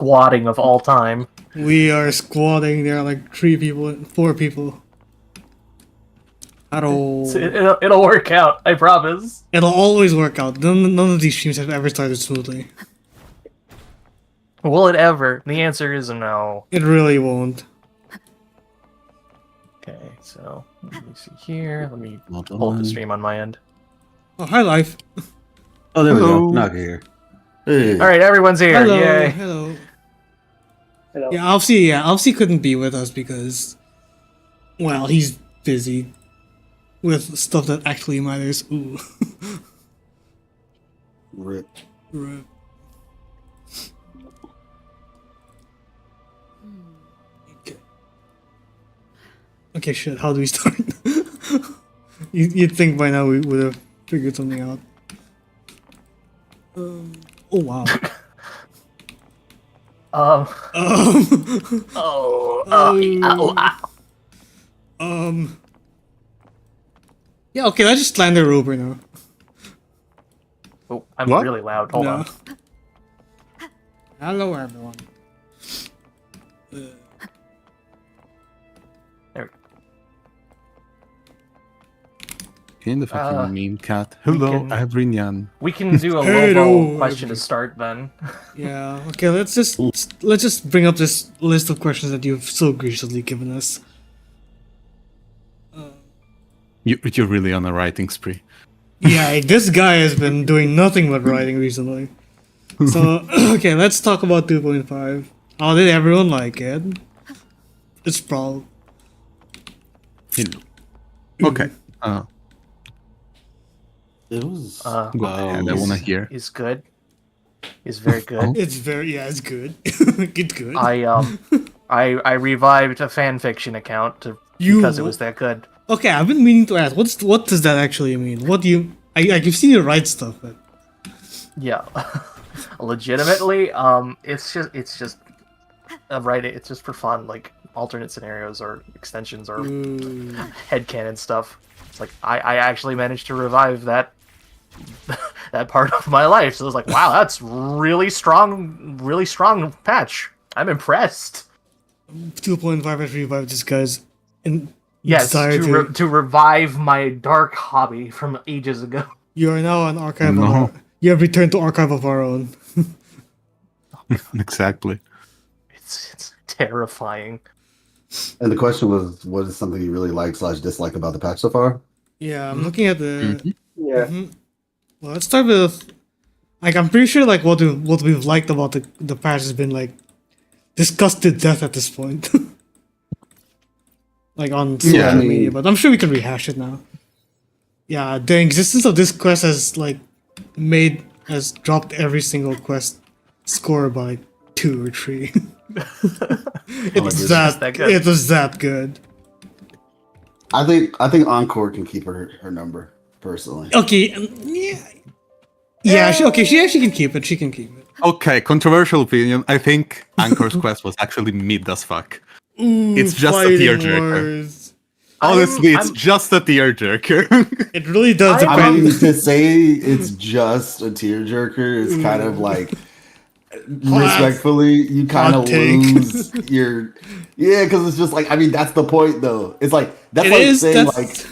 squatting of all time. We are squatting. There are like 4 people. It'll work out, I promise. It'll always work out. None of these streams have ever started smoothly. Will it ever? The answer is no. It really won't. Okay, so let me see here. Let me pull up the stream on my end. Oh, hi, Life. Oh, there Hello. we go. Not here. Hey. All right, everyone's here. Hello. Yay. Hello. Hello. Yeah, Alfie couldn't be with us because, well, he's busy with stuff that actually matters. Ooh. Rip. Right. Okay, shit, how do we start? You'd think by now we would have figured something out. Oh, wow. Yeah, okay, let's just land the rover now. Oh, I'm What? really loud. Hold on. Hello, everyone. There we go. In the fucking meme cat. Hello, can- Adrian. We can do a Hello, low question to start then. Yeah, okay, let's just bring up this list of questions that you've so graciously given us. You're really on a writing spree. Yeah, this guy has been doing nothing but writing recently. So, okay, let's talk about 2.5. How did everyone like it? It's probably... Hello. Okay. It was. Go ahead. I wanna hear. Is good. Is very good. It's very... Yeah, it's good. It's good. I revived a fan fiction account because it was that good. Okay, I've been meaning to ask, what does that actually mean? What do you... I've seen you write stuff, but... Yeah, legitimately, it's just writing. It's just for fun, like alternate scenarios or extensions or headcanon stuff. It's like I actually managed to revive that part of my life. So I was like, wow, that's really strong patch. I'm impressed. 2.5 has revived this guy's... Yes, desire to revive my dark hobby from ages ago. You are now an archive No. of our... You have returned to archive of our own. Exactly. It's terrifying. And the question was, what is something you really like / dislike about the patch so far? Yeah, I'm looking at the... Yeah. Well, let's start with... Like, I'm pretty sure, like, what we've liked about the patch has been, like, discussed to death at this point. Like, on social media, but I'm sure we can rehash it now. Yeah, the existence of this quest has, like, has dropped every single quest score by 2 or 3. It was that good. I think Encore can keep her number personally. Okay, yeah. She actually can keep it. She can keep it. Okay, controversial opinion. I think Anchor's quest was actually mid as fuck. It's just a tearjerker. Honestly, it's just a tearjerker. It really does I depend. mean, to say it's just a tearjerker is kind of like, respectfully, you kind of Hot take. lose your... Yeah, because it's just like, I mean, that's the point, though. It's like, that's It like is, saying, that's-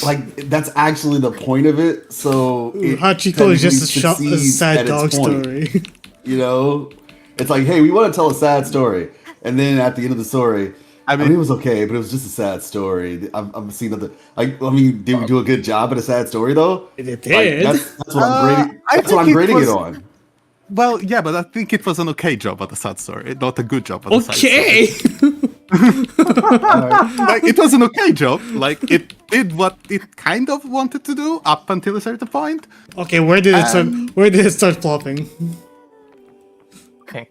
like, that's actually the point of it, so... it Hachiko is just technically a succeeds sad at its dog point, story. You know? It's like, hey, we want to tell a sad story. And then at the end of the story... I mean, it was okay, but it was just a sad story. I'm seeing that. I mean, did we do a good job at a sad story though? It Like, did. that's what I'm grading. I That's what I'm think it grading was- it on. Well, yeah, but I think it was an okay job at the sad story, not a good job at the sad story. Okay. Like, it was an okay job. Like, it did what it kind of wanted to do up until a certain point. Okay, where did it start? Where did it start flopping? Okay.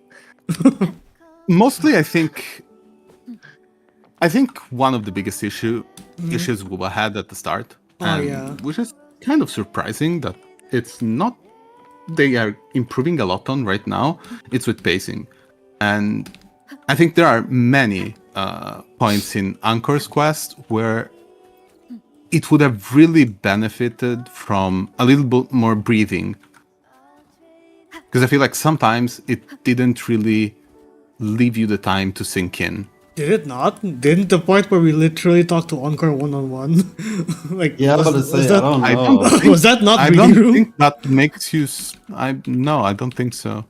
Mostly, I think one of the biggest issues Wuba had at the start, which is kind of surprising that it's not. They are improving a lot on right now. It's with pacing, and I think there are many points in Anchor's quest where it would have really benefited from a little bit more breathing. Because I feel like sometimes it didn't really leave you the time to sink in. Did it not? Didn't the part where we literally talked to Encore one-on-one? Like, Yeah, I was about to say, I don't I know. don't think, was that not I reading don't room? think that makes you. No, I don't think so.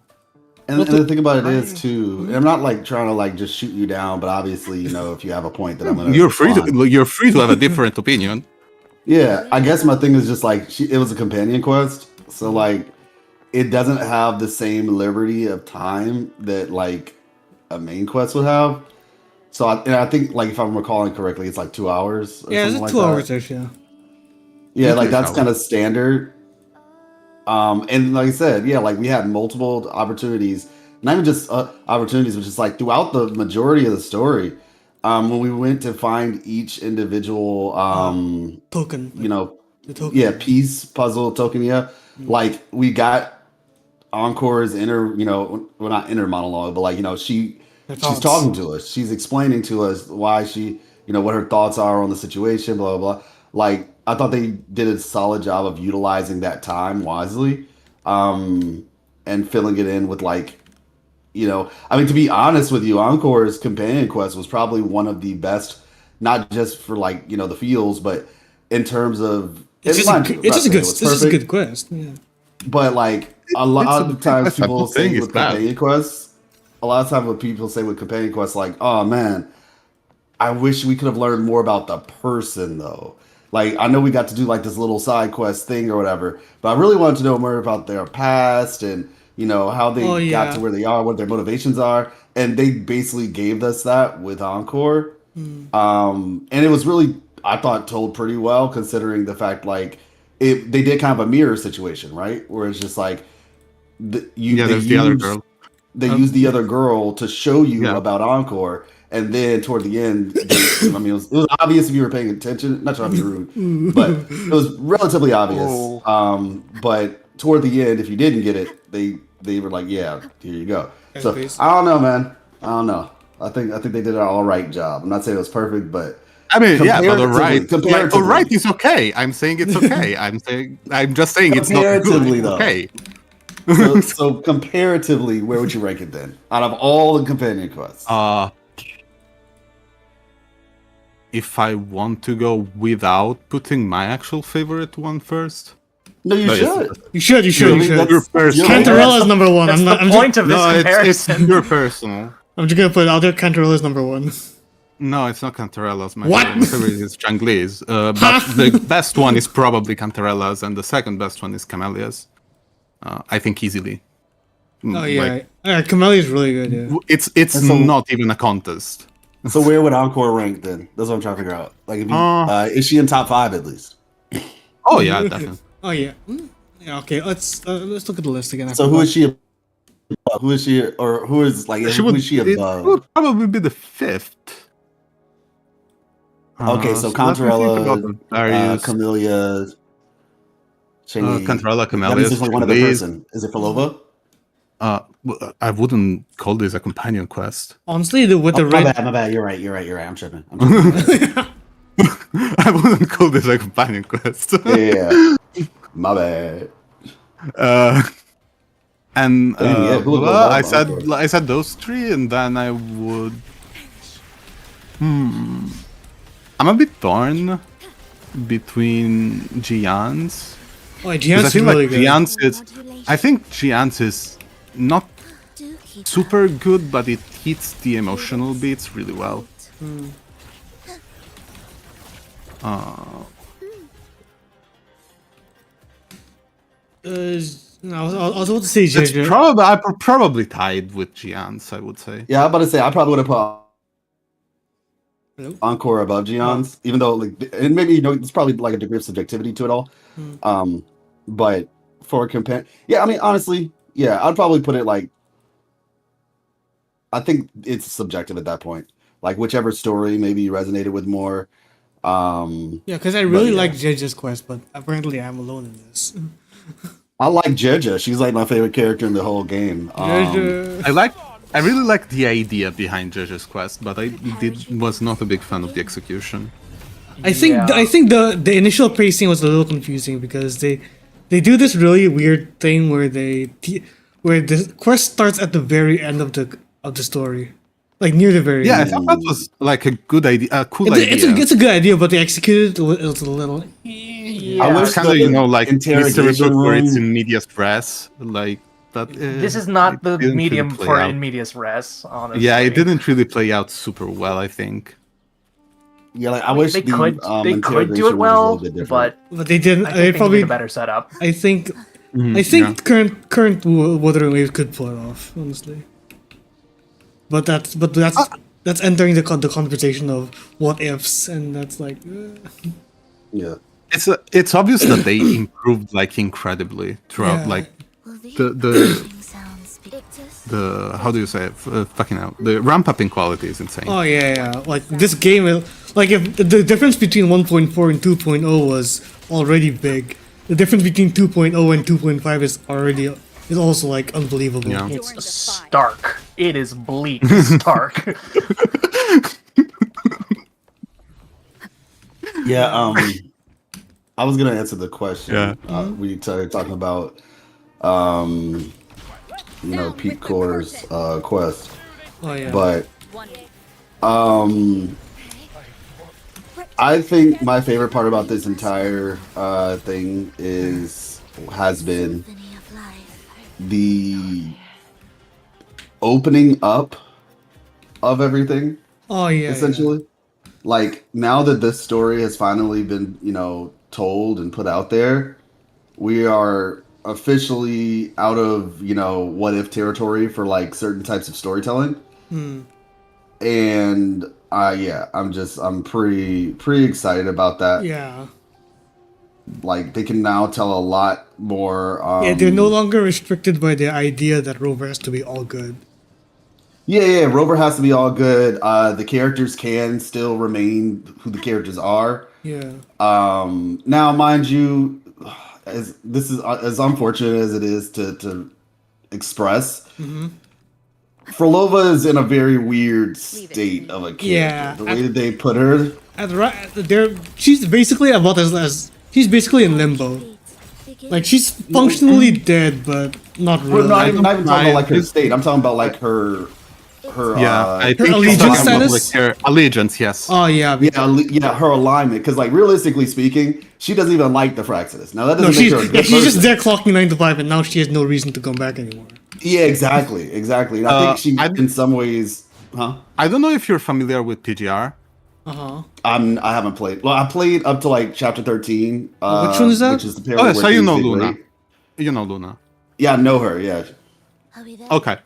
And the thing about it is too, I'm not like trying to like just shoot you down, but obviously, you know, if you have a point that I'm gonna You're free respond. to. You're free to have a different opinion. Yeah, I guess my thing is just like it was a companion quest, so like it doesn't have the same liberty of time that like a main quest would have. So I think like if I'm recalling correctly, it's like 2 hours. Or Yeah, it's something like 2 that. hours actually. Yeah. Yeah, like Okay, that's so- kind of standard. And like I said, yeah, like we had multiple opportunities, not even just opportunities, but just like throughout the majority of the story. When we went to find each individual, Token. you know, The token. yeah, piece, puzzle, token, yeah, like we got Encore's inner, you know, well, not inner monologue, but like, you know, she's thoughts. talking to us. She's explaining to us why she, you know, what her thoughts are on the situation, blah, blah, blah. Like, I thought they did a solid job of utilizing that time wisely, and filling it in with like, you know, I mean, to be honest with you, Encore's companion quest was probably one of the best, not just for like, you know, the feels, but in terms of, It's just a good quest. Yeah. But like a lot of times quest. I'm people not saying say it's with bad. companion quests, a lot of times what people say with companion quests, like, oh man, I wish we could have learned more about the person though. Like I know we got to do like this little side quest thing or whatever, but I really wanted to know more about their past and you know how they got to where they are, what their motivations are, and they basically gave us that with Encore. And it was really, I thought, told pretty well considering the fact like they did kind of a mirror situation, right? Where it's just like There's the other girl. they used the other girl to show you Yeah. about Encore, and then toward the end, I mean, it was obvious if you were paying attention. Not trying to be rude, but it was relatively obvious. Oh. But toward the end, if you didn't get it, they were like, "Yeah, here you go." So Please. I don't know, man. I don't know. I think they did an all right job. I'm not saying it was perfect, but I mean, yeah, but Comparatively- like, all right is okay. I'm saying it's okay. I'm just saying it's not good. Comparatively, It's though. okay. so comparatively, where would you rank it then? Out of all the companion quests, If I want to go without putting my actual favorite one first, no, you no, should. You should. Really? You That's- should. personal. Cantarella's number one. That's I'm not. the I'm point just, of this No, it's comparison. pure personal. I'm just gonna put it out there. Cantarella's number one. No, it's not Cantarella's. My What? favorite is Changli's. But the best one is probably Cantarella's, and the second best one is Camellia's. I think easily. Oh yeah, Like, Camellia is really good. Yeah. it's And so- not even a contest. So where would Encore rank then? That's what I'm trying to figure out. Like, if you, is she in top 5 at least? Oh yeah, definitely. Oh yeah. Yeah. Okay. Let's look at the list again. So who is she? Who is she? Or who is like? Who is she it above? would probably be the fifth. Okay, so let me think about Cantarella, the various- Camellia, Chingy. Cantarella, That Camellia, means there's like one other Chingy. person. Is it Phrolova? I wouldn't call this a companion quest. Honestly, with the My red. bad. You're right. I'm tripping. I wouldn't call this a companion quest. Yeah. My bad. And Yeah, who would go well, above I said those three, and then I would. I'm a bit torn between Gian's. Oh, Because I Gian's feel really like good. Gian's is. I think Gian's is not super good, but it hits the emotional beats really well. I was about to say It's JJ. I probably tied with Gian's, I would say. Yeah, I'm about to say I probably would have put Hello? Encore above Gion's, even though like, and maybe it's probably like a degree of subjectivity to it all. But for compare, yeah, I mean honestly, yeah, I'd probably put it like. I think it's subjective at that point. Like whichever story maybe you resonated with more. Yeah, because I really yeah. like JJ's quest, but apparently I'm alone in this. I like Jeja. She's like my favorite character in the whole game. JJ. I really like the idea behind Jeja's quest, but I was not a big fan of the execution. I think the initial pacing was a little confusing because they do this really weird thing where where the quest starts at the very end of the story, like near the very Yeah, I end. thought that was like a good idea, a cool It's idea. a good idea, but they executed it was a little. Yeah. I wish It's kind of, like interrogation Mystery Book where it's room. in medias res, like that. This is not it the didn't really medium play for out. in medias res, honestly. Yeah, it didn't really play out super well, I think. Yeah, like I wish They the could interrogation do it room was a well, little bit different. but They didn't. I They think they probably. need a better setup. I think. Mhm, I think yeah. current Wuthering Waves could pull it off, honestly. But that's entering the the conversation of what ifs, and that's like. Yeah. It's obvious that they improved like incredibly throughout, Yeah. like the how do you say it? Fucking hell, the ramp up in quality is insane. Oh yeah. Like this game, like if the difference between 1.4 and 2.0 was already big, the difference between 2.0 and 2.5 is also like unbelievable. Yeah. It's stark. It is bleak stark. Yeah, I was gonna answer the question. Yeah. We started talking about, Pete Core's quest, Oh yeah. but I think my favorite part about this entire thing has been the opening up of everything. Oh yeah. Essentially. Like, now that this story has finally been, told and put out there, we are officially out of, what if territory for like certain types of storytelling. And I'm pretty excited about that. Yeah. Like, they can now tell a lot more. Yeah, they're no longer restricted by the idea that Rover has to be all good. Yeah, Rover has to be all good. The characters can still remain who the characters are. Yeah. Now, mind you, as unfortunate as it is to express, Phrolova is in a very weird state of a character. Yeah, The way that they put her. She's basically she's basically in limbo. Like she's functionally dead, but not really. Well, not even talking about like her state. I'm talking about like her I think allegiance she's talking about, status? like, her allegiance, yes. Oh yeah. her alignment. Because like realistically speaking, she doesn't even like the Fraxidus. Now that No, doesn't make her a good she's just person. there clocking 9 to 5, and now she has no reason to come back anymore. Yeah, exactly. And I think she, in some ways, I don't know if you're familiar with PGR. I haven't played. Well, I played up to like chapter 13. Which one is that? Which is the period Oh, where so you things know get Luna. great. You know Luna. Yeah, I know her. Yeah. Okay.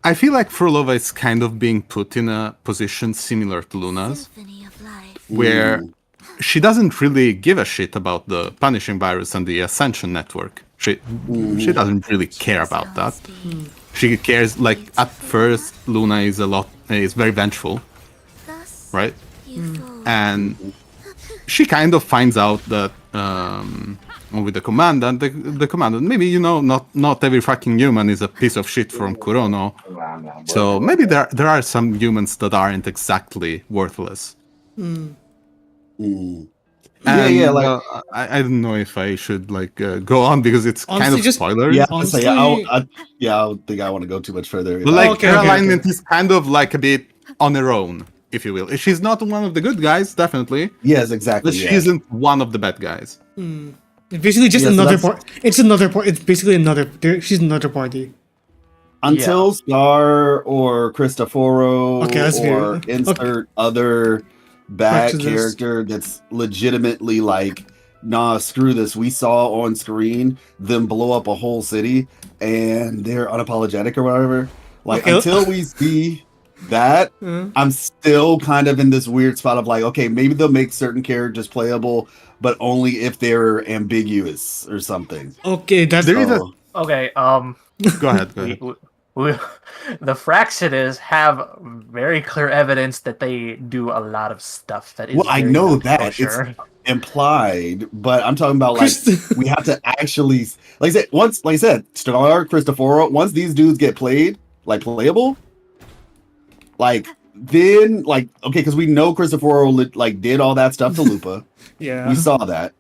I feel like Phrolova is kind of being put in a position similar to Luna's, where she doesn't really give a shit about the punishing virus and the Ascension network. She doesn't really care about that. She cares, like, at first Luna is very vengeful, right? And she kind of finds out that with the commandant, the commandant, maybe, not every fucking human is a piece of shit from Kurono. So maybe there are some humans that aren't exactly worthless. And, like I don't know if I should go on because it's kind Honestly, of just- spoiler. yeah, Honestly- I don't think I want to go too much further. But like Okay, her okay, alignment okay. is kind of like a bit on her own, if you will. She's not one of the good guys, definitely, Yes, exactly. but she yeah. isn't one of the bad guys. It's basically just Yeah, so another that's- part. It's another part. It's basically she's another party. Until Star or Cristoforo Okay, that's or fair. insert other bad Fraxidus. character that's legitimately like, nah, screw this. We saw on screen them blow up a whole city and they're unapologetic or whatever. Like, Okay. until we see that, I'm still kind of in this weird spot of like, okay, maybe they'll make certain characters playable, but only if they're ambiguous or something. Okay, that's There is a- So, Okay, Go ahead. the Fraxidus have very clear evidence that they do a lot of stuff that is. well, I very know that it's kosher. implied, but I'm talking about like Christ- we have to actually, like I said, Star, Cristoforo, once these dudes get playable, like then like okay, because we know Cristoforo like did all that stuff to Lupa. yeah. We saw that.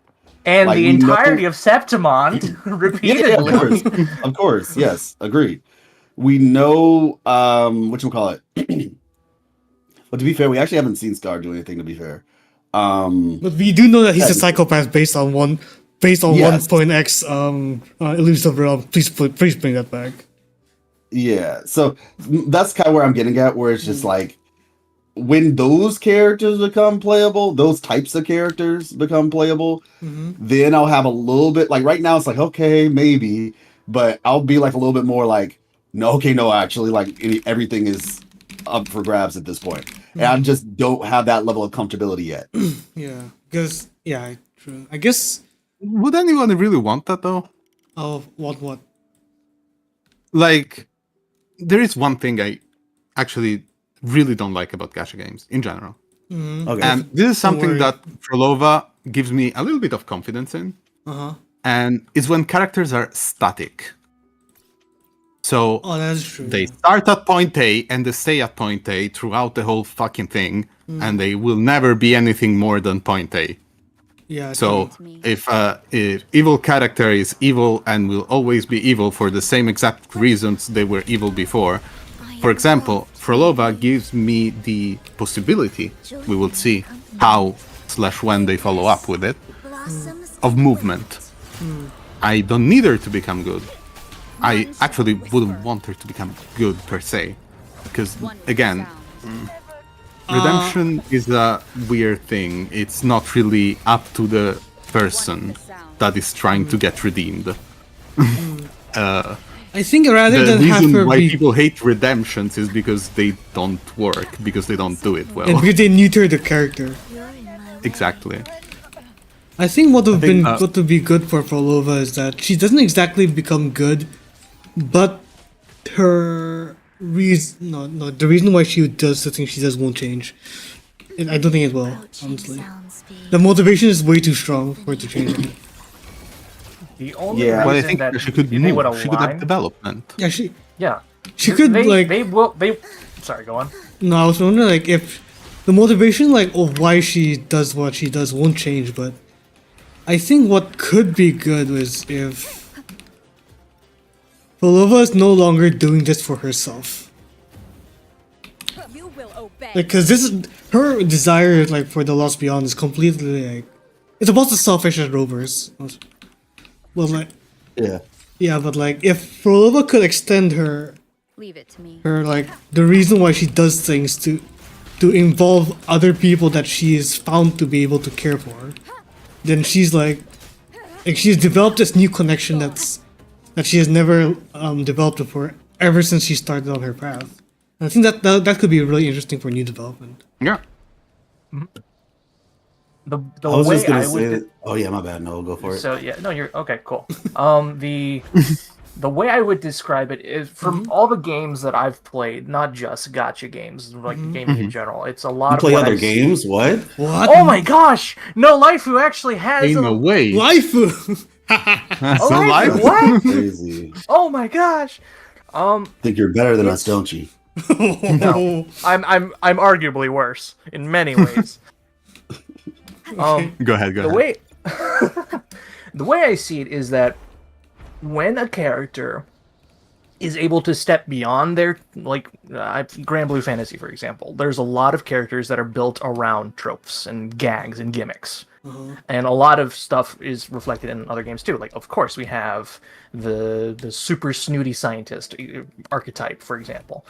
And Like, the we know- entirety of Septimont repeatedly. Yeah, of course, yes, agreed. We know whatchamacallit. But to be fair, we actually haven't seen Scar do anything. To be fair, But we do know that he's a psychopath based on one Yes. 1.x elusive realm. Please bring that back. yeah. So that's kind of where I'm getting at, where it's just like when those characters become playable, those types of characters become playable, then I'll have a little bit like right now it's like okay maybe, but I'll be like a little bit more like no actually like everything is up for grabs at this point, and I just don't have that level of comfortability yet. Yeah, because true. I guess. Would anyone really want that though? Oh, what? Like, there is one thing I actually really don't like about gacha games in general. Okay. And this is something worry. that Phrolova gives me a little bit of confidence in. And it's when characters are static. So Oh, that's true. they start at point A and they stay at point A throughout the whole fucking thing, and they will never be anything more than point A. Yeah. So if evil character is evil and will always be evil for the same exact reasons they were evil before, for example, Phrolova gives me the possibility, we will see how/when they follow up with it, of movement. I don't need her to become good. I actually wouldn't want her to become good per se, because again, redemption is a weird thing. It's not really up to the person that is trying to get redeemed. I think rather The than have her reason why be people hate redemptions is because they don't work, because they don't do it well. and because they neuter the character. Exactly. I think what would be good for Phrolova is that she doesn't exactly become good, but her the reason why she does the things she does won't change. And I don't think it will, honestly. The motivation is way too strong for it to change. The only Yeah. reason Well, I think that she could they move. would She could have align, development. Yeah, she could they sorry, go on. No, I was wondering like if the motivation of why she does what she does won't change, but I think what could be good was if Phrolova is no longer doing this for herself. You will obey. Like, cause this is her desire for the Lost Beyond is completely it's about as selfish as Rovers. Well, Yeah. but if Phrolova could extend her Leave it to me. the reason why she does things to involve other people that she is found to be able to care for, then she's she's developed this new connection that she has never developed before ever since she started on her path. And I think that could be really interesting for new development. Yeah. The I was way just gonna I say would that, oh yeah, my bad. No, go for it. so yeah, no, you're okay, cool. The way I would describe it is from all the games that I've played, not just gacha games, like gaming in general. It's a lot You of play what other I've seen- games? What? What? Oh my gosh! NoLaifu actually has In a way. Waifu! So Laifu, life. what? Crazy. Oh my gosh! Think you're better than us, don't you? No, I'm arguably worse in many ways. Go ahead. The way the way I see it is that when a character is able to step beyond their Grand Blue Fantasy, for example, there's a lot of characters that are built around tropes and gags and gimmicks. And a lot of stuff is reflected in other games too. Like, of course, we have the super snooty scientist archetype, for example.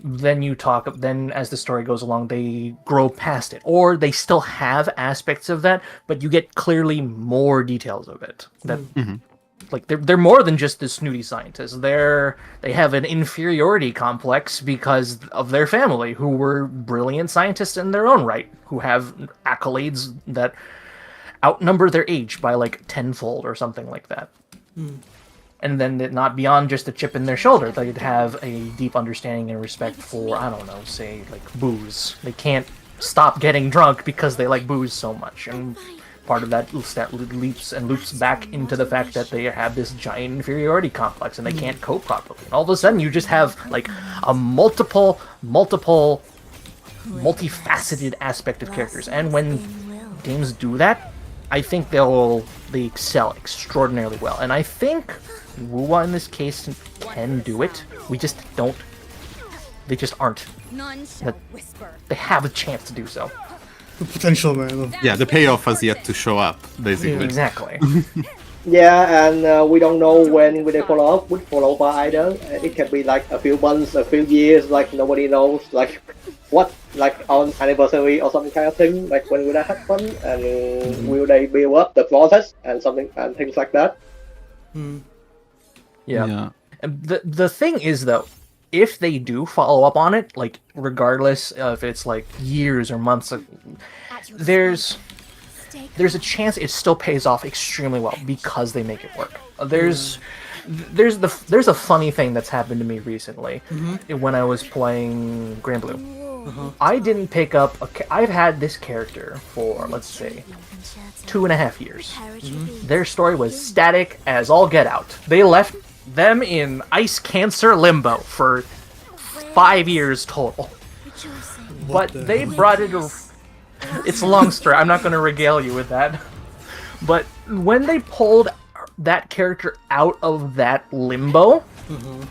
Then as the story goes along, they grow past it, or they still have aspects of that, but you get clearly more details of it. That they're more than just the snooty scientists. They have an inferiority complex because of their family, who were brilliant scientists in their own right, who have accolades that outnumber their age by tenfold or something like that. And then not beyond just a chip in their shoulder, they'd have a deep understanding and respect for, I don't know, say, booze. They can't stop getting drunk because they like booze so much. And part of that loops back into the fact that they have this giant inferiority complex and they can't cope properly. And all of a sudden, you just have, a multifaceted aspect of characters. And when games do that, I think they excel extraordinarily well, and I think Wuwa in this case can do it. We just don't. They just aren't. None shall whisper. They have a chance to do so. The potential, man. Yeah, the payoff has yet to show up, basically. Exactly. Yeah, and we don't know when will they follow up with Phrolova either. It can be like a few months, a few years, like nobody knows, like what, like on anniversary or some kind of thing. Like when will that happen, and will they build up the process and something and things like that. Yeah. And the thing is though, if they do follow up on it, like regardless if it's like years or months, there's a chance it still pays off extremely well because they make it work. There's a funny thing that's happened to me recently when I was playing Grand Blue. I didn't pick up I've had this character for, let's say, 2.5 years. Their story was static as all get out. They left them in ice cancer limbo for 5 years total. But they brought it. It's a long story. I'm not going to regale you with that. But when they pulled that character out of that limbo,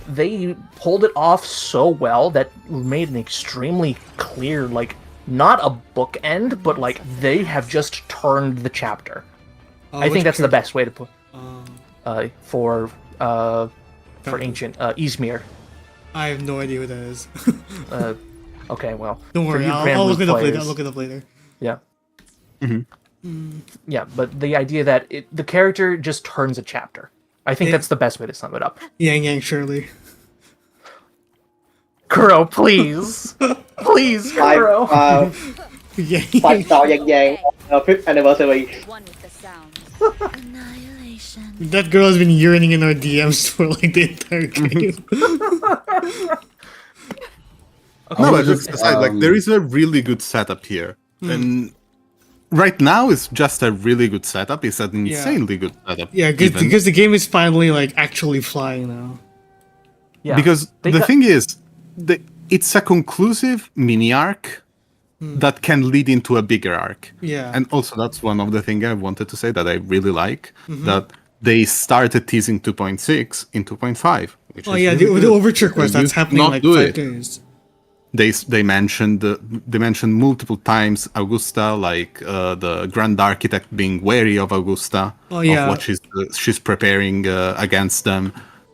they pulled it off so well that made an extremely clear, like, not a bookend, but like they have just turned the chapter. I think that's the best way to put for ancient Izmir. I have no idea what that is. Okay, well, Don't worry, I'll look it up later. I'll look it up later. Yeah. Yeah, but the idea that the character just turns a chapter. I think that's the best way to sum it up. Yang Yang Shirley. Kuro, please. Please, Kuro. Five star Yang Yang 5th anniversary. One with the sound. Annihilation. That girl has been yearning in our DMs for like the entire game. No, but just aside, like there is a really good setup here, and right now it's just a really good setup. It's an insanely good setup. Yeah, because the game is finally like actually flying now. Yeah. Because the thing is, it's a conclusive mini arc that can lead into a bigger arc. Yeah, and also that's one of the things I wanted to say that I really like that they started teasing 2.6 in 2.5. Which is yeah, really the overture quest that's happening like 5 days. They mentioned multiple times Augusta, like the Grand Architect being wary of Augusta, of what she's preparing against them.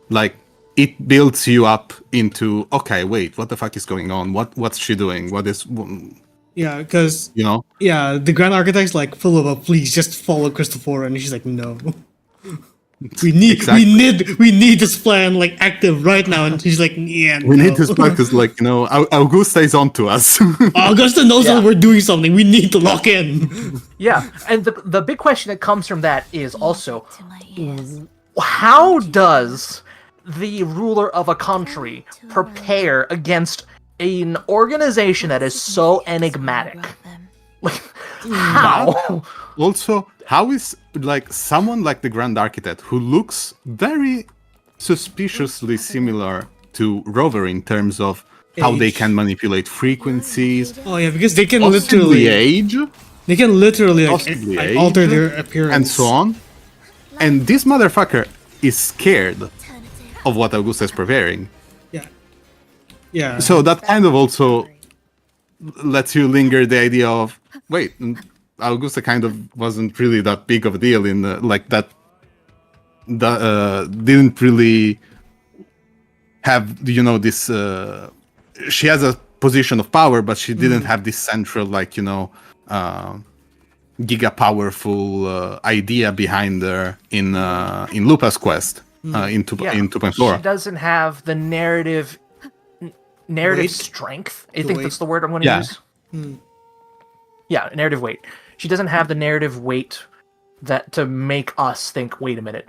Like it builds you up into, okay, wait, what the fuck is going on? What's she doing? What is? Yeah, because you know. Yeah, the Grand Architect's like, Phrolova, please just follow Christophora, and she's like, no. We need this plan like active right now, and she's like, yeah. We need this plan because, like, Augusta is on to us. Augusta knows that we're doing something. We need to lock in. Yeah, and the big question that comes from that is also, how does the ruler of a country prepare against an organization that is so enigmatic? Like, how? Also, how is like someone like the Grand Architect who looks very suspiciously similar to Rover in terms of how they can manipulate frequencies? Oh yeah, because they can possibly literally age. They can literally age, alter their appearance and so on. And this motherfucker is scared of what Augusta is preparing. Yeah. So that kind of also lets you linger the idea of, wait, Augusta kind of wasn't really that big of a deal in like that. Didn't really have this. She has a position of power, but she didn't have this central, like giga powerful idea behind her in Lupa's quest in 2.4. She doesn't have the narrative Weight? strength. I think that's the word I'm going to use. Yeah, narrative weight. She doesn't have the narrative weight that to make us think, wait a minute,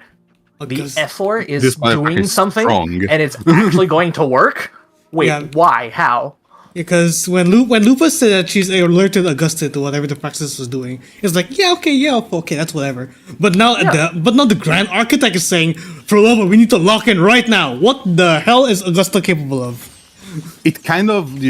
the F4 is doing something strong. And it's actually going to work? Wait, why? How? Because when Lupa said that she's alerted Augusta to whatever the Praxis was doing, it's like, okay, that's whatever. But now the Grand Architect is saying, Phrolova, we need to lock in right now. What the hell is Augusta capable of? It kind of,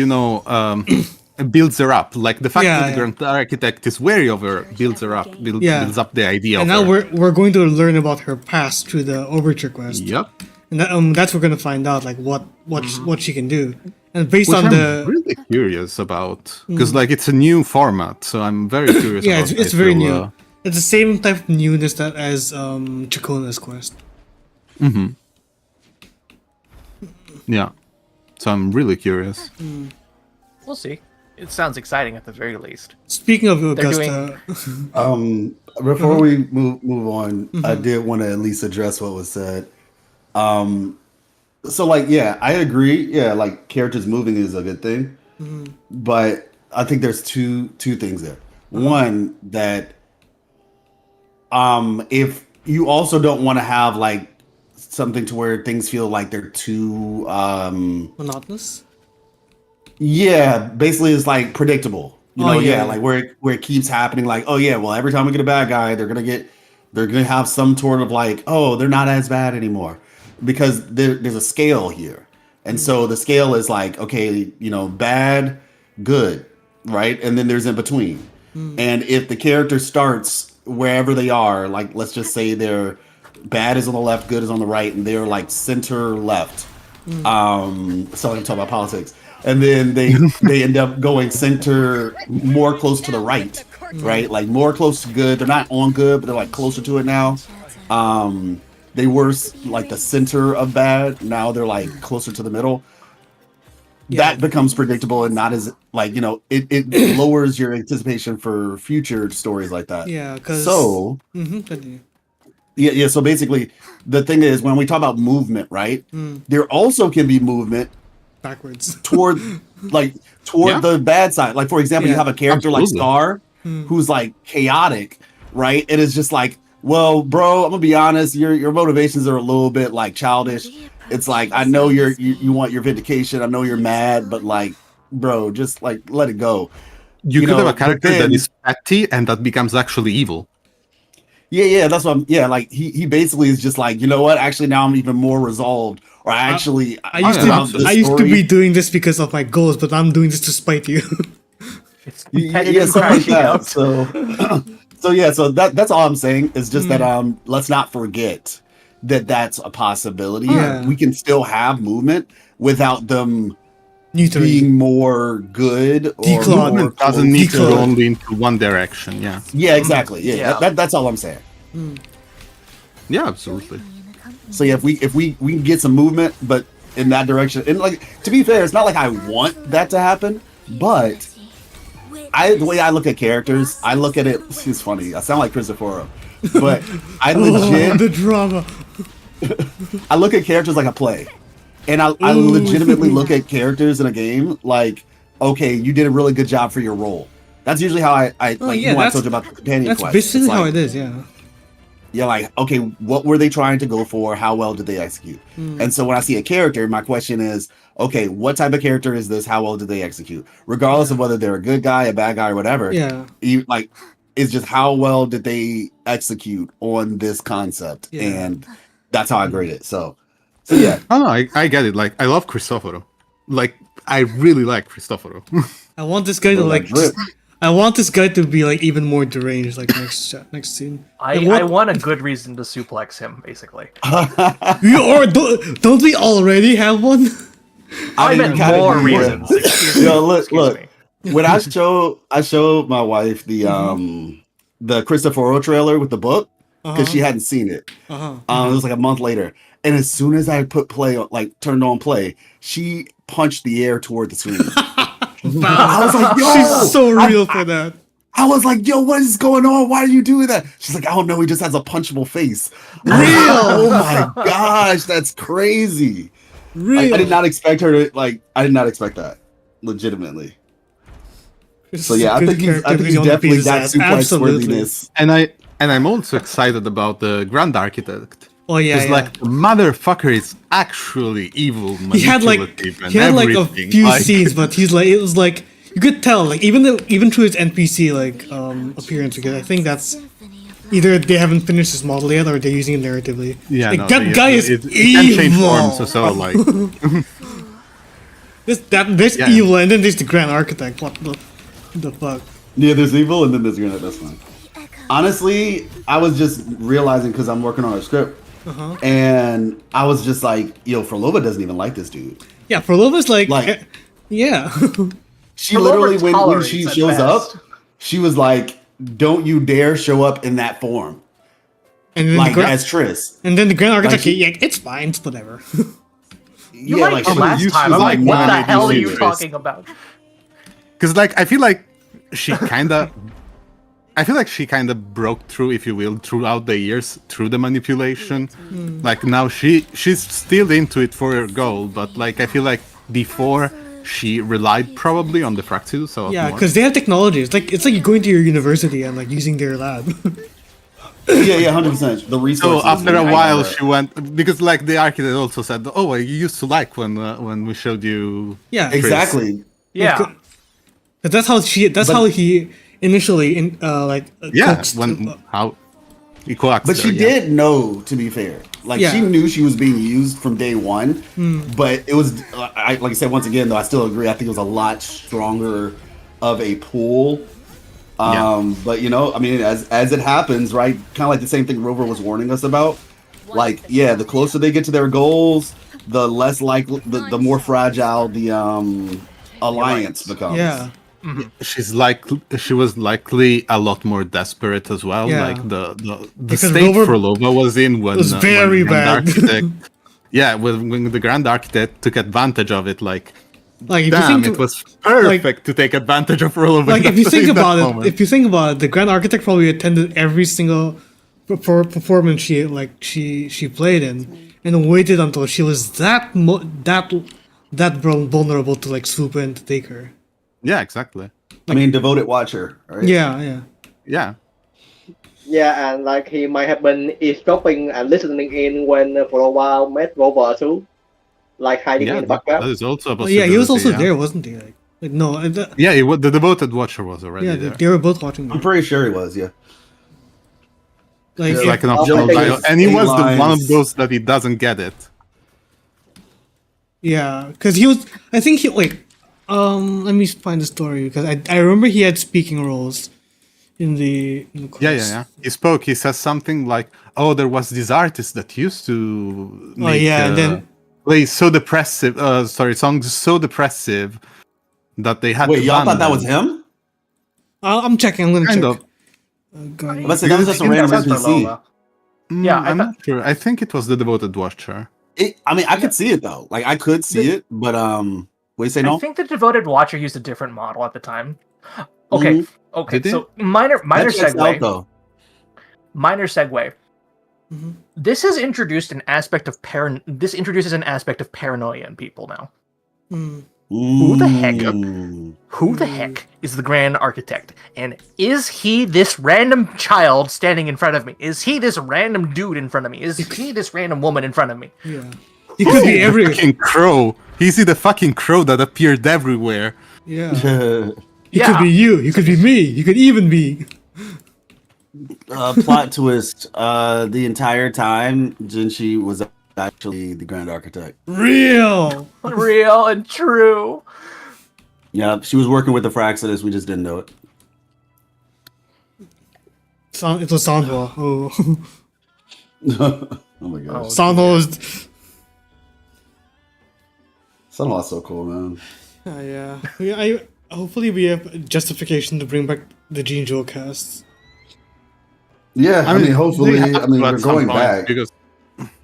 builds her up. Like the fact Yeah, that the yeah. Grand Architect is wary of her builds her up, Yeah. builds up the idea And of now her. we're going to learn about her past through the overture quest. Yep. And that's we're gonna find out like what she can do. And based Which on I'm the really curious about, because like it's a new format, so I'm very curious. yeah, about it's it very will, new. It's the same type of newness that as Chacona's quest. Yeah, so I'm really curious. We'll see. It sounds exciting at the very least. Speaking of They're Augusta, Before we move on, I did want to at least address what was said. So like, yeah, I agree. Yeah, like characters moving is a good thing, but I think there's two things there. One that if you also don't want to have like something to where things feel like they're too monotonous. yeah, basically it's like predictable. You know, yeah. like where it keeps happening, like, oh yeah, well every time we get a bad guy, they're gonna have some sort of like, oh, they're not as bad anymore. Because there's a scale here. And so the scale is like, okay, you know, bad, good, right? And then there's in between. And if the character starts wherever they are, like let's just say they're bad is on the left, good is on the right, and they're like center left. So I'm talking about politics. And then they end up going center more close to the right, right? Like more close to good. They're not on good, but they're like closer to it now. They were like the center of bad. Now they're like closer to the middle. That becomes predictable and not as like, you know, it lowers your anticipation for future stories like that. Yeah, because so yeah. So basically, the thing is when we talk about movement, right? There also can be movement backwards toward the bad side. Like for example, you have a character like Scar, who's like chaotic, right? And it's just like, well, bro, I'm gonna be honest. Your motivations are a little bit like childish. It's like I know you want your vindication. I know you're mad, but like, bro, just like let it go. You could have a character that is petty and that becomes actually evil. Yeah, that's what I'm. Yeah, like he basically is just like, you know what? Actually, now I'm even more resolved. Or I used to be doing this because of my goals, but I'm doing this to spite you. It's yeah, something like that. So that's all I'm saying is just that let's not forget that that's a possibility. Yeah. We can still have movement without them Neutering. being more good or Declawed. more It doesn't need to Declawed. go only into one direction. Yeah. Yeah, exactly. Yeah, that's all I'm saying. Yeah, absolutely. So yeah, if we can get some movement, but in that direction, and like to be fair, it's not like I want that to happen, but the way I look at characters, I look at it. It's funny. I sound like Christopher, but I legit the drama. I look at characters like a play, and I legitimately look at characters in a game like, okay, you did a really good job for your role. That's usually how I I told you about the companion That's quest. basically It's how like, it is. Yeah. you're like, okay, what were they trying to go for? How well did they execute? And so when I see a character, my question is, okay, what type of character is this? How well did they execute? Regardless of whether they're a good guy, a bad guy, or whatever. Yeah. It's just how well did they execute on this concept? Yeah. And that's how I grade it. So yeah. Oh no, I get it. Like I love Cristoforo. Like I really like Cristoforo. I want this guy to like. I want this guy to be like even more deranged, like next scene. I want a good reason to suplex him, basically. Don't we already have one? I meant more reasons. Look. When I showed my wife the Cristoforo trailer with the book because she hadn't seen it. It was like a month later, and as soon as I put play, like turned on play, she punched the air toward the screen. I was like, yo, she's so real for that. I was like, yo, what is going on? Why are you doing that? She's like, I don't know. He just has a punchable face. Real? Oh my gosh, that's crazy. Real. I did not expect her to I did not expect that. Legitimately. So yeah, I think he's definitely got suplex worthiness. And I'm also excited about the Grand Architect. Oh yeah, It's like the motherfucker is actually evil. He had like a few scenes, but it was like you could tell, like even through his NPC appearance, because I think that's either they haven't finished his model yet or they're using it narratively. Yeah, like, that guy is evil. It can change forms, so like There's Yeah. evil, and then there's the Grand Architect. What the fuck? Yeah, there's evil, and then there's granite. That's fine. Honestly, I was just realizing because I'm working on a script, and I was just like, "Yo, Phrolova doesn't even like this dude." Yeah, Phrolova's like, Like- yeah. She Phrolova literally, when tolerates she at shows best. up, she was like, "Don't you dare show up in that form, And then like the as Triss." Grand Architect, she- yeah, it's fine, it's whatever. You Yeah, liked like it she last used time. to, I'm like, like, what the wanted to hell are see you Triss. talking about? Because like I feel like she kind of broke through, if you will, throughout the years through the manipulation. Like now she's still into it for her goal, but like I feel like before she relied probably on the Fraxidus a lot Yeah, more. because they have technology. It's like you're going to your university and like using their lab. Yeah, 100%. The resources. So after a I while, remember. she went because like the architect also said, "Oh, you used to like when we showed you." Yeah, Exactly. Yeah. But that's how how he initially Yeah, coaxed- how he coaxed But her, she yeah. did know, to be fair. Like Yeah. she knew she was being used from day one. But it was, like I said once again, though I still agree. I think it was a lot stronger of a pull. But you know, I mean, as it happens, right? Kind of like the same thing Rover was warning us about. Like, yeah, the closer they get to their goals, the less likely, the more fragile the alliance becomes. Yeah, She was likely a lot more desperate as well. Yeah. Like the Because state Rover Phrolova was in when was very when Grand bad. Architect, yeah, when the Grand Architect took advantage of it, like like if damn, you think it was perfect to take advantage of Phrolova. like in if you that- think in that about it, moment. if you think about it, the Grand Architect probably attended every single performance she played in, and waited until she was that vulnerable to like swoop in to take her. yeah, exactly. I mean, devoted watcher, right? Yeah. Yeah, Yeah, and like he might have been eavesdropping and listening in when Phrolova met Rover too, like hiding yeah, in the that background. is also a Oh, possibility. yeah, he was also yeah. there, wasn't he? Like no, Yeah, the devoted watcher was already yeah, there. they were both watching. I'm pretty sure he was. Yeah. Like, It's if- like an I'll optional take dial, his and he was eight one of lines. those that he doesn't get it. yeah, because he was. I think he wait. Let me find the story because I remember he had speaking roles in the Yeah, course. He spoke. He says something like, "Oh, there was this artist that used to make and then play so depressive. Songs so depressive that they had Wait, to y'all ban thought that was them." him? I'm checking. I'm gonna Kind check. of. God. Let's say that was just a random That's NPC. Phrolova. Yeah, I I'm thought- not sure. I think it was the devoted watcher. I mean, I could see it though. Like I could see it, but what do you say? I No. think the devoted watcher used a different model at the time. Okay, okay. Did they? So minor That checks segue. out, though. Minor segue. Mhm. This has introduced an aspect of This introduces an aspect of paranoia in people now. Hmm. Who the heck? Ooh. Who the heck is the Grand Architect? And is he this random child standing in front of me? Is he this random dude in front of me? Is he this random woman in front of me? Yeah, he could be every. Fucking crow. Is he the fucking crow that appeared everywhere? Yeah, Uh, he Yeah. could be you. He could be me. He could even be. plot twist. The entire time, Jinshi was actually the Grand Architect. Real. Real and true. Yeah, she was working with the Fraxidus. We just didn't know it. It was Sanhua. Oh, Oh my gosh. Sanhua was. Sunlaw's so cool, man. Yeah. Hopefully we have justification to bring back the Gene Joe cast. Yeah, I mean, hopefully, they have I mean, to at we're some going point, back. because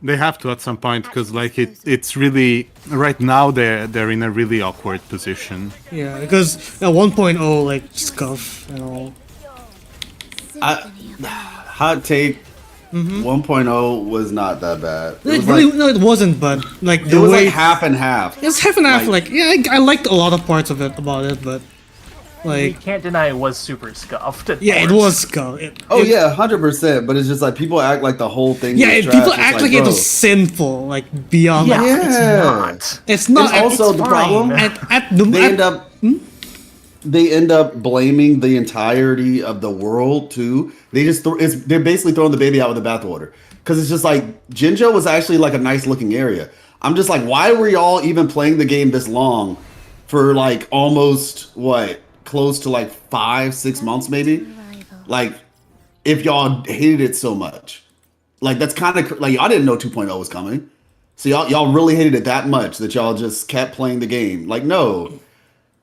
they have to at some point because like it's really right now they're in a really awkward position. Yeah, because at 1.0, like scuff and all. Hot take. 1.0 was not that bad. It It was, really, like, no, it wasn't. But like it the was way like half and half. it's half and half. like- Like yeah, I liked a lot of parts of it about it, but We like can't deny it was super scuffed. at yeah, it parts. was scuff. Oh yeah, 100%. But it's just like people act like the whole thing. Yeah, was people trash. It's act like it bro. was sinful, like beyond. Yeah, Like, Yeah. it's not. it's not. It's also it's the fine. problem. at the They at- end up. They end up blaming the entirety of the world too. They just they're basically throwing the baby out with the bathwater because it's just like Jinjo was actually like a nice looking area. I'm just like, why were y'all even playing the game this long for like almost close to like 5-6 months maybe. Like, if y'all hated it so much, like that's kind of like y'all didn't know 2.0 was coming, so y'all really hated it that much that y'all just kept playing the game. Like, no,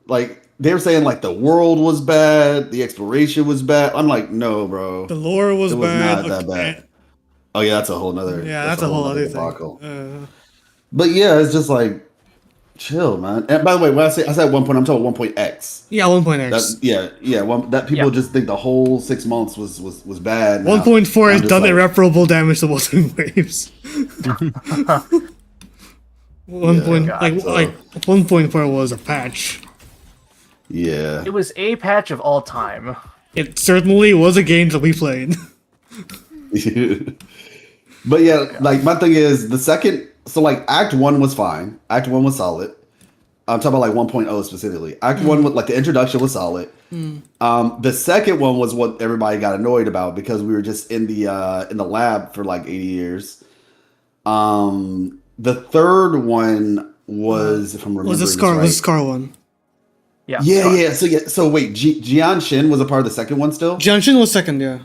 like they were saying like the world was bad, the exploration was bad. I'm like, no, bro, The lore was it was bad. not that bad. Oh yeah, that's a whole nother. Yeah, that's a whole other debacle. thing. But yeah, it's just like, chill, man. And by the way, when I said 1 I'm talking 1.x. Yeah, 1.x. That people just think the whole 6 months was bad. 1.4 has done like, irreparable damage to Wuthering Waves. 1.4 was a patch. Yeah. It was a patch of all time. It certainly was a game that we played. But yeah, like my thing is the second. So like Act 1 was fine. Act 1 was solid. I'm talking about like 1.0 specifically. Act 1 was like the introduction was solid. The second one was what everybody got annoyed about because we were just in the lab for like 80 years. The third one was, if I'm remembering, Was the Scar one? Yeah. Yeah. So wait, Jian Shin was a part of the second one still? Jian Shin was second, yeah.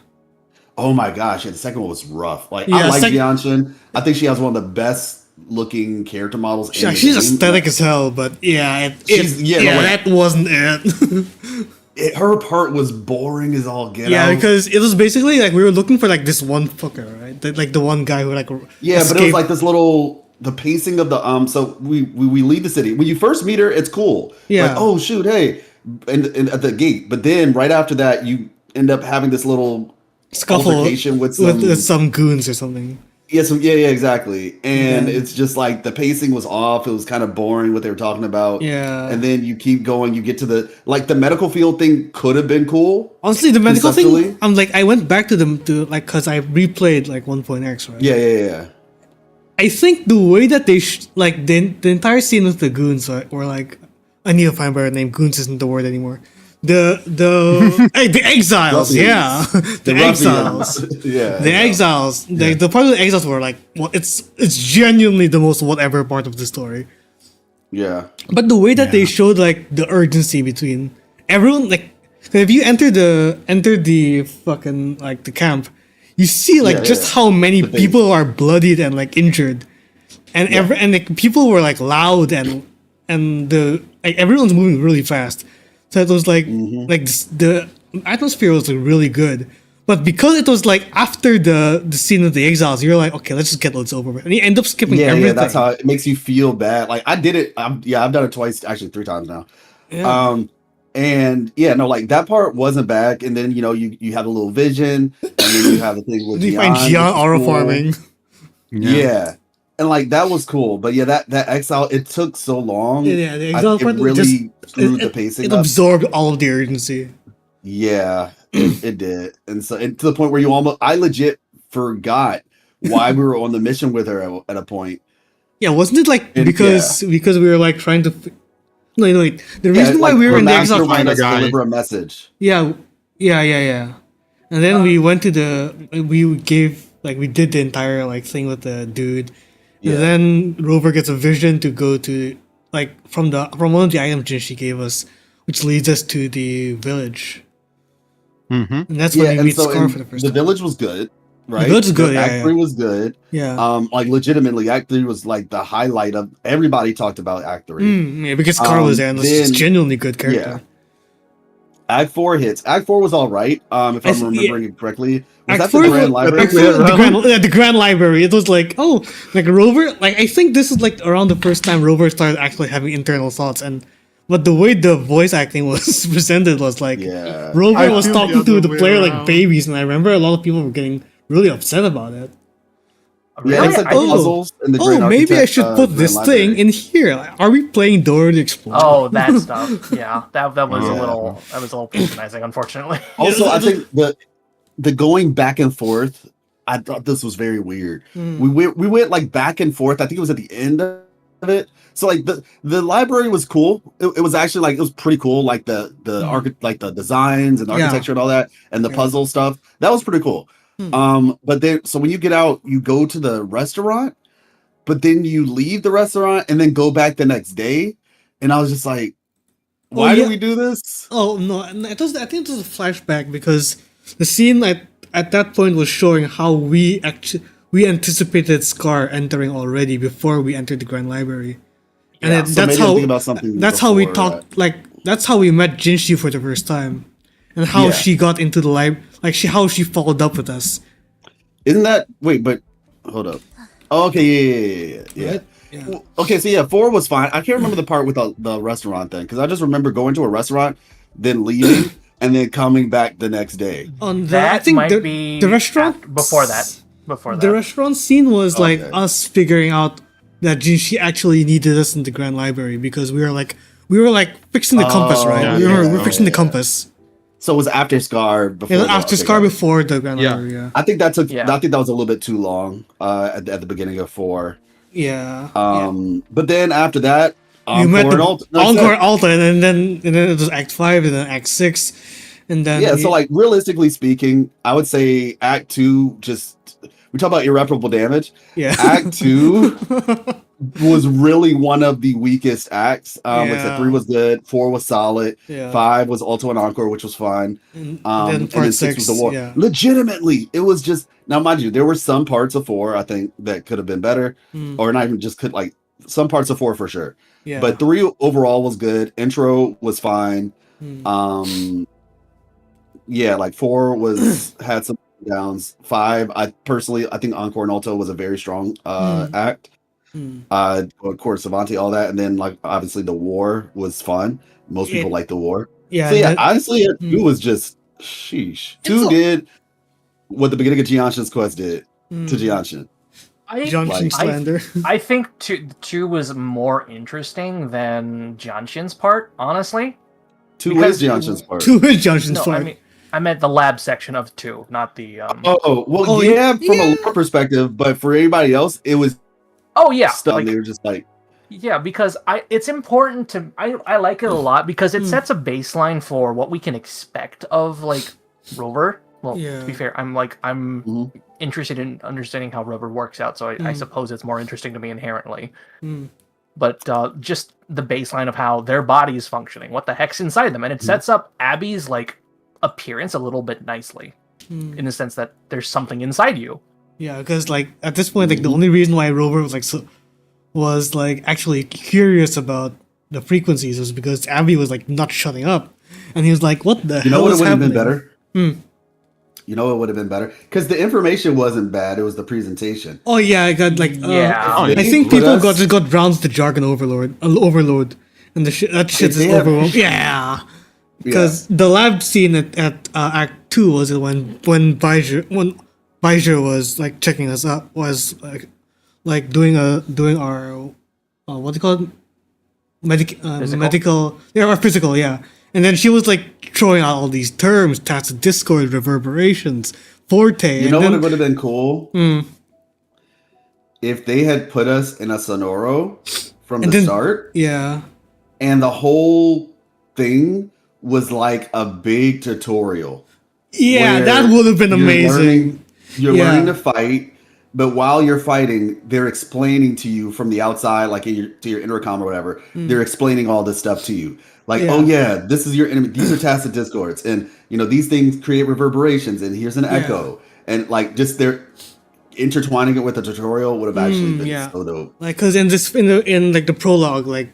Oh my gosh, yeah, the second one was rough. Like, Yeah, I like Jian Shin. I think she has one of the best looking character models. Yeah, she's aesthetic as hell, but yeah, that wasn't it. Her part was boring as all get out. Because it was basically like we were looking for like this one fucker, right? Like the one guy who like but it was like this little the pacing of the so we leave the city. When you first meet her, it's cool. Yeah. Like, oh shoot, hey, and at the gate. But then right after that, you end up having this little scuffle with some goons or something. Yeah, exactly. And it's just like the pacing was off. It was kind of boring what they were talking about. Yeah. And then you keep going, you get to the medical field thing could have been cool. Honestly, the medical thing, I'm like, I went back to them because I replayed like 1.x, right? Yeah. I think the way that they the entire scene with the goons were like, I need to find a better name. Goons isn't the word anymore. The exiles, yeah, the exiles, the exiles. The part of the exiles were like, well, it's genuinely the most whatever part of the story. Yeah, but the way that they showed like the urgency between everyone, like if you enter the fucking like the camp, you see like how many people are bloodied and like injured, and like people were like loud and everyone's moving really fast. So it was like the atmosphere was like, really good, but because it was like after the scene of the exiles, you're like, okay, let's just get this over with, and you end up skipping everything. Yeah, that's how it makes you feel bad. Like I did it. I've done it twice, actually 3 times now. Yeah. And like that part wasn't bad. And then you have a little vision, and then you have the thing with you find Jian aura farming. Yeah. And like that was cool, but that exile, it took so long. Yeah, the exile part really screwed the pacing. It absorbed all of the urgency. Yeah, it did, and so to the point where I legit forgot why we were on the mission with her at a point. Yeah, wasn't it like because we were like trying to? No, wait. The reason why we were in the exile trying to deliver a message. Yeah. And then we went to we did the entire like thing with the dude. Yeah. And then Rover gets a vision to go to from one of the items she gave us, which leads us to the village. Mm-hmm. And that's when we meet Scar for the first time. The village was good, right? The village was good. Act 3 was good. Yeah. Like legitimately, Act 3 was like the highlight of everybody talked about Act 3. Yeah, because Scar was there and was a genuinely good character. Yeah. Act 4 hits. Act 4 was all right, if I'm remembering it correctly. Was Act that the Grand Library? The Grand Library. It was like, Rover, I think this is like around the first time Rover started actually having internal thoughts, but the way the voice acting was presented was like, Rover was talking to the player like babies, and I remember a lot of people were getting really upset about it. Yeah, it's like the puzzles and the Grand maybe I should put this thing in here. Are we playing Dora the Explorer? Oh, that stuff. Yeah, that was a little patronizing, unfortunately. Also, I think the going back and forth, I thought this was very weird. We went like back and forth. I think it was at the end of it. So like the library was cool. It was actually like it was pretty cool. Like the designs and architecture and all that, and the puzzle stuff. That was pretty cool. But then so when you get out, you go to the restaurant, but then you leave the restaurant and then go back the next day. And I was just like, Why yeah. do we do this? Oh no, I think it was a flashback because the scene at that point was showing how we anticipated Scar entering already before we entered the Grand Library, and Yeah, so maybe I'm thinking about something that's how we before, talked. Like that's how we met Jinshi for the first time, and how Yeah. she got into the how she followed up with us. Isn't that wait? But hold up. Oh, okay, yeah. Right? Yeah. Well, okay, so yeah, 4 was fine. I can't remember the part with the restaurant thing because I just remember going to a restaurant, then leaving, and then coming back the next day. On the, That I think might the, be the restaurant before that. Before that. The restaurant scene was like Okay. us figuring out that Jinshi actually needed us in the Grand Library because we were like fixing the compass, right? yeah, we were yeah, fixing the yeah. compass. So it was after Scar before. Yeah, the- after okay, Scar got it. before the Grand Yeah. Library. Yeah. I think that took. Yeah. I think that was a little bit too long at the beginning of 4. Yeah. But then after that, You met Encore the and Alta. no, Encore so- Alta, and then it was Act 5, and then Act 6, and then Yeah, so like realistically speaking, I would say Act 2 just we talk about irreparable damage. yeah. Act 2 was really one of the weakest acts. Like I said, Yeah. 3 was good, 4 was solid, Yeah. 5 was Alto and Encore, which was fine. And And part then 6 was the war. yeah. Legitimately, it was just now, mind you, there were some parts of 4 I think that could have been better, or not even just could like some parts of 4 for sure. Yeah. But 3 overall was good. Intro was fine. Mm. Yeah, like 4 was had some downs. 5, I think Encore and Alto was a very strong act. Of course, Savante, all that, and then like obviously the war was fun. Most people like the war. Yeah. So yeah, that- honestly, 2 was just sheesh. 2 all- did what the beginning of Jianshin's quest did to Jianshin. Johnson slander. I think two was more interesting than Janshin's part, honestly. 2 Because- is Jianshin's part. 2 is Johnson's No, part. I mean I meant the lab section of 2, not the Oh well, Oh, yeah, from yeah. a lore perspective, but for everybody else, it was Oh yeah, stuff. like, They were just like, yeah, because it's important to I like it a lot because it sets a baseline for what we can expect of like Rover. Well, Yeah. to be fair, I'm interested in understanding how Rover works out, so I suppose it's more interesting to me inherently. But just the baseline of how their body is functioning, what the heck's inside them, and it sets up Abby's like appearance a little bit nicely, in the sense that there's something inside you. Yeah, because like at this point, like the only reason why Rover was like actually curious about the frequencies was because Abby was like not shutting up, and he was like, "What the you know hell what is would have happening?" been better? You know what would have been better? Because the information wasn't bad; it was the presentation. Oh yeah, I got like Yeah. If I they think put people us- got drowned with the jargon overload, and that shit is they have- overwhelming. Yeah, because the lab scene at Act 2 was when Baijer was like checking us up, was like doing our what do you call it? Medical, yeah, or physical, yeah. And then she was like throwing out all these terms: tacit discord, reverberations, forte. You know and what then, would have been cool? If they had put us in a Sonoro from And the then- start, yeah, and the whole thing was like a big tutorial. yeah, where that would have been you're amazing. You're Yeah. learning to fight, but while you're fighting, they're explaining to you from the outside, like to your intercom or whatever. They're explaining all this stuff to you, like, Yeah. oh yeah, this is your enemy. These are tacit discords, and these things create reverberations, and here's an echo, and like just they're intertwining it with the tutorial would have actually been yeah. so dope. Like, cause in like the prologue, like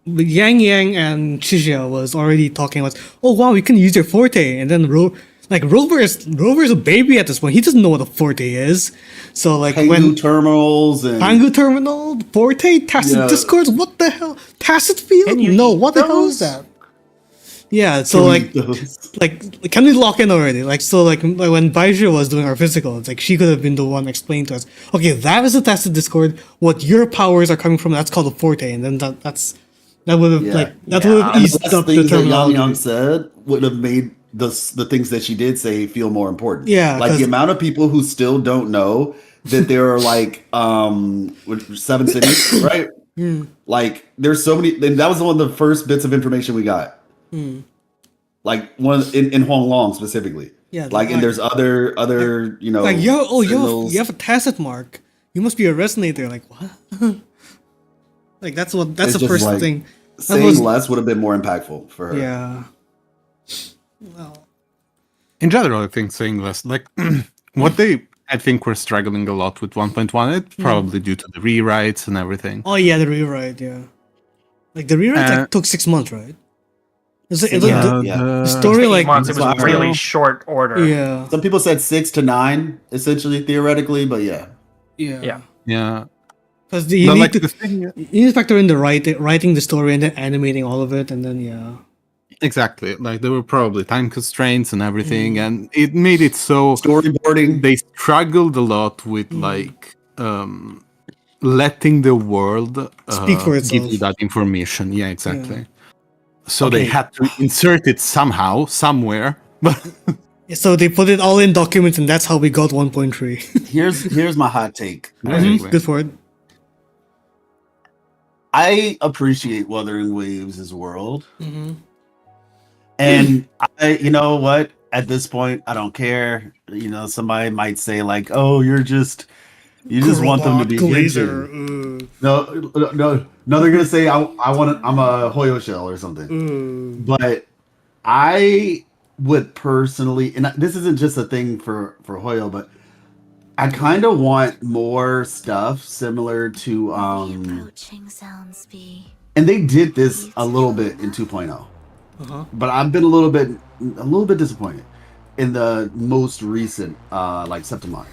Yang Yang and Chijia was already talking about, oh wow, we can use your forte, and then Rover's a baby at this point. He doesn't know what a forte is. So like Pengu when terminals and Pangu terminal, forte, tacit Yeah. discords, what the hell? Tacit field? Can you No, eat what the hell is those? that? Yeah, so like can we lock in already? Like when Baiju was doing our physical, it's like she could have been the one explaining to us, okay, that is a tacit discord. What your powers are coming from, that's called a forte, and then that would have would have And eased the up the things that Yang terminology. Yang said would have made the things that she did say feel more important. Yeah, like 'cause- the amount of people who still don't know that there are like 7 cities, right? Like there's so many, and that was one of the first bits of information we got. Like one in Huanglong specifically. Yeah, like and there's other Like signals. you have a tacit mark. You must be a resonator. Like what? Like that's It's the just first like- thing. saying less would have been more impactful for her. Yeah. Well, In general, I think saying less, like what they, I think, were struggling a lot with 1.1. It's probably due to the rewrites and everything. oh yeah, the rewrite, yeah. Like the rewrite like, took 6 months, right? The story 8 like months. It was really short order. yeah, Some people said 6 to 9, essentially, theoretically, but yeah. yeah. Yeah. Because you But need like to the thing, you need to factor in the writing the story and then animating all of it, and then yeah. exactly. Like there were probably time constraints and everything, and it made it so Storyboarding. they struggled a lot with like letting the world Speak for give itself. you that information. Yeah, exactly. Yeah. So they had to insert it somehow, somewhere. But So they put it all in documents, and that's how we got 1.3. Here's my hot take. Anyway. Good for it. I appreciate Wuthering Waves' world. And you know what? At this point, I don't care. You know, somebody might say like, "Oh, you just want them to be laser. No, they're gonna say I'm a Hoyo shell or something. But I would personally, and this isn't just a thing for Hoyo, but I kind of want more stuff similar to Approaching sounds be. and they did this a little bit in 2.0. But I've been a little bit disappointed in the most recent like Septimon.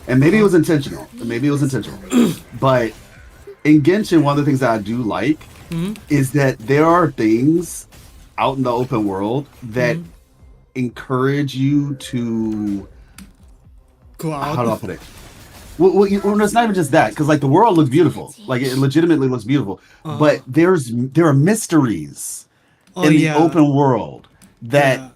And maybe it was intentional. But in Genshin, one of the things that I do like is that there are things out in the open world that encourage you to Go out. how do I put it? Well, it's not even just that, because like the world looks beautiful, like it legitimately looks beautiful. But there are mysteries in the open world that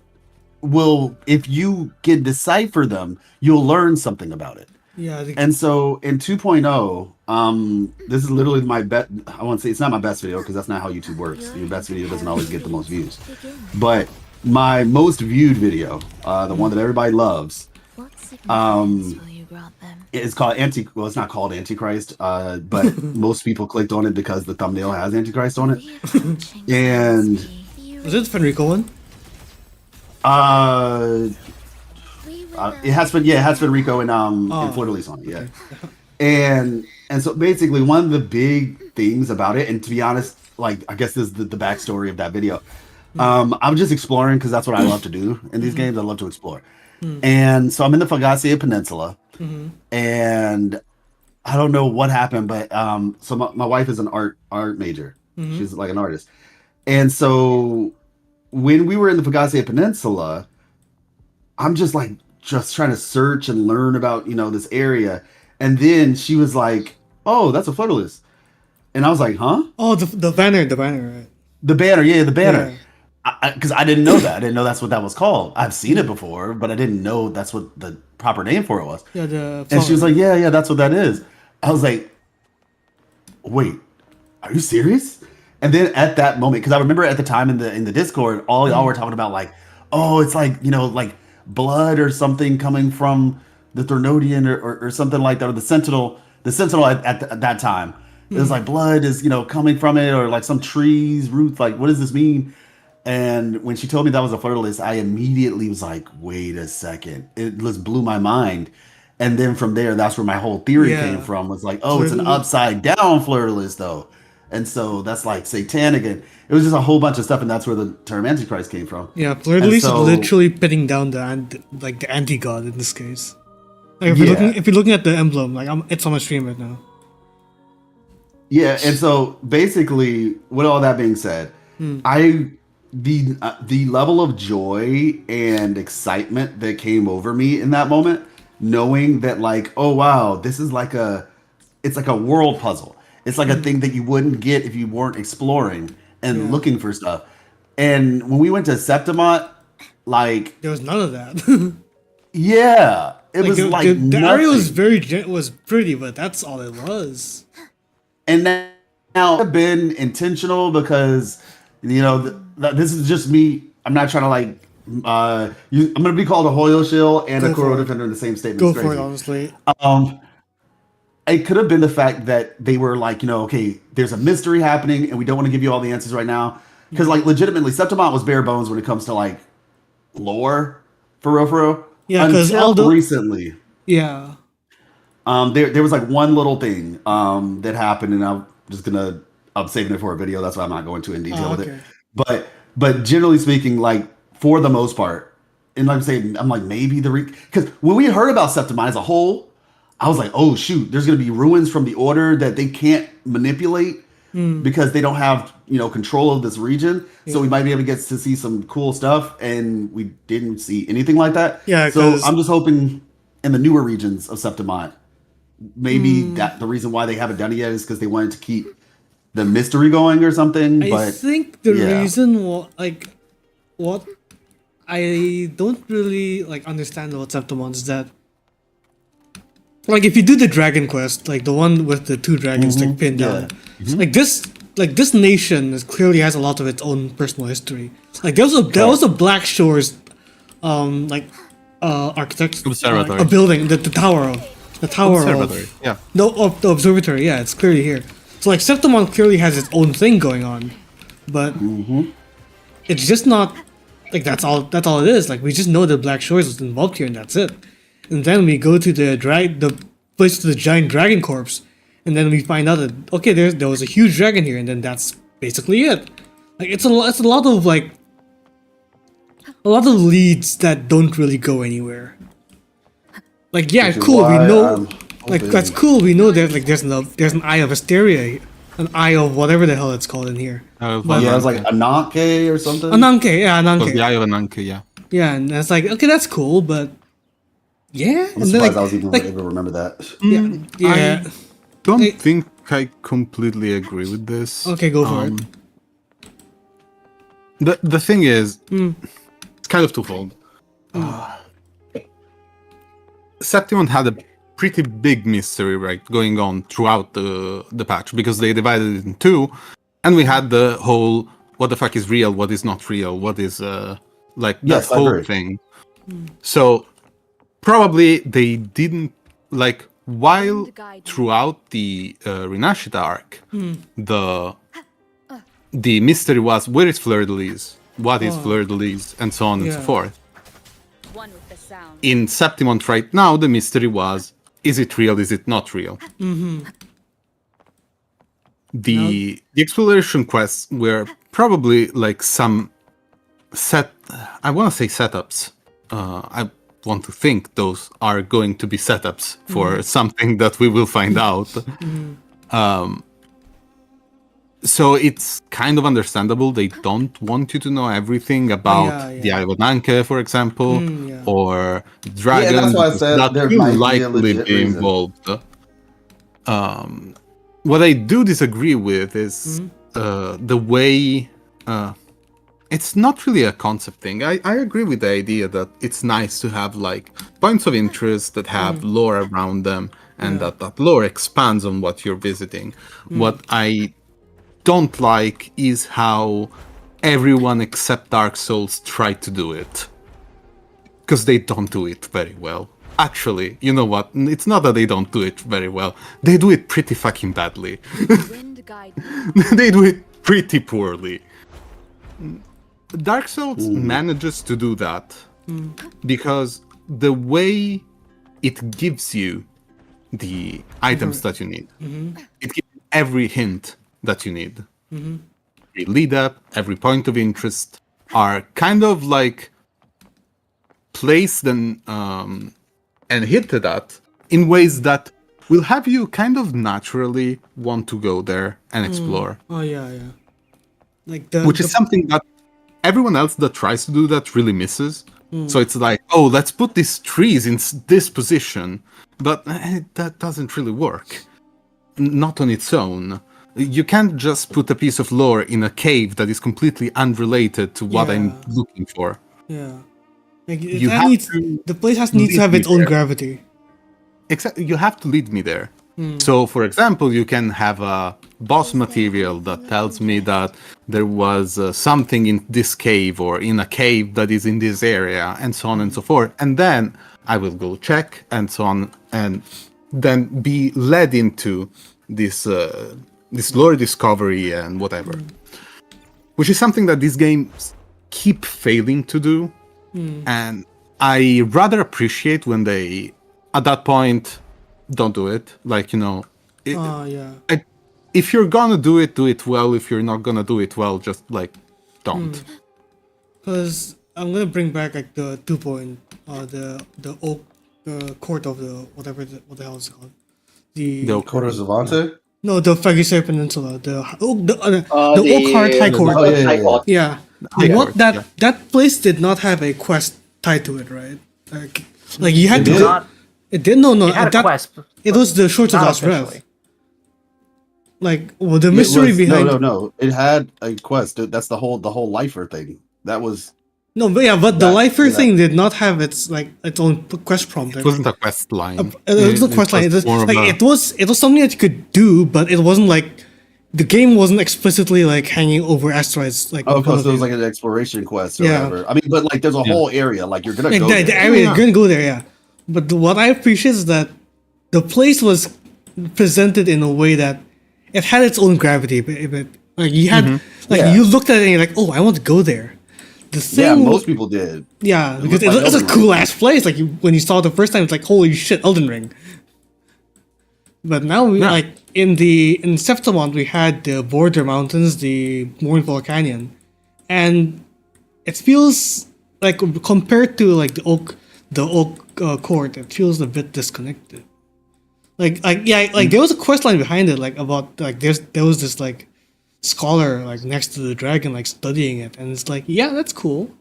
will, if you can decipher them, you'll learn something about it. Yeah. And so in 2.0, this is literally my bet. I won't say it's not my best video because that's not how YouTube works. Your best video doesn't always get the most views. But my most viewed video, the one that everybody loves, What significance will you grant them? it's called Well, it's not called Antichrist, but most people clicked on it because the thumbnail has Antichrist on it. The approaching And sounds be. Was it Fenrico one? It has been Rico and Fleur on it, yeah. And so basically one of the big things about it, and to be honest, like I guess this is the backstory of that video. I'm just exploring because that's what I love to do in these games. I love to explore. And so I'm in the Fagacia Peninsula, and I don't know what happened, but so my wife is an art major. She's like an artist. And so when we were in the Fagacia Peninsula, I'm just trying to search and learn about, this area. And then she was like, "Oh, that's a Flutterless." And I was like, "Huh?" Oh, the banner, right? The banner, yeah, the banner. Yeah. Because I didn't know that. I didn't know that's what that was called. I've seen it before, but I didn't know that's what the proper name for it was. Yeah, And she was like, yeah, that's what that is. I was like, wait, are you serious? And then at that moment, because I remember at the time in the Discord, all y'all were talking about like, oh, it's like, like blood or something coming from the Thernodian or something like that, or the Sentinel at that time. It was like blood is, coming from it, or like some trees, roots, like what does this mean? And when she told me that was a Flutterless, I immediately was like, wait a second. It just blew my mind. And then from there, that's where my whole theory came from. Was like, oh, it's an upside down Flutterless though. And so that's like satanic. And it was just a whole bunch of stuff. And that's where the term Antichrist came from. Yeah, Fleur-de-Lis is literally pitting down the anti-god in this case. Like if you're looking at the emblem, it's on my stream right now. Yeah, and so basically, with all that being said, the level of joy and excitement that came over me in that moment, knowing that like, oh wow, this is it's like a world puzzle. It's like a thing that you wouldn't get if you weren't exploring and looking for stuff. And when we went to Septimont, like there was none of that. Yeah, it was like the area was pretty, but that's all it was. And now I've been intentional because this is just me. I'm not trying to I'm gonna be called a Hoyo shill and a Kuro defender in the same statement. Go for it, honestly. it could have been the fact that they were like, okay, there's a mystery happening, and we don't want to give you all the answers right now. Because, like, legitimately, Septimont was bare bones when it comes to, like, lore, for real. Yeah, because until recently. Yeah. There was, like, one little thing that happened, and I'm saving it for a video. That's why I'm not going too in detail with it. But generally speaking, like, for the most part, and like I'm saying, I'm like, maybe because when we heard about Septimont as a whole, I was like, oh shoot, there's going to be ruins from the Order that they can't manipulate because they don't have control of this region. So we might be able to get to see some cool stuff, and we didn't see anything like that. Yeah. So I'm just hoping in the newer regions of Septimont, maybe that the reason why they haven't done it yet is because they wanted to keep the mystery going or something. I think the reason what I don't really understand about Septimont is that, like, if you do the dragon quest, like the one with the 2 dragons pinned down, like this nation clearly has a lot of its own personal history. Like there was a Black Shores architects Observatory. A building, the tower Observatory. Yeah. The observatory. Yeah, it's clearly here. So like Septimont clearly has its own thing going on, but it's just not like that's all it is. Like we just know that Black Shores was involved here, and that's it. And then we go to the place to the giant dragon corpse, and then we find out that okay, there was a huge dragon here, and then that's basically it. Like it's a lot of leads that don't really go anywhere. Like yeah, cool. We know, like that's cool. We know that like there's an Eye of Asteria, an Eye of whatever the hell it's called in here. It was like Ananke or something. Ananke, yeah, Ananke. The Eye of Ananke, yeah. Yeah, and it's like okay, that's cool, but yeah. I'm surprised I was even able to remember that. Yeah. I don't think I completely agree with this. Okay, go for it. The thing is, it's kind of twofold. Septimont had a pretty big mystery going on throughout the patch because they divided it in 2, and we had the whole what the fuck is real, what is not real, what is that whole thing. So probably they didn't while throughout the Renashita arc, the mystery was where is Fleur-de-Lis, what is Fleur-de-Lis, and so on and so forth. One with the sound. In Septimont right now, the mystery was, is it real, is it not real? The exploration quests were probably some I want to say setups. I want to think those are going to be setups for something that we will find out. So it's kind of understandable they don't want you to know everything about the Eye of Ananke, for example, or dragons. Yeah, that's why I said there might likely be involved. What I do disagree with is the way it's not really a concept thing. I agree with the idea that it's nice to have points of interest that have lore around them and that lore expands on what you're visiting. What I don't like is how everyone except Dark Souls try to do it. Because they don't do it very well. Actually, you know what? It's not that they don't do it very well. They do it pretty fucking badly. Wind guide. They do it pretty poorly. Dark Souls manages to do that because the way it gives you the items that you need, it gives you every hint that you need. Every lead up, every point of interest are kind of placed and hinted at in ways that will have you kind of naturally want to go there and explore. Oh yeah. Which is something that everyone else that tries to do that really misses. So it's let's put these trees in this position, but that doesn't really work. Not on its own. You can't just put a piece of lore in a cave that is completely unrelated to what I'm looking for. Yeah. The place needs to have its own gravity. Exactly. You have to lead me there. So, for example, you can have a boss material that tells me that there was something in this cave or in a cave that is in this area, and so on and so forth. And then I will go check and so on. And then be led into this this lore discovery and whatever, which is something that these games keep failing to do. And I rather appreciate when they, at that point, don't do it. Like, you know, if you're gonna do it well. If you're not gonna do it well, just like don't. Because I'm gonna bring back like the 2 point, the oak, the court of the what the hell is it called? The Quarters of Ante? no, the Fagisay Peninsula, the The Oak High Court. Oh, yeah. High Court. Yeah, High what Court, that yeah. that place did not have a quest tied to it, right? Like you had It to. did? Not, It did no. it had a that, quest. It was the Shorts of Not Last Breath. officially. Like, well, the mystery behind No. It had a quest. That's the whole lifer thing. That was no, but yeah, but the That- lifer yeah. thing did not have its own quest prompt. It wasn't a quest line. It was a quest line. It was, more of like a- it was something that you could do, but it wasn't like the game wasn't explicitly like hanging over asteroids. Like, oh, in front because of it was you. like an exploration quest or Yeah. whatever. I mean, but like there's a whole area. Like you're gonna Like, go the there. area you're gonna go there, yeah. But what I appreciate is that the place was presented in a way that it had its own gravity. But like you had, Yeah. you looked at it and you're like, oh, I want to go there. The thing, Yeah, most people did. yeah, because looked like it's a Elden Ring. cool ass place. Like when you saw it the first time, it's like, holy shit, Elden Ring. But now we Yeah. like in Septimont we had the Border Mountains, the Mournful Canyon, and it feels like compared to like the Oak Court, it feels a bit disconnected. Like there was a quest line behind it, like about like there was this like scholar like next to the dragon like studying it, and it's like, yeah, that's cool.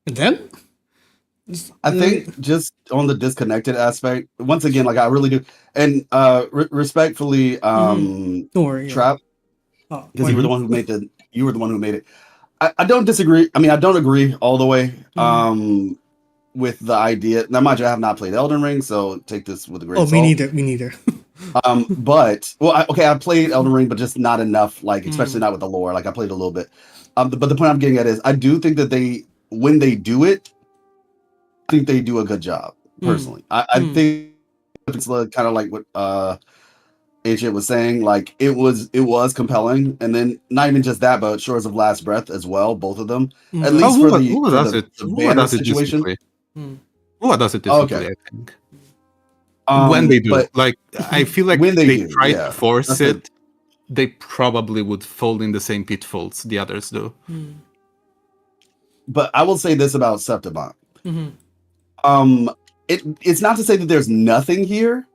And then I think just on the disconnected aspect, once again, like I really do, and respectfully, don't worry. Trap, Oh, because you were the one who made it. I don't disagree. I mean, I don't agree all the way with the idea. Now, mind you, I have not played Elden Ring, so take this with a grain of me salt. neither. Me neither. But I played Elden Ring, but just not enough. Like, especially not with the lore. Like, I played a little bit. But the point I'm getting at is, I do think that when they do it, I think they do a good job. Personally, I think it's kind of like what AJ was saying. Like, it was compelling, and then not even just that, but Shores of Last Breath as well. Both of them, at least for the banner situation. Who does it differently? I think. When they do, but like, I feel like when they they do, try yeah. to force That's it, they probably would fall in the same pitfalls the others do. But I will say this about Septimont. Mm-hmm. It's not to say that there's nothing here,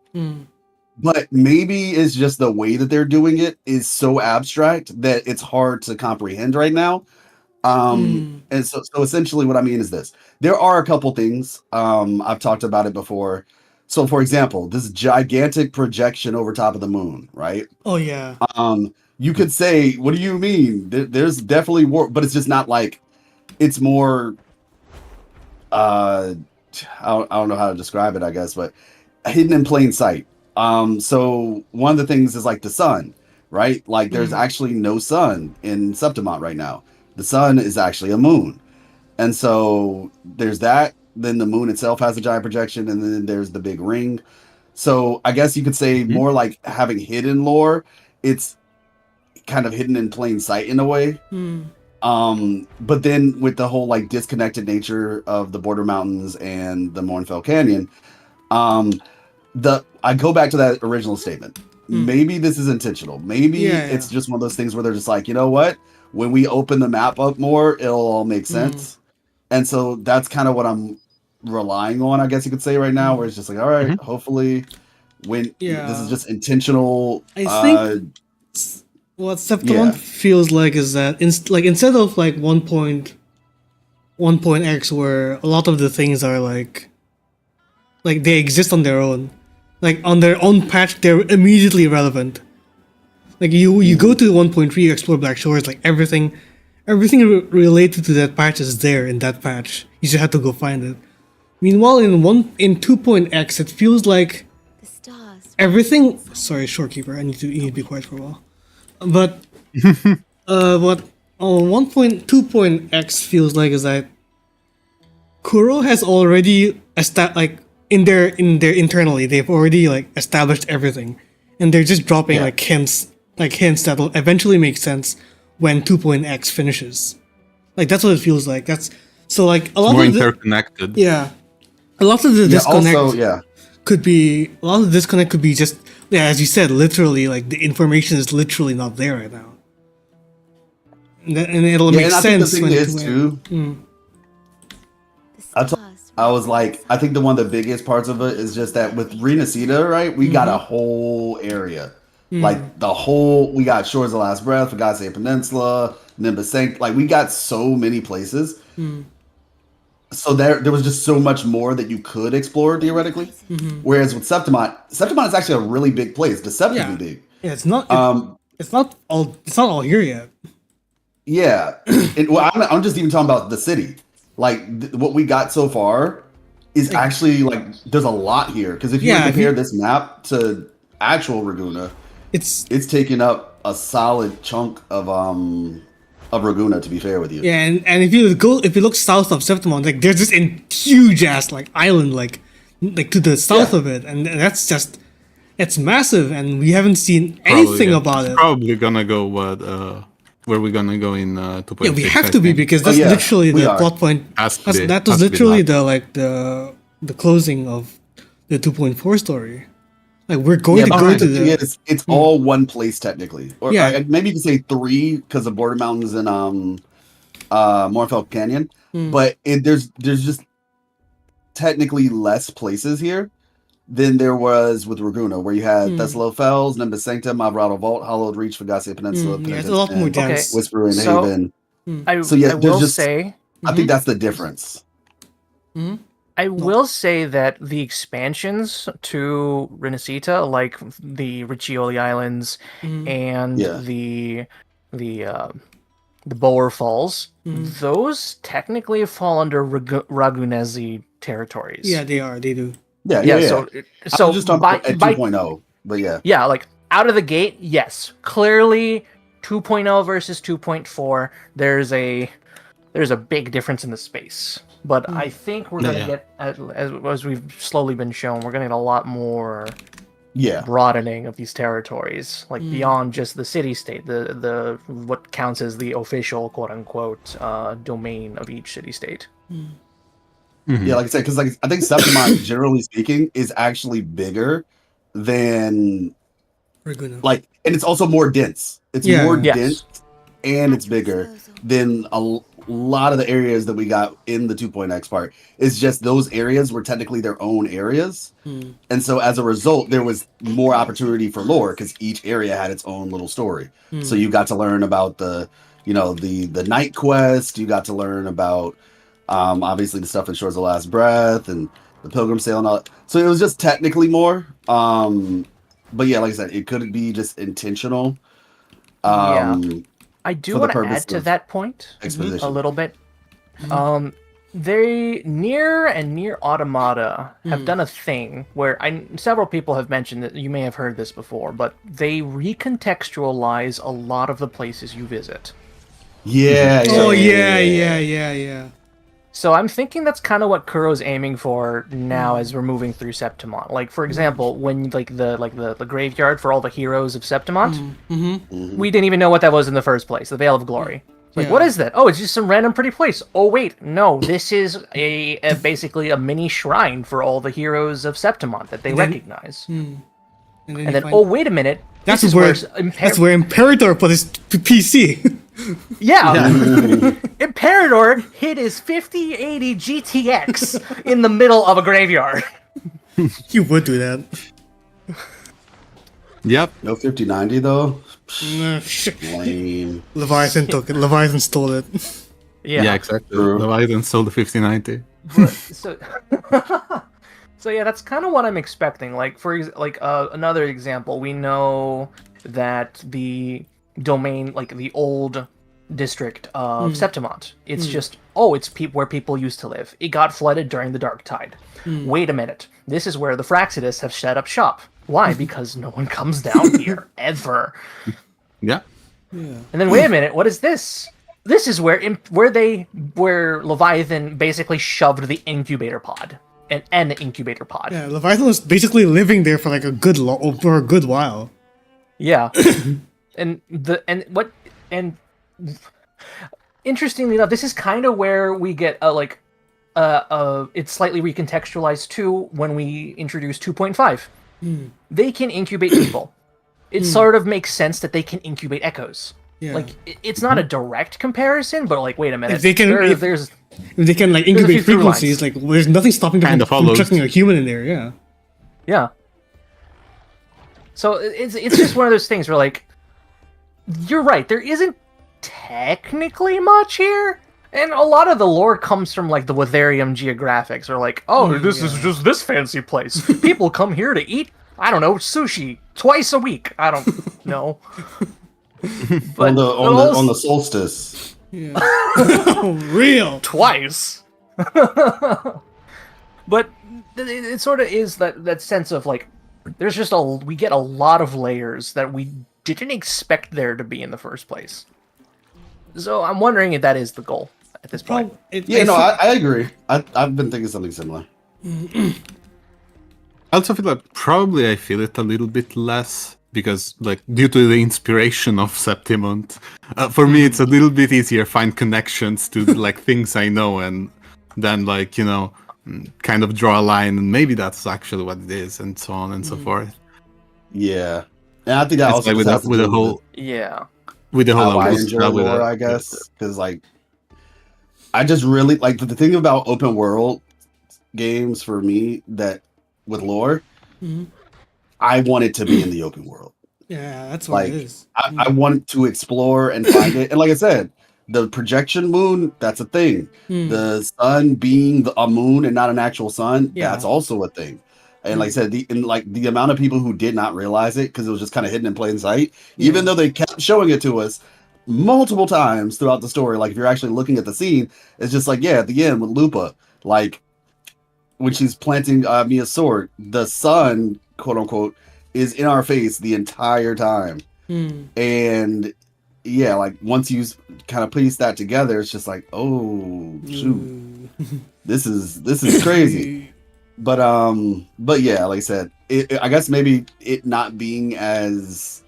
but maybe it's just the way that they're doing it is so abstract that it's hard to comprehend right now. And so essentially what I mean is this. There are a couple things. I've talked about it before. So for example, this gigantic projection over top of the moon, right? Oh yeah. You could say, what do you mean? There's definitely warp, but it's just not like, it's more I don't know how to describe it, I guess, but hidden in plain sight. So one of the things is like the sun, right? Like there's actually no sun in Septimont right now. The sun is actually a moon. And so there's that. Then the moon itself has a giant projection, and then there's the big ring. So I guess you could say more like having hidden lore. It's kind of hidden in plain sight in a way. But then with the whole like disconnected nature of the Border Mountains and the Mournfell Canyon, I go back to that original statement. Maybe this is intentional. Maybe it's just one of those things where they're just like, you know what? When we open the map up more, it'll all make sense. And so that's kind of what I'm relying on, I guess you could say right now, where it's just like, all right, hopefully when this is just intentional. I think what Septimont feels like is that instead of like 1.x where a lot of the things are like they exist on their own, like on their own patch, they're immediately relevant. Like you go to 1.3, you explore Black Shores, like everything related to that patch is there in that patch. You just have to go find it. Meanwhile, in 2.x, it feels like The stars. everything. Sorry, Shorekeeper, you need to be quiet for a while. But what 1.2.x feels like is that Kuro has already in their internally they've already like established everything, and they're just dropping like hints that'll eventually make sense when 2.x finishes. Like that's what it feels like. That's so like a lot More of interconnected. a lot of the disconnect Also, could be just as you said, literally like the information is literally not there right now, and it'll make and I think the sense thing when is it's too. I was like, I think one of the biggest parts of it is just that with Renacita, right? We got a whole area. Like the whole, we got Shores of the Last Breath, Forgotten Peninsula, Nimbus Sanct. Like we got so many places. So there was just so much more that you could explore theoretically. Whereas with Septimont is actually a really big place, deceptively big. Yeah, it's not all here yet. Yeah. Well, I'm just even talking about the city. Like what we got so far is actually like there's a lot here because if you compare this map to actual Raguna, it's taking up a solid chunk of Raguna. To be fair with you, and if you look south of Septimont, like there's this huge ass like island like to the south of it, and that's just it's massive, and we haven't seen anything about it. Probably gonna go where we're gonna go in 2.6. Yeah, we have to be because that's literally the plot point. That was literally the closing of the 2.4 story. Like we're going to go to the. It's all one place technically, or maybe you can say three because of Border Mountains and Morfell Canyon. But there's just technically less places here than there was with Raguna, where you had Thessalo Fells, Nimbus Sanctum, Alvarado Vault, Hollowed Reach, Fagacia Peninsula, it's a lot more dense. Whispering Haven. I will say, I think that's the difference. I will say that the expansions to Renacita, like the Riccioli Islands and the Boer Falls, those technically fall under Ragunezi territories. Yeah, they are. They do. Yeah. So I'm just talking about at 2.0, but yeah, like out of the gate, yes, clearly 2.0 versus 2.4. There's a big difference in the space, but I think we're gonna get as we've slowly been shown, we're gonna get a lot more broadening of these territories, like beyond just the city-state, the what counts as the official quote-unquote domain of each city-state. Yeah, like I said, because I think Septimont, generally speaking, is actually bigger than Raguna. and it's also more dense. It's more dense and it's bigger than a lot of the areas that we got in the 2.x part. It's just those areas were technically their own areas, and so as a result, there was more opportunity for lore because each area had its own little story. So you got to learn about the night quest. You got to learn about obviously the stuff in Shores of the Last Breath and the Pilgrim Sale and all that. So it was just technically more. But yeah, like I said, it could be just intentional. I do want to add to that point a little bit. They Near Automata have done a thing where several people have mentioned that you may have heard this before, but they recontextualize a lot of the places you visit. Yeah. So I'm thinking that's kind of what Kuro's aiming for now as we're moving through Septimont. Like, for example, when the graveyard for all the heroes of Septimont, we didn't even know what that was in the first place. The Veil of Glory. Like, what is that? Oh, it's just some random pretty place. Oh wait, no, this is basically a mini shrine for all the heroes of Septimont that they recognize. And then oh wait a minute, that's where Imperator put his PC. Yeah. Imperator hid his 5080 GTX in the middle of a graveyard. You would do that. Yep. No 5090 though. Lame. Leviathan took it. Leviathan stole it. Yeah, exactly. Leviathan stole the 5090. So yeah, that's kind of what I'm expecting. Like another example, we know that the domain, like the old district of Septimont, it's just it's where people used to live. It got flooded during the Dark Tide. Wait a minute, this is where the Fraxidists have set up shop. Why? Because no one comes down here ever. Yeah. And then wait a minute, what is this? This is where Leviathan basically shoved the incubator pod. and the incubator pod. Yeah, Leviathan was basically living there for like a good for a good while. Yeah. and interestingly enough, this is kind of where we get it's slightly recontextualized too when we introduce 2.5. They can incubate people. It sort of makes sense that they can incubate echoes. Yeah. Like it's not a direct comparison, but like wait a minute, If they can, there's if they can like a few incubate through frequencies, like there's nothing stopping them Kind of from follows. chucking a human in there. Yeah. yeah. So it's just one of those things where like you're right, there isn't technically much here. And a lot of the lore comes from like the Wuthering geographics, or like, oh, this is just this fancy place. People come here to eat, I don't know, sushi twice a week. I don't know. But on the solstice. Yeah. Real. Twice. But it sort of is that sense of like, there's just we get a lot of layers that we didn't expect there to be in the first place. So I'm wondering if that is the goal at this point. I agree. I've been thinking something similar. I also feel like probably I feel it a little bit less because, like, due to the inspiration of Septimont, for me it's a little bit easier find connections to like things I know and then like kind of draw a line and maybe that's actually what it is and so on and so forth. Yeah, and I think that It's also like has to with do the whole Yeah. with the whole how I Augusta, enjoy with lore, the- I guess, because like I just really like the thing about open world games for me that with lore, I want it to be in the open world. Yeah, that's what Like, it is. I want to explore and find it, and like I said, the projection moon, that's a thing. The sun being a moon and not an actual sun, Yeah. that's also a thing. And like I said, the amount of people who did not realize it because it was just kind of hidden in plain sight, even though they kept showing it to us multiple times throughout the story. Like if you're actually looking at the scene, it's just like, yeah, at the end with Lupa, like when she's planting Mia's sword, the sun, quote unquote, is in our face the entire time. And yeah, like once you kind of piece that together, it's just like, oh shoot, this is crazy. But yeah, like I said, I guess maybe it not being as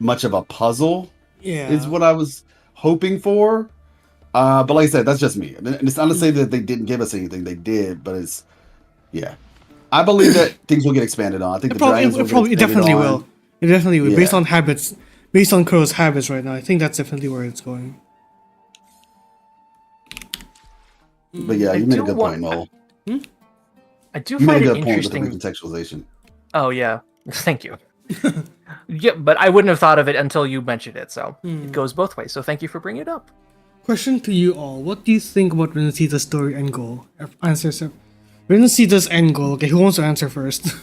much of a puzzle is what I was hoping for. But like I said, that's just me. And it's not to say that they didn't give us anything; they did. But it's I believe that things will get expanded on. I think It definitely will. It definitely will. Yeah. Based on habits, based on Crow's habits right now, I think that's definitely where it's going. But yeah, I you made a do good want- point, Noel. I do You made find a it good point with the interesting. recontextualization. Oh yeah, thank you. Yeah, but I wouldn't have thought of it until you mentioned it. So it goes both ways. So thank you for bringing it up. Question to you all: what do you think about Renacita's story and goal? Answer, sir. Renacita's end goal. Okay, who wants to answer first?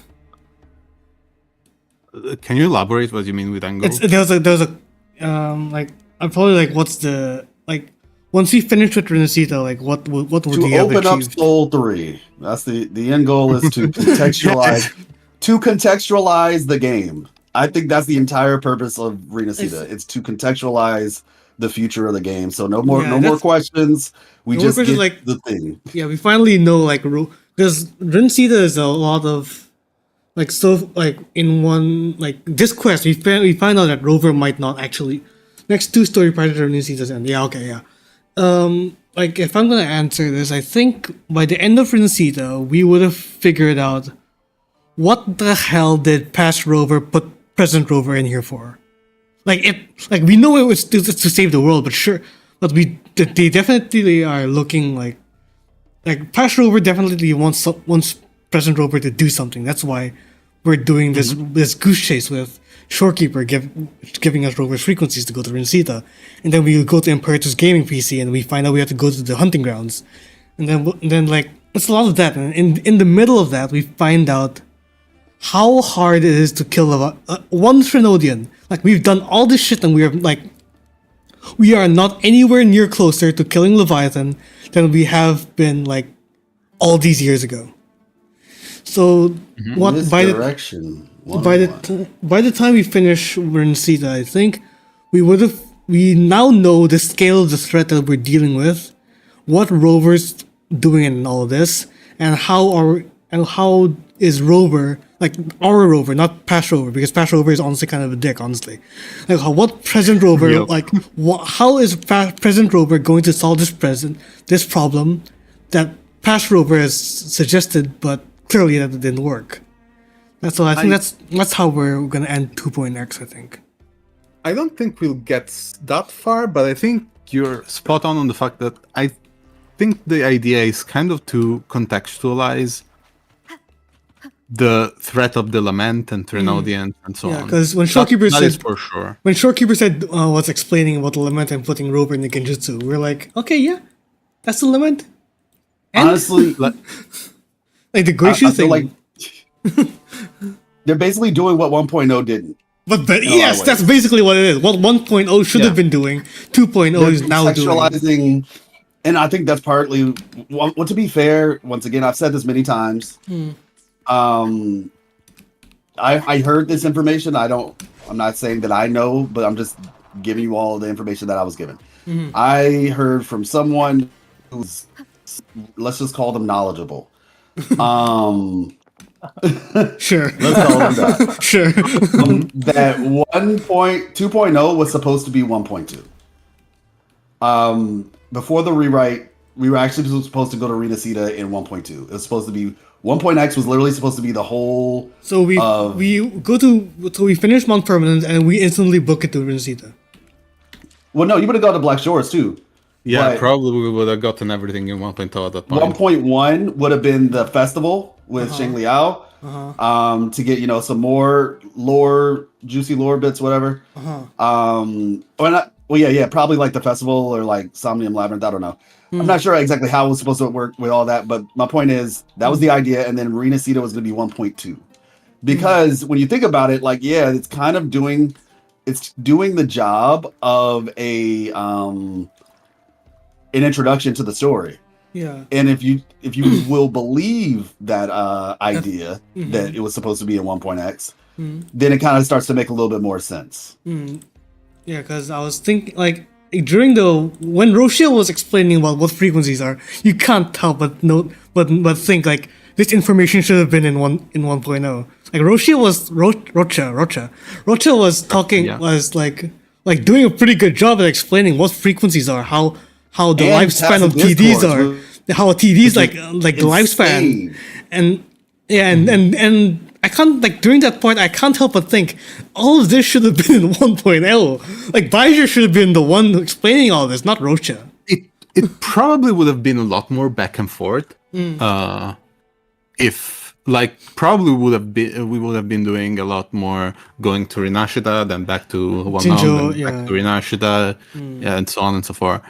Can you elaborate what you mean with angle? There's a like I'm probably like what's the like once we finish with Renacita, like what would To we have open up achieved? Soul 3. That's the end goal is to contextualize the game. I think that's the entire purpose of Renacita. It's to contextualize the future of the game. So no more questions. We no more just questions, get like- the thing. Yeah, we finally know like because Renacita is a lot of like so like in one like this quest we find out that Rover might not actually next two story prior to Renacita's end. Yeah, okay, yeah. Like if I'm gonna answer this, I think by the end of Renacita we would have figured out what the hell did past Rover put present Rover in here for. Like we know it was to save the world, but sure, but they definitely are looking like past Rover definitely wants present Rover to do something. That's why we're doing this goose chase with Shorekeeper giving us Rover's frequencies to go to Renacita, and then we go to Imperator's gaming PC and we find out we have to go to the hunting grounds, and then like it's a lot of that, and in the middle of that we find out how hard it is to kill one Trinodian. Like we've done all this shit and we are not anywhere near closer to killing Leviathan than we have been like all these years ago. So what by the Misdirection. by the time we finish Renacita, I think we now know the scale of the threat that we're dealing with, what Rover's doing in all of this, and how is Rover, like our Rover, not past Rover, because past Rover is honestly kind of a dick, honestly. Like what present Rover, Yep. like how is present Rover going to solve this problem that past Rover has suggested, but clearly that didn't work. That's all. I think that's how we're gonna end 2.x. I think. I don't think we'll get that far, but I think you're spot on the fact that I think the idea is kind of to contextualize the threat of the lament and Trinodians and so Yeah, on. because when Shorekeeper that is said for sure. when Shorekeeper said was explaining about the lament and putting Rover in the Genjutsu, we're like, okay, yeah, that's the lament. And Honestly, like the I Gracious feel thing. like they're basically doing what 1.0 didn't. But a lot yes, of that's ways. basically what it is. What 1.0 should have Yeah. been doing, 2.0 is now doing. Contextualizing, and I think that's partly. Well, to be fair, once again, I've said this many times. I heard this information. I'm not saying that I know, but I'm just giving you all the information that I was given. I heard from someone who's, let's just call them knowledgeable. Sure, Let's call them that. sure. That 2.0 was supposed to be 1.2. Before the rewrite, we were actually supposed to go to Renacita in 1.2. It was supposed to be 1.x was literally supposed to be the whole. So we finish Mount Permanent and we instantly book it to Renacita. Well, no, you would have gone to Black Shores too. Yeah, But probably we would have gotten everything in 1.0 at that point. 1.1 would have been the festival with Sheng Liao. To get some more lore, juicy lore bits, whatever. Probably like the festival or like Somnium Labyrinth. I don't know. I'm not sure exactly how it was supposed to work with all that, but my point is that was the idea, and then Renacita was going to be 1.2 because when you think about it, like it's kind of doing the job of an introduction to the story. Yeah. And if you will believe that idea that it was supposed to be in 1.x, then it kind of starts to make a little bit more sense. Yeah, because I was thinking like when Rochelle was explaining about what frequencies are, you can't help but think like this information should have been in 1.0. Like Rochelle was talking was like doing a pretty good job at explaining what frequencies are, how the And lifespan of passive TDs discourse are, how TDs like the lifespan, insane. and I can't during that point I can't help but think all of this should have been in 1.0. Like Baijer should have been the one explaining all this, not Rocha. It probably would have been a lot more back and forth if probably we would have been doing a lot more going to Rinashita, then back to Jinjo, Wannong, then back to Rinashita, and so on and so forth.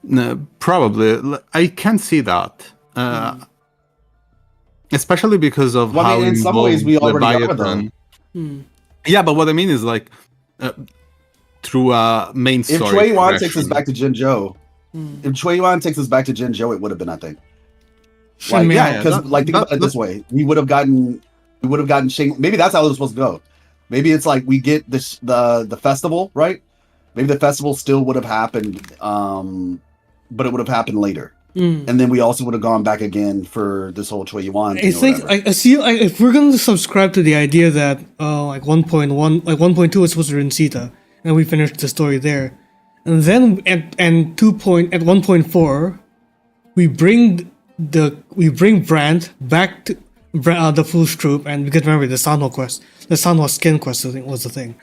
No, probably I can see that. Especially because of how in some ways we already are, Leviathan. Yeah, but what I mean is through a main If story. Chui Yuan takes us back to Jinzhou, it would have been, I think. Because think about it this way: we would have gotten Shing. Maybe that's how it was supposed to go. Maybe it's like we get the festival, right? Maybe the festival still would have happened, but it would have happened later. And then we also would have gone back again for this whole Chui Yuan. I think I see. If we're going to subscribe to the idea that 1.1, 1.2 is supposed to be in Sita, and we finished the story there, and then at 1.4, we bring Brand back to the full troop, and because remember the Sanhwa quest, the Sanhwa skin quest was the thing.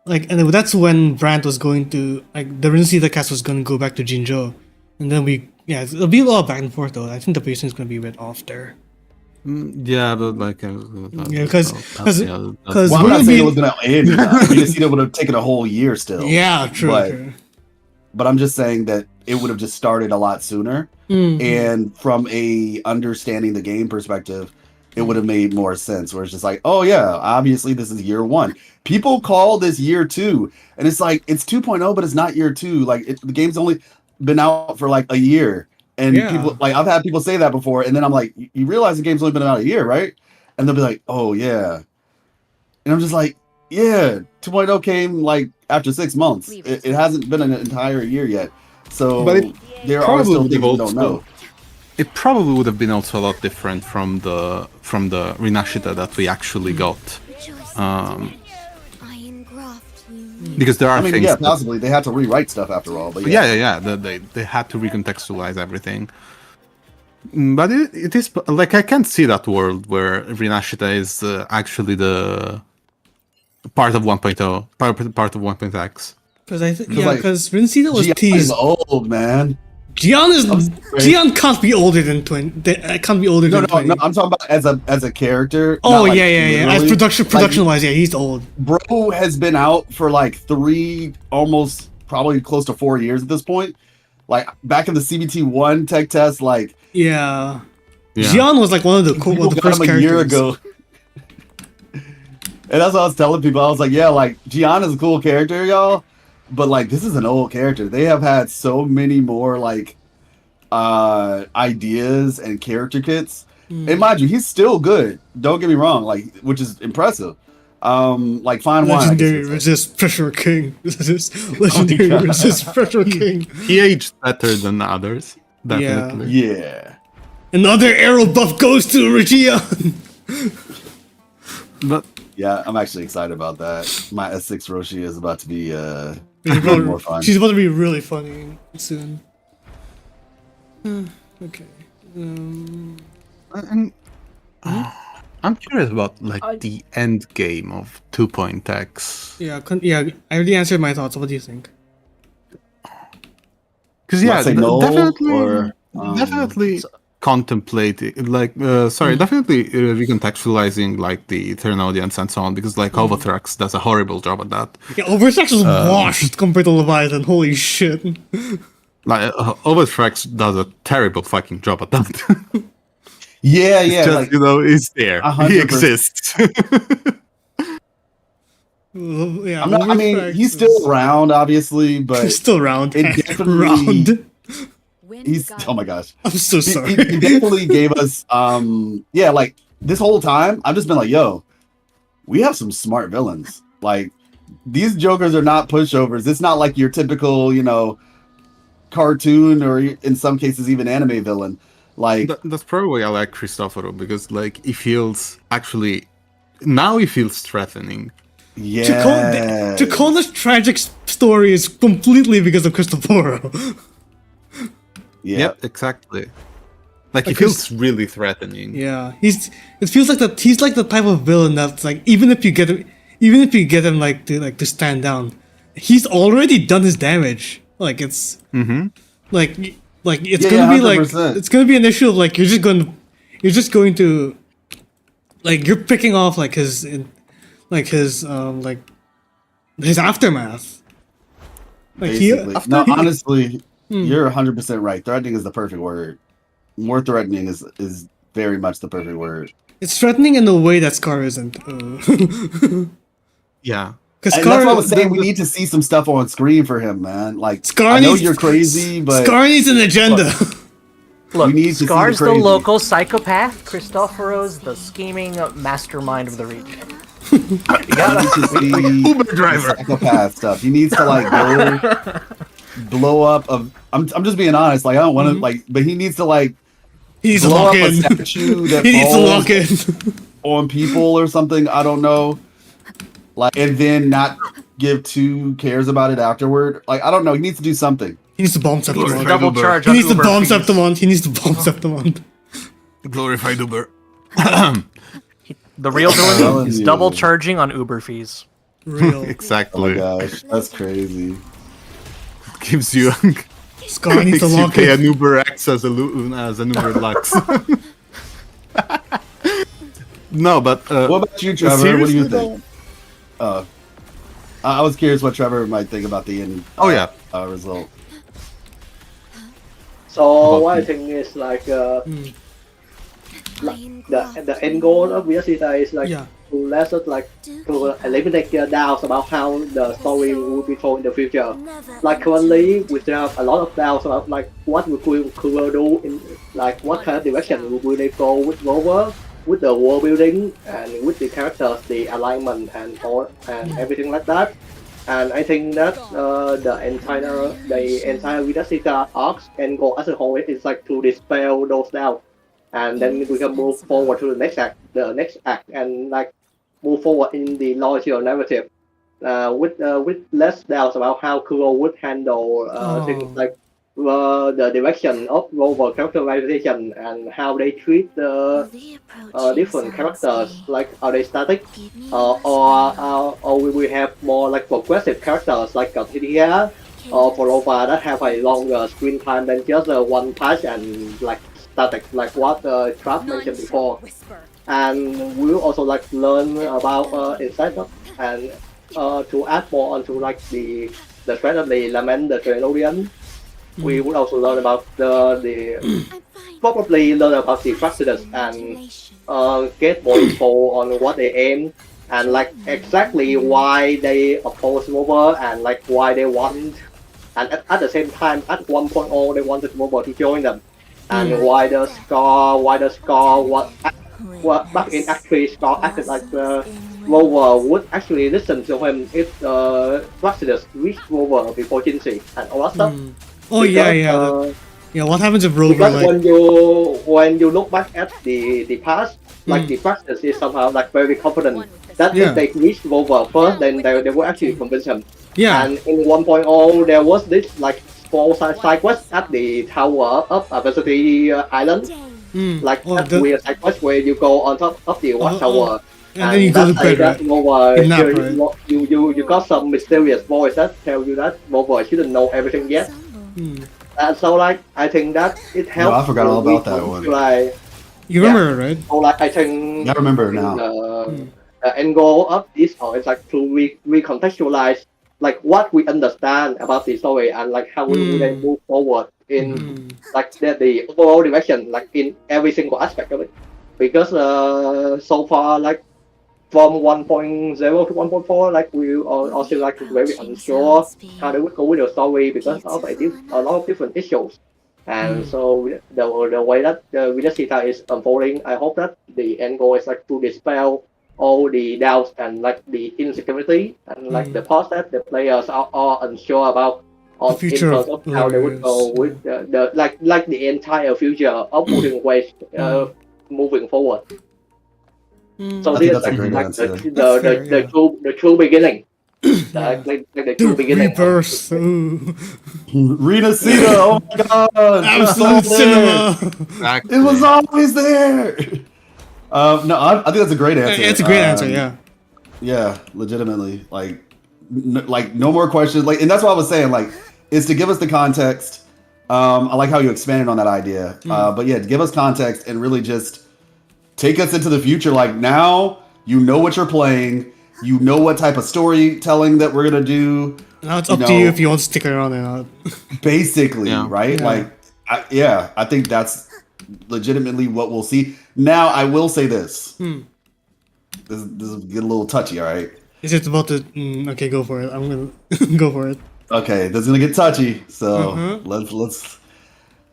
And that's when Brand was going to the Rinsita cast was going to go back to Jinzhou, and then it'll be a lot back and forth though. I think the pacing is going to be a bit off there. Yeah, but because I'm not saying it was going to end. Rinsita would have taken a whole year still. Yeah, true. But I'm just saying that it would have just started a lot sooner, and from a understanding the game perspective, it would have made more sense. Where it's just like, oh yeah, obviously this is year 1. People call this year 2, and it's like it's 2.0, but it's not year 2. The game's only been out for a year, and people I've had people say that before, and then I'm like, you realize the game's only been out a year, right? And they'll be like, oh yeah, and I'm just like, yeah, 2.0 came after 6 months. It hasn't been an entire year yet, so there are still things we don't know. it probably would have been also a lot different from the Rinashita that we actually got. Because there are I mean, things. yeah, that- possibly they had to rewrite stuff after all. But yeah. They had to recontextualize everything. But it is like I can't see that world where Rinashita is actually the part of 1.0, part of 1.x. Because I think like, because Rinsita was Gian teased. is old, man. Gian can't be older than 20. Can't be older No, than 20. no, I'm talking about as a character. Oh not, like, yeah. As literally. production wise, yeah, he's old. Bro has been out for like 3, almost probably close to 4 years at this point. Like back in the CBT1 tech test, like Yeah. Gian was like one of the people the got first him a characters. year ago. And that's what I was telling people. I was like, yeah, like Gian is a cool character, y'all. But like this is an old character. They have had so many more like ideas and character kits. And mind you, he's still good. Don't get me wrong, like which is impressive. Like fine wine. Legendary resist pressure king. Legendary resist pressure king. He aged better than others, definitely. Yeah. Another arrow buff goes to Region. But Yeah, I'm actually excited about that. My S6 Roshi is about to be more fun. She's about to be really funny soon. Okay. and, I'm curious about like the end game of 2.x. Yeah, I already answered my thoughts. What do you think? Because yeah, Say no, definitely, or, definitely contemplating, like, definitely recontextualizing like the Ethereal audience and so on. Because like Overthrax does a horrible job at that. Yeah, Overthrax is washed compared to Leviathan. Holy shit. Like Overthrax does a terrible fucking job at that. Yeah, It's yeah. just, Like, you know, he's there. He 100%. exists. Yeah, I mean, Overthrax he's is- still around, obviously, but He's still around. it definitely- Round. he's oh my gosh. I'm so sorry. He definitely gave us yeah, like this whole time I've just been like, yo, we have some smart villains. Like these jokers are not pushovers. It's not like your typical, you know, cartoon or in some cases even anime villain. Like That's probably why I like Cristoforo, because like he feels actually now he feels threatening. yeah. Dracona's tragic story is completely because of Cristoforo. Yeah. Yep, exactly. Like he Like feels really threatening. Yeah, it feels like that he's like the type of villain that's like even if you get him like to stand down, he's already done his damage. Like it's like it's Yeah, gonna be 100%. like it's gonna be an issue of like you're just going to like you're picking off like his aftermath. Like Basically. No, he- honestly, you're 100% right. Threatening is the perfect word. More threatening is very much the perfect word. it's threatening in a way that Scar isn't. Yeah. Because And that's what I was saying. We need to see some stuff on screen for him, man. Like, Scar I know needs- you're crazy, but Scar needs an agenda. Look, We need to see the Scar's the crazy. local psychopath. Cristoforo's the scheming mastermind of the region. he needs to see Uber driver. psychopath stuff. He needs to like go blow up. I'm just being honest. Like I don't want to like, but he needs to like He needs to blow lock up a in. statue that He needs to falls lock in. on people or something. I don't know. Like and then not give 2 cares about it afterward. Like I don't know. He needs to do something. He needs to bomb He needs to Septimon. double Uber. charge He on needs to Uber bomb fees. Septimon. He needs to bomb Septimon. Glorified Uber. The real villain telling is you. double charging on Uber fees. Real. Oh my Exactly. gosh, that's crazy. Gives you Scar needs makes to you lock pay in. an Uber X as an Uber Lux. No, but What about you, Trevor? What do seriously, you think? I was curious what Trevor might think about the end. Oh, yeah. Result. So what I think is like the end goal of Viasita is like Yeah. to let us like to eliminate your doubts about how the story will be told in the future. Like currently, we still have a lot of doubts about like what we could do in like what kind of direction we will go with Rover, with the world building, and with the characters, the alignment, and all and everything like that. And I think that the entire Vidasita arcs and go as a whole is like to dispel those doubts, and then we can move forward to the next act, and like move forward in the larger narrative, with less doubts about how Kuro would handle things like the direction of Rover characterization and how they treat the different characters. Like, are they static, or will we have more like progressive characters like Tidia or Phrolova that have a longer screen time than just one patch and like static, like what Trav mentioned before. And we'll also like learn about inside and to add more onto like the threat of the lament, the Trelorian. We would also learn about probably learn about the practices and get more info on what they aim and like exactly why they oppose Rover and like why they want, and at the same time at 1.0 they wanted Rover to join them, and why the Scar what back in Act 3 Scar acted like Rover would actually listen to him if Praxidus reached Rover before Jinsei and all that stuff. Oh Because, yeah. What happens if Rover because like? when you look back at the past, like the Praxidus is somehow like very confident that if they reach Rover first, then they will actually convince him. Yeah. And in 1.0 there was this like small side quest at the tower of Adversity Island. Like that weird side quest where you go on top of the watchtower. And then you go to bed, right? You got some mysterious voice that tell you that Rover shouldn't know everything yet. And so like I think that it helps. I forgot all about that one. Like, you remember it, right? So like I think I remember now. The end goal of this is like to recontextualize like what we understand about the story and like how we then move forward in like the overall direction, like in every single aspect of it. Because so far like from 1.0 to 1.4, like we are also like very unsure how they would go with the story because of a lot of different issues. And so the way that the Vidasita is unfolding, I hope that the end goal is like to dispel all the doubts and like the insecurity and like the parts that the players are unsure about on the future in terms of how they would go with the like the entire future of Wuthering Ways moving forward. So this is like the true beginning. Like the true beginning. Rebirth. Rita Sita, oh my god! Absolute cinema. It was always there. No, I think that's a great answer. It's a great answer, yeah. Yeah, legitimately, like no more questions. Like, and that's what I was saying. Like, is to give us the context. I like how you expanded on that idea. But yeah, to give us context and really just take us into the future. Like, now you know what you're playing. You know what type of storytelling that we're gonna do. Now it's up to you if you want to stick around or not. Basically, right? Yeah. Like, I think that's legitimately what we'll see. Now, I will say this. This is get a little touchy, all right? Is it about to... okay, go for it. I'm gonna go for it. Okay, this is gonna get touchy. So let's.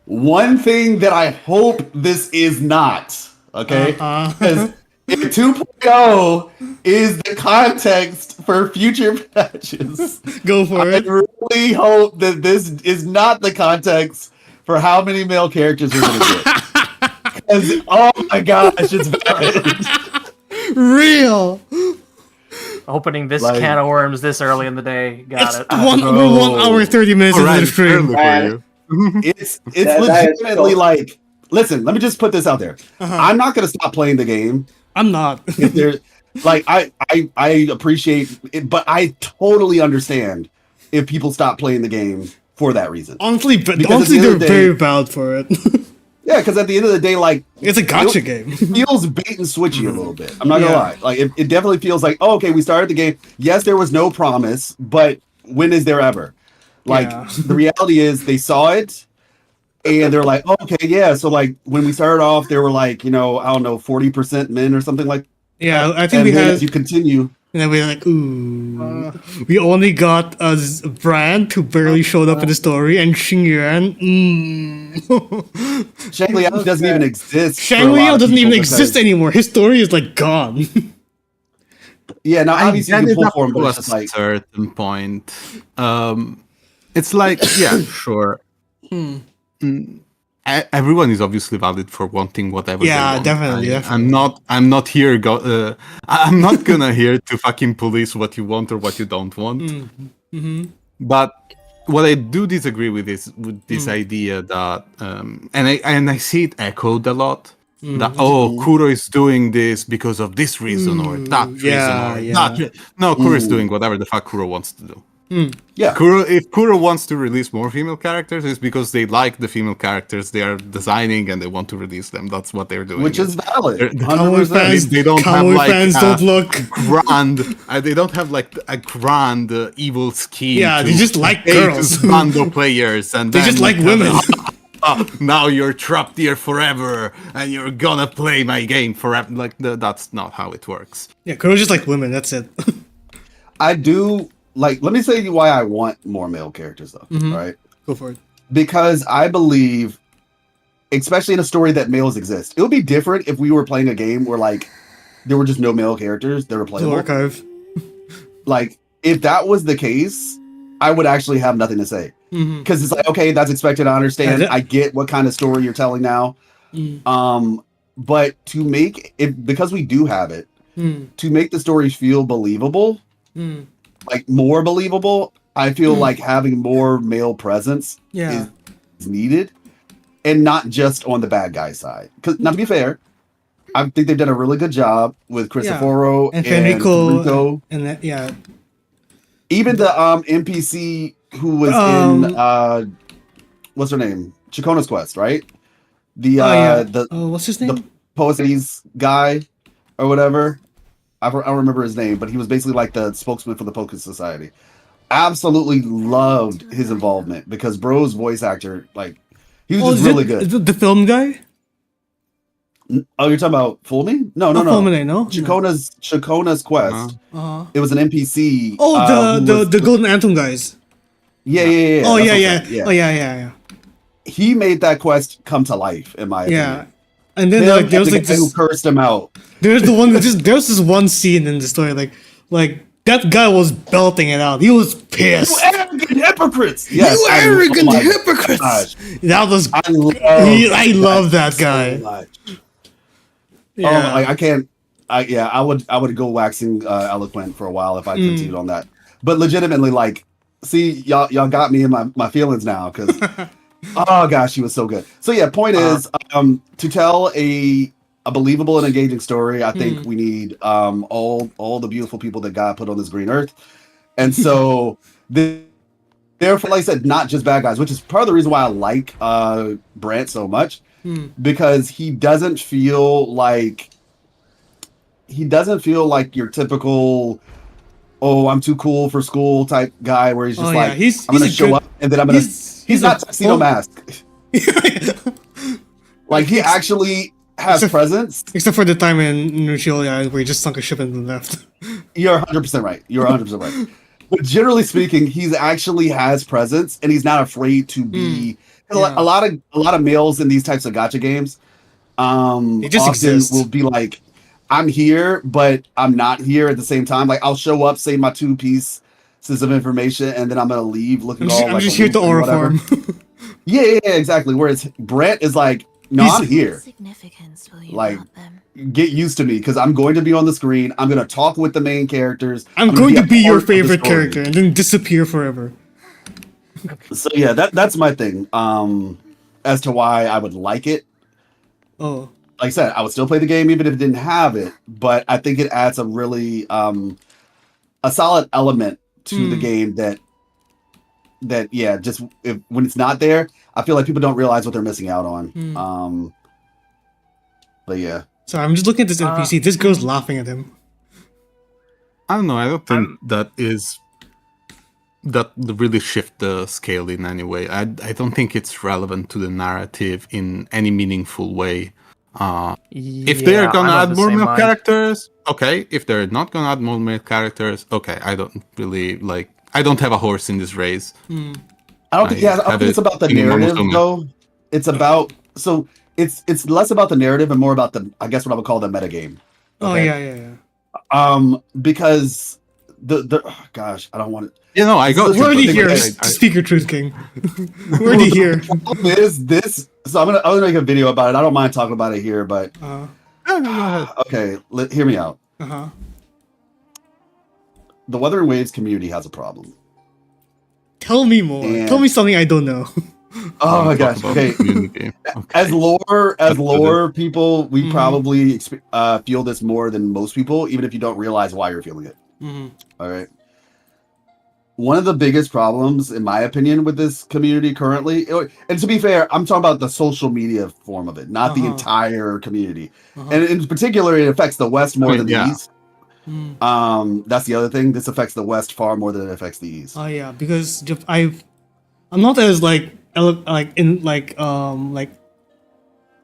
One thing that I hope this is not, okay? Because if 2.0 is the context for future patches, go for it. I really hope that this is not the context for how many male characters we're gonna get. Because oh my gosh, it's bad. Real. Opening this can of worms this early in the day. Got it. We're 1 hour 30 minutes into the stream. It's legitimately like, listen, let me just put this out there. I'm not gonna stop playing the game. I'm not. If there's like I appreciate it, but I totally understand if people stop playing the game for that reason. Honestly, they're very bad for it. Yeah, because at the end of the day, like, it's a gotcha game. It feels bait and switchy a little bit. I'm not gonna lie. Like, it definitely feels like, oh, okay, we started the game. Yes, there was no promise, but when is there ever? Like, the reality is they saw it and they're like, oh, okay, yeah. So like when we started off, there were like, I don't know, 40% men or something like that. Yeah, I think and we then had. As you continue. And then we're like, ooh. We only got a Brand who barely showed up in the story, and Xing Yuan. Shang Liao doesn't even exist. Shang Liao doesn't even exist anymore. His story is like gone. Yeah, now obviously you get can it pull up for him, to but a it's just like certain point. It's like, yeah, sure. Everyone is obviously valid for wanting whatever they want. Definitely. I'm not here. I'm not gonna here to fucking police what you want or what you don't want. But what I do disagree with is with this idea that, and I see it echoed a lot. That Kuro is doing this because of this reason or that reason or that. No, Kuro is doing whatever the fuck Kuro wants to do. yeah. If Kuro wants to release more female characters, it's because they like the female characters they are designing and they want to release them. That's what they're doing. Which is valid. Cowboy 100%. fans, They don't have Cowboy like fans don't look. grand. They don't have like a grand evil scheme. Yeah, to they just like hate girls. Bando players, and They just like women. Now you're trapped here forever, and you're gonna play my game forever. Like that's not how it works. Yeah, girls just like women. That's it. I do like. Let me say why I want more male characters, though. Right? Go for it. Because I believe, especially in a story that males exist, it would be different if we were playing a game where like there were just no male characters that were The playable. archive. Like if that was the case, I would actually have nothing to say. Because it's like, okay, that's expected. I understand. I get what kind of story you're telling now. But to make it, because we do have it, to make the story feel believable, like more believable, I feel like having more male presence is needed, and not just on the bad guy side. Because, not to be fair, I think they've done a really good job with Cristoforo And and Fenrico. Fenrico. And that, Even the NPC who was in what's her name? Chacona's Quest, right? The what's his name? the Poesies guy or whatever. I don't remember his name, but he was basically like the spokesman for the Poker Society. Absolutely loved his involvement because bro's voice actor, like he was just really good. Is it the film guy? Oh, you're talking about Fool Me? No. Fulminate, no? Chacona's Quest. It was an NPC. Oh, the Golden Anthem guys. Yeah. Oh, That's yeah. what I'm saying. Yeah. He made that quest come to life, in my opinion. Yeah. And then like there was like guy who this. cursed him out. There's this one scene in the story like that guy was belting it out. He was pissed. You arrogant hypocrites! Yes, You arrogant hypocrites! gosh. That was. I love that guy. So much. Yeah. Oh, I can't. I would go waxing eloquent for a while if I continued on that. But legitimately, like, see, y'all got me in my feelings now because, oh gosh, he was so good. So yeah, point is, to tell a believable and engaging story, I think we need all the beautiful people that God put on this green earth, and so therefore, like I said, not just bad guys, which is part of the reason why I like Brant so much. Because he doesn't feel like your typical I'm too cool for school type guy where he's just I'm gonna show up and then I'm gonna he's not tuxedo mask. Like he actually has presence. Except for the time in Nuchilia where he just sunk a ship and left. You're 100% right. You're 100% right. But generally speaking, he's actually has presence and he's not afraid to be a lot of males in these types of gacha games they just often exist. will be like, I'm here, but I'm not here at the same time. Like I'll show up, say my 2 pieces of information, and then I'm gonna leave looking I'm just here to aura farm. yeah, exactly. Whereas Brant is like, no, I'm here. Significance will you Like, grant them? get used to me because I'm going to be on the screen. I'm gonna talk with the main characters. I'm going to be your a part of the favorite story. character and then disappear forever. So yeah, that's my thing. As to why I would like it. Oh. Like I said, I would still play the game even if it didn't have it, but I think it adds a really a solid element to the game that just when it's not there, I feel like people don't realize what they're missing out on. But yeah. So I'm just looking at this NPC. This girl's laughing at him. I don't know. I don't think that really shift the scale in any way. I don't think it's relevant to the narrative in any meaningful way. If they're gonna add more male characters, okay. If they're not gonna add more male characters, okay. I don't really like. I don't have a horse in this race. I don't think it's about the narrative though. It's about it's less about the narrative and more about I guess what I would call the metagame. Okay? Oh yeah. Because gosh, I don't want to. You know, I got This is We're already the here. thing, Just speak your truth, King. We're already here. The problem is this. So I'm gonna make a video about it. I don't mind talking about it here, but Uh No, go ahead. okay, hear me out. huh. The Wuthering Waves community has a problem. Tell me more. And- Tell me something I don't know. Oh my Talk gosh. about Okay. community. As lore people, we Mhm. probably feel this more than most people, even if you don't realize why you're feeling it. Mhm. All right. One of the biggest problems, in my opinion, with this community currently, and to be fair, I'm talking about the social media form of it, not the Uh-huh. entire community. Uh-huh. And in particular, it affects the West more I mean, than the yeah. East. Mm. That's the other thing. This affects the West far more than it affects the East. Oh yeah, because I'm not as like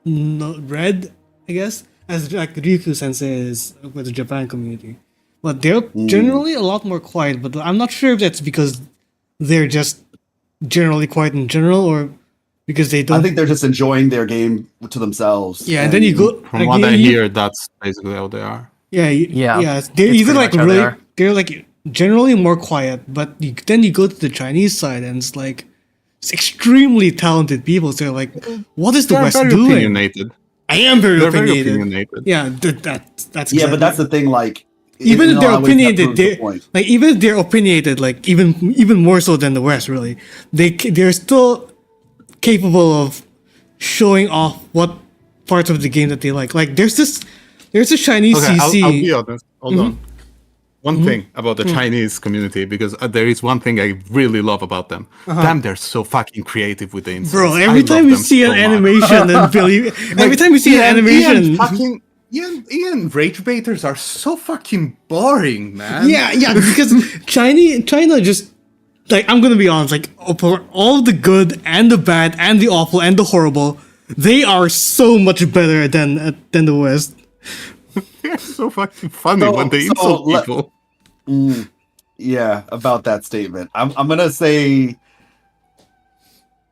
red, I guess, as like Ryuku Sensei is with the Japan community, but they're generally a lot more quiet. But I'm not sure if that's because they're just generally quiet in general, or because they don't. I think they're just enjoying their game to themselves. yeah, and then you go. From like, what I you- hear, that's basically how they are. Yeah, Yeah, yeah. They're it's either pretty like much how they really, are. they're like generally more quiet, but then you go to the Chinese side and it's like it's extremely talented people. So they're like, what is the They're West very doing? opinionated. I am very They're very opinionated. opinionated. Yeah, that's Yeah, exactly. but that's the thing. Like, even in if a they're lot of ways, that opinionated, proves the they point. like even if they're opinionated, like even more so than the West, really, they're still capable of showing off what parts of the game that they like. Like there's a Chinese Okay, CC. I'll be honest. Hold on. One thing about the Chinese community, because there is one thing I really love about them. Damn, they're so fucking creative with the insults. Bro, I every love time you them see so an much. animation, and every time you see an animation, Ian rage baiters are so fucking boring, man. yeah, because China just like I'm gonna be honest, like for all the good and the bad and the awful and the horrible, they are so much better than the West. They're so fucking funny So- when they so insult let- people. Yeah, about that statement. I'm gonna say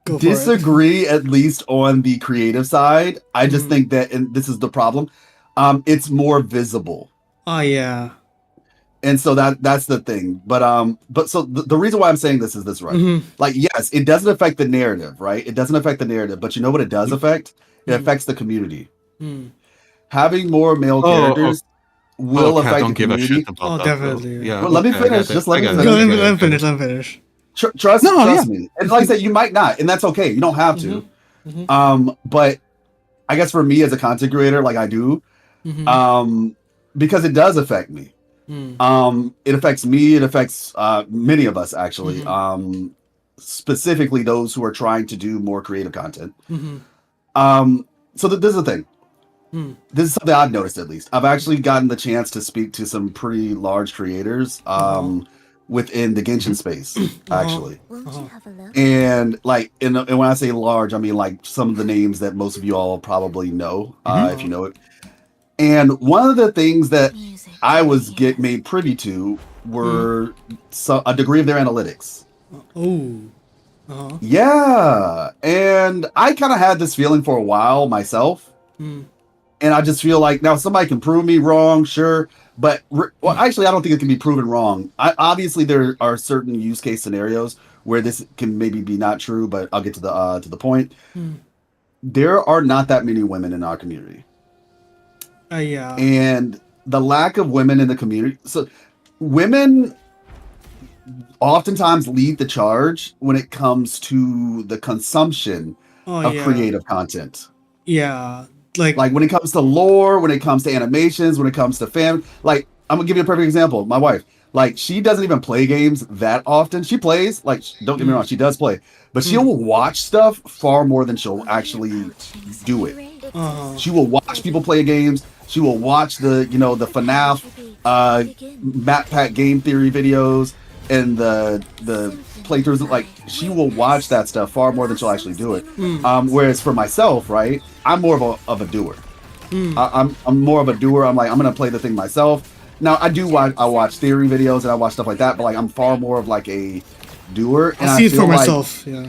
Go for it. disagree at least on the creative side. I just think that, and this is the problem, it's more visible. Oh yeah. And so that's the thing. But so the reason why I'm saying this is this, right? Mhm. Like, yes, it doesn't affect the narrative, right? It doesn't affect the narrative, but you know what it does affect? It affects the community. Mm. Having more male Oh, characters will Okay, I affect don't the give a community. shit about Oh, that. definitely. Though. Yeah. Well, let me okay, I finish, get it. just let I me get it. finish. Go, Okay, let me finish. Let me finish. Trust yeah. me. And like I said, you might not, and that's okay. You don't have to. But I guess for me as a content creator, like I do, because it does affect me. It affects me. It affects many of us actually. Specifically those who are trying to do more creative content. So this is the thing. This is something I've noticed, at least. I've actually gotten the chance to speak to some pretty large creators within the Genshin space, actually. Won't you have a look? And like, and when I say large, I mean like some of the names that most of you all probably know, if you know it. And one of the things that Music. I was made privy to were a degree of their analytics. Oh. Yeah, and I kind of had this feeling for a while myself, and I just feel like now somebody can prove me wrong, sure, but well, actually, I don't think it can be proven wrong. Obviously, there are certain use case scenarios where this can maybe be not true, but I'll get to the point. There are not that many women in our community, Yeah. and the lack of women in the community. So, women oftentimes lead the charge when it comes to the consumption of creative content. Yeah. Like When it comes to lore, when it comes to animations, when it comes to fan, like I'm gonna give you a perfect example. My wife, like she doesn't even play games that often. She plays, like don't get me wrong, she does play, but she will watch stuff far more than she'll actually do it. She will watch people play games. She will watch the FNAF map pack game theory videos and the playthroughs. Like she will watch that stuff far more than she'll actually do it. Whereas for myself, right, I'm more of a doer. I'm more of a doer. I'm like, I'm gonna play the thing myself. Now I watch theory videos and I watch stuff like that, but like I'm far more of like a doer. And I see it feel for like, myself. Yeah.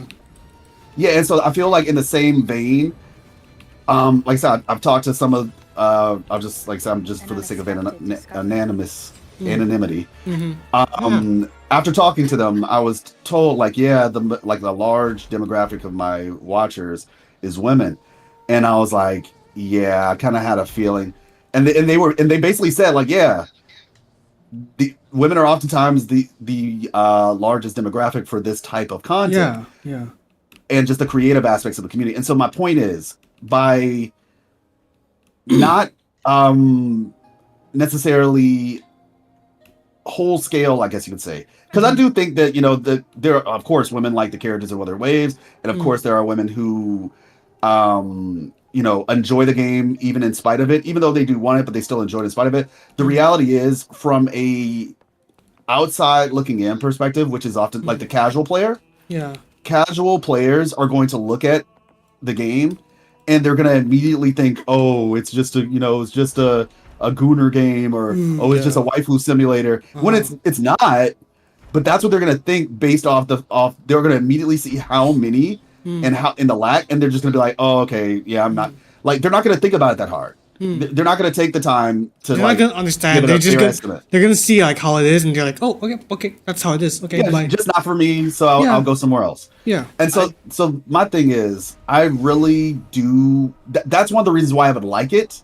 yeah, and so I feel like in the same vein, like I said, I've talked to some of I'll just like I said, I'm just for the sake of anonymity. After talking to them, I was told like, yeah, the large demographic of my watchers is women, and I was like, yeah, I kind of had a feeling, and they basically said like, yeah, the women are oftentimes the largest demographic for this type of content. Yeah. And just the creative aspects of the community. And so my point is, by not necessarily whole scale, I guess you could say, because I do think that, you know, that there are, of course, women like the characters in Wuthering Waves, and of course there are women who you know, enjoy the game even in spite of it, even though they do want it, but they still enjoy it in spite of it. The reality is, from a outside looking in perspective, which is often like the casual player, casual players are going to look at the game and they're going to immediately think, oh, it's just a, you know, it's just a gooner game, or oh, it's just a waifu simulator, when it's not. But that's what they're going to think based off they're going to immediately see how many and how in the lack, and they're just going to be like, oh, okay, yeah, I'm not, like, they're not going to think about it that hard. They're not going to take the time to, they're like, not gonna understand. They're just they're gonna see like how it is, and they're like, oh, okay, that's how it is. Okay, yeah, bye. just not for me, so I'll go somewhere else. Yeah. And so my thing is, I really do. That's one of the reasons why I would like it,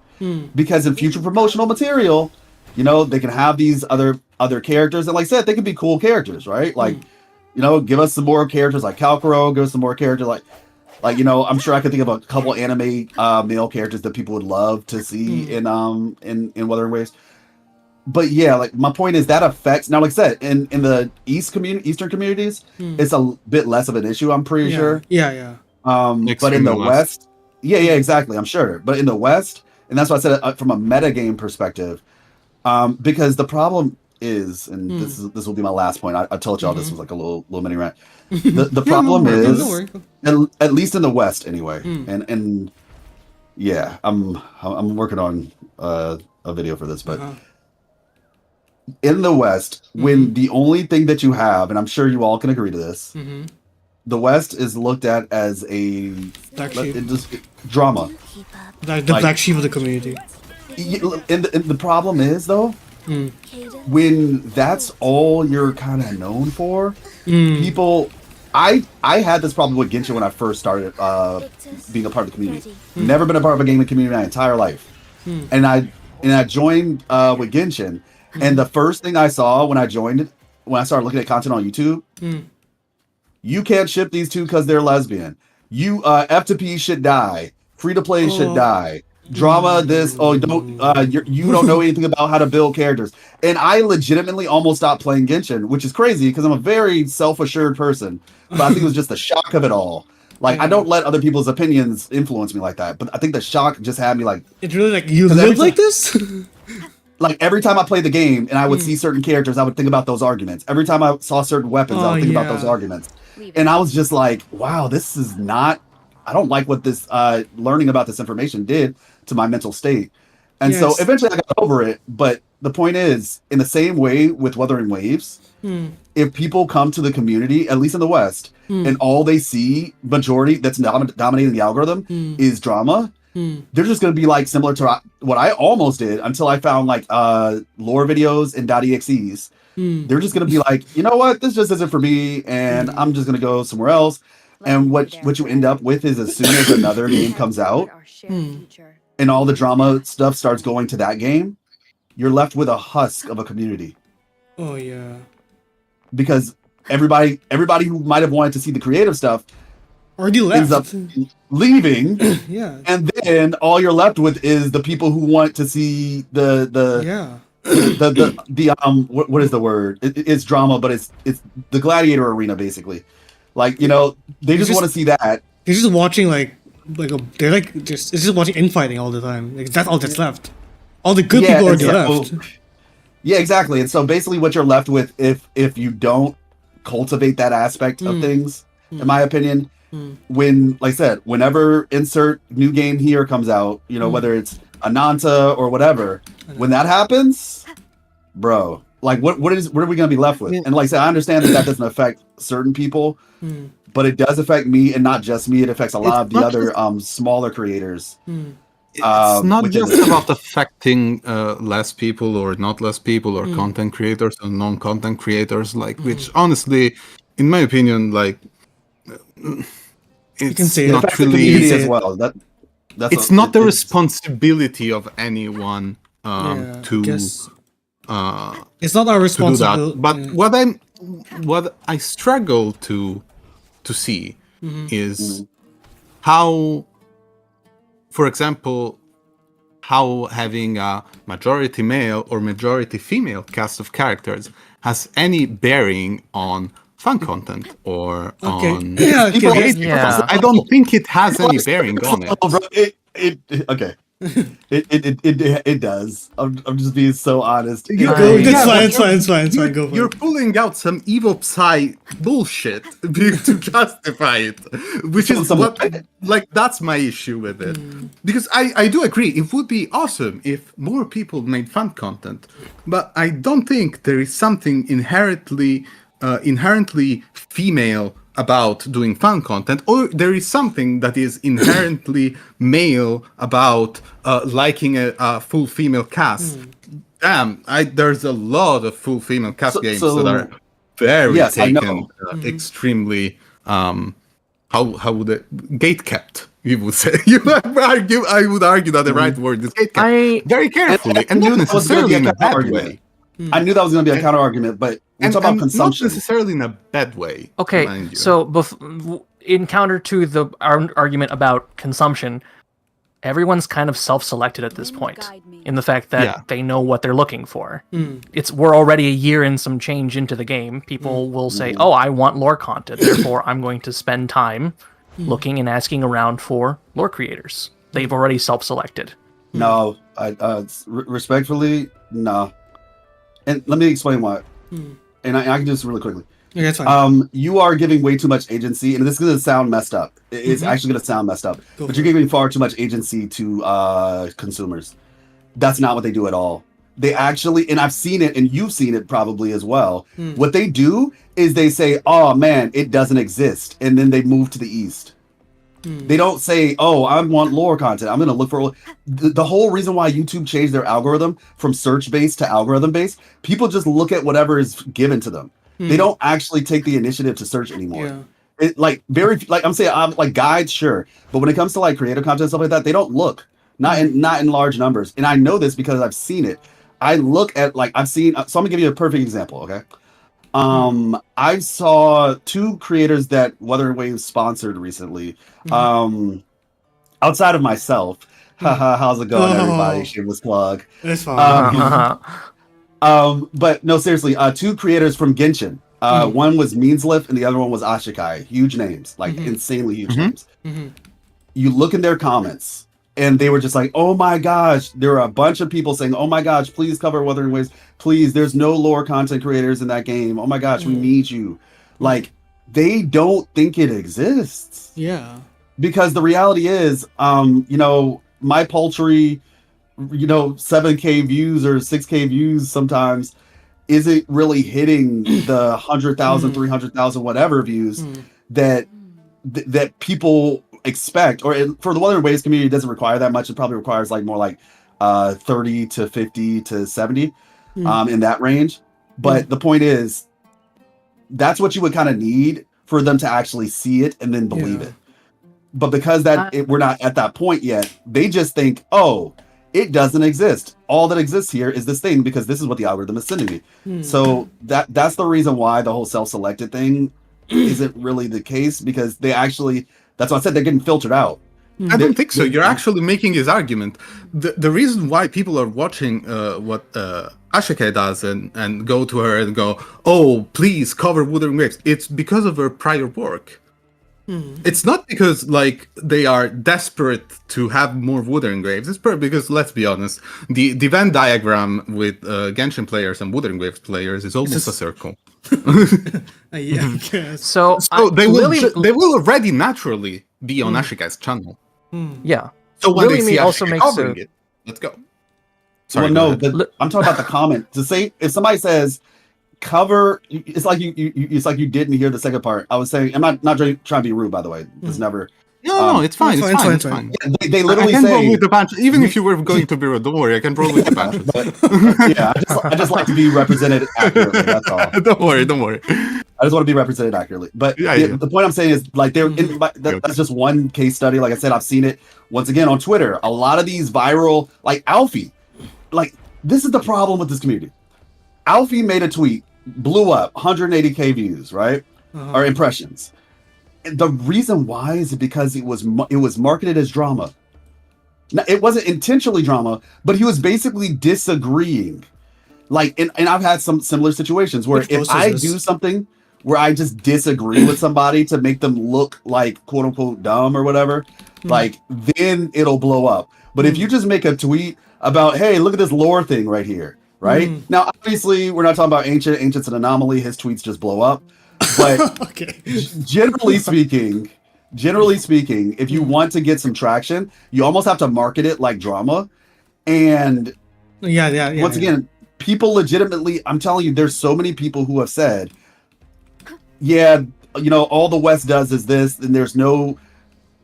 because in future promotional material, you know, they can have these other characters, and like I said, they can be cool characters, right? Like, you know, give us some more characters like Kalkuro, give us some more characters like, you know, I'm sure I could think of a couple anime male characters that people would love to see in Wuthering Waves. But yeah, like, my point is that affects, now like I said, in the Eastern communities, it's a bit less of an issue, I'm pretty sure. Yeah. But in the West, yeah, exactly, I'm sure. But in the West, and that's why I said from a metagame perspective, because the problem is, and this will be my last point. I told y'all this was like a little mini rant. The problem is, at least in the West anyway, and yeah, I'm working on a video for this, but in the West, when the only thing that you have, and I'm sure you all can agree to this, the West is looked at as a drama, like the black sheep of the community. And the problem is, though, when that's all you're kind of known for, people, I had this problem with Genshin when I first started being a part of the community. Never been a part of a gaming community my entire life, and I joined with Genshin, and the first thing I saw when I started looking at content on YouTube, you can't ship these two because they're lesbian. You F2P should die. Free to play should die. Drama this, you don't know anything about how to build characters. And I legitimately almost stopped playing Genshin, which is crazy because I'm a very self-assured person, but I think it was just the shock of it all. Like, I don't let other people's opinions influence me like that, but I think the shock just had me like, it's really like, you live like this? Like, every time I played the game and I would see certain characters, I would think about those arguments. Every time I saw certain weapons, I would think about those arguments. And I was just like, wow, this is not, I don't like what this learning about this information did to my mental state. And so eventually I got over it. But the point is, in the same way with Wuthering Waves, if people come to the community, at least in the West, and all they see, majority that's dominating the algorithm, is drama, they're just going to be like similar to what I almost did until I found like lore videos and .exes. They're just going to be like, you know what, this just isn't for me, and I'm just going to go somewhere else. And what you end up with is, as soon as another game comes out, and all the drama stuff starts going to that game, you're left with a husk of a community. Oh yeah. Because everybody who might have wanted to see the creative stuff already left, ends up leaving. Yeah. And then all you're left with is the people who want to see the what is the word? It's drama, but it's the gladiator arena basically. Like, you know, they just want to see that. They're just watching they're like it's just watching infighting all the time. Like, that's all that's left. All the good people already left. Yeah, exactly. And so basically what you're left with, if you don't cultivate that aspect of things, in my opinion, when, like I said, whenever insert new game here comes out, you know, whether it's Ananta or whatever, when that happens, bro, like what are we gonna be left with? And like I said, I understand that doesn't affect certain people, but it does affect me, and not just me. It affects a lot of the other smaller creators. It's not within just the- about affecting less people or not less people or content creators or non-content creators, like which honestly, in my opinion, like it's can say it. It not affects the really. community say as it. well. That's It's what- not the it's- responsibility of anyone I to guess uh, it's not our to do responsibility. that. But what I struggle to see is how, for example, how having a majority male or majority female cast of characters has any bearing on fan content or on Yeah, okay, creative yeah. content. I don't think it has any bearing on it. Oh, bro, okay. It does. I'm just being so honest. You It Go, does. it's Yeah, fine, but it's fine, it's fine, it's fine. Go for You're it. pulling out some evil Psy bullshit to justify it, which is what, like, that's my issue with it. Because I do agree, it would be awesome if more people made fan content, but I don't think there is something inherently female about doing fan content, or there is something that is inherently male about liking a full female cast. Damn, there's a lot of full female cast games that are very Yes, I taken know. extremely how would it gate kept, you would say. I would argue that the right word is gate kept very carefully and not necessarily in a bad way. I knew that was going to be a counter argument, but we're talking about Not consumption. necessarily in a bad way. Okay, mind you. so in counter to the argument about consumption, everyone's kind of self-selected at this point in the fact that they know what they're looking for. We're already a year and some change into the game. People will say, "Oh, I want lore content, therefore I'm going to spend time looking and asking around for lore creators." They've already self-selected. No, respectfully, no. And let me explain why. And I can do this really quickly. Yeah, that's fine. You are giving way too much agency, and this is going to sound messed up. It's actually going to sound messed up, Go but for you're giving far too much agency to consumers. That's not what they do at all. They actually, and I've seen it, and you've seen it probably as well. What they do is they say, "Oh man, it doesn't exist," and then they move to the east. They don't say, "Oh, I want lore content. I'm going to look for." The whole reason why YouTube changed their algorithm from search based to algorithm based, people just look at whatever is given to them. They don't actually take the initiative to search anymore. Yeah. It like I'm saying, like guides, sure, but when it comes to like creative content and stuff like that, they don't look not in large numbers. And I know this because I've seen it. I look at I've seen. So I'm gonna give you a perfect example. Okay. I saw two creators that Wuthering Waves sponsored recently. Outside of myself, how's it going, everybody? Shameless plug. That's fine. But no, seriously, two creators from Genshin. One was Meanslip and the other one was Ashikai. Huge names, like insanely huge names. You look in their comments, and they were just like, "Oh my gosh!" There were a bunch of people saying, "Oh my gosh, please cover Wuthering Waves. Please, there's no lore content creators in that game. Oh my gosh, we need you." Like, they don't think it exists. Yeah. Because the reality is, my paltry, 7K views or 6K views sometimes isn't really hitting the 100,000, 300,000, whatever views that people expect. Or for the Wuthering Waves community, it doesn't require that much. It probably requires more like 30 to 50 to 70 in that range. But the point is, that's what you would kind of need for them to actually see it and then believe it. But because we're not at that point yet, they just think, "Oh, it doesn't exist. All that exists here is this thing because this is what the algorithm is sending me." So that's the reason why the whole self-selected thing isn't really the case, because that's why I said they're getting filtered out. I don't think so. You're actually making his argument. The reason why people are watching what Ashikai does and go to her and go, "Oh, please cover Wuthering Waves," it's because of her prior work. It's not because they are desperate to have more Wuthering Waves. It's because, let's be honest, the Venn diagram with Genshin players and Wuthering Waves players is almost a circle. Yeah, I guess. So they will already naturally be on Ashikai's channel. Yeah. So when Really they see me also Ashikai makes covering it, let's go. Sorry, Well, go no, ahead. I'm talking about the comment. To say, if somebody says cover, it's like you didn't hear the second part. I was saying, I'm not trying to be rude, by the way. It's never. No, it's fine. it's It's fine, fine. it's It's fine. fine. They I literally can roll say, with the punch, even if you were going to be rude. Don't worry, I can roll with the punches. but, yeah, I just like to be represented accurately. That's all. Don't worry. I just want to be represented accurately. But Yeah. the point I'm saying is, like, that's just one case study. Like I said, I've seen it once again on Twitter. A lot of these viral, like Alfie, like this is the problem with this community. Alfie made a tweet, blew up, 180K views, right, or impressions. And the reason why is because it was marketed as drama. Now, it wasn't intentionally drama, but he was basically disagreeing. Like, and I've had some similar situations where if I do something where I just disagree with somebody to make them look like quote unquote dumb or whatever, like then it'll blow up. But if you just make a tweet about, hey, look at this lore thing right here, right? Now, obviously, we're not talking about Ancient. Ancient's an anomaly. His tweets just blow up. But Okay. generally speaking, if you want to get some traction, you almost have to market it like drama. And Yeah. once again, people legitimately, I'm telling you, there's so many people who have said, yeah, you know, all the West does is this, and there's no,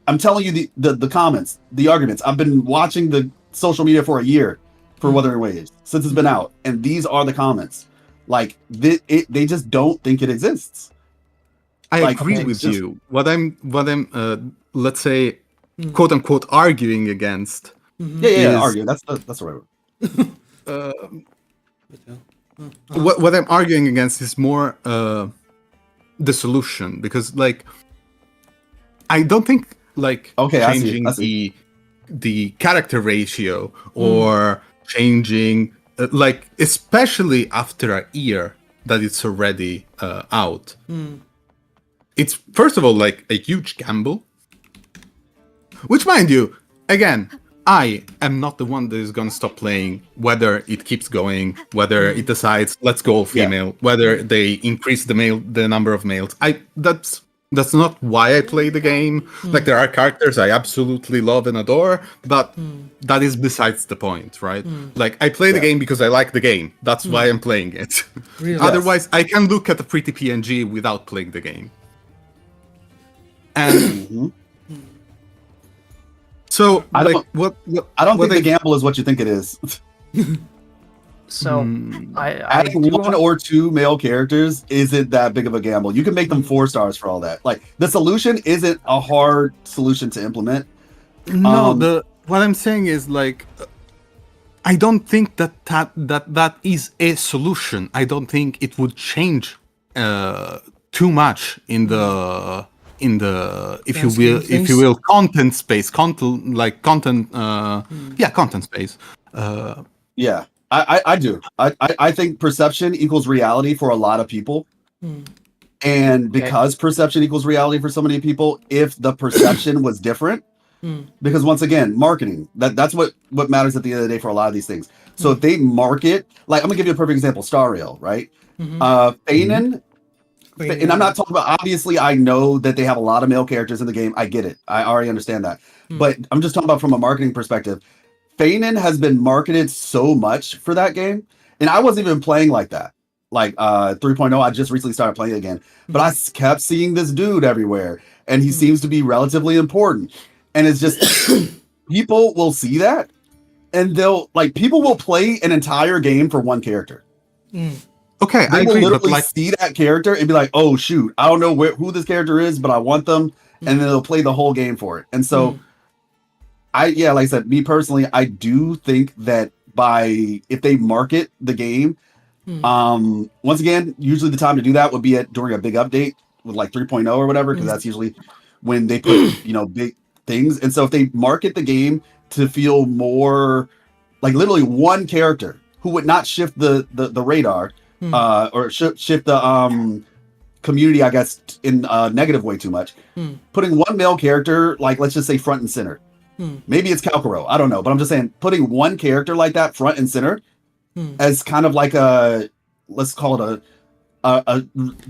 I'm telling you the comments, the arguments. I've been watching the social media for a year for Wuthering Waves since it's been out, and these are the comments. Like they just don't think it exists. I Like, agree it's with just- you. What I'm let's say, quote unquote, arguing against. Yeah, is- argue. That's the right word. What I'm arguing against is more the solution, because like I don't think like Okay, I see, changing I see. the character ratio or changing like, especially after a year that it's already out. It's first of all like a huge gamble, which, mind you, again, I am not the one that is going to stop playing, whether it keeps going, whether it decides let's go all female, whether they increase the number of males. That's not why I play the game. Like, there are characters I absolutely love and adore, but that is besides the point, right? Like, I play the game because I like the game. That's why I'm playing it. Really? Otherwise, I can look at a pretty PNG without playing the game. And so, I like, don't- what I don't what think the gamble is what you think it is. So I Adding do one or two male characters isn't that big of a gamble. You can make them 4 stars for all that. Like, the solution isn't a hard solution to implement. No, what I'm saying is, like, I don't think that is a solution. I don't think it would change too much in the if you will content space, content space. Yeah, I do. I think perception equals reality for a lot of people. And because perception equals reality for so many people, if the perception was different, because once again, marketing, that's what matters at the end of the day for a lot of these things. So if they market, like, I'm gonna give you a perfect example, Star Rail, right? Fanon, and I'm not talking about, obviously I know that they have a lot of male characters in the game. I get it. I already understand that. But I'm just talking about from a marketing perspective. Fanon has been marketed so much for that game, and I wasn't even playing like that. Like 3.0, I just recently started playing again, but I kept seeing this dude everywhere, and he seems to be relatively important. And it's just people will see that, and people will play an entire game for one character. Okay, I They will agree, but literally like, see that character and be like, "Oh shoot, I don't know who this character is, but I want them," and then they'll play the whole game for it. And so, like I said, me personally, I do think that if they market the game, once again, usually the time to do that would be during a big update with like 3.0 or whatever, because that's usually when they put big things. And so if they market the game to feel more like literally one character who would not shift the radar or shift the community, I guess, in a negative way too much, putting one male character, like, let's just say front and center. Maybe it's Kalkaro, I don't know, but I'm just saying putting one character like that front and center as kind of like let's call it a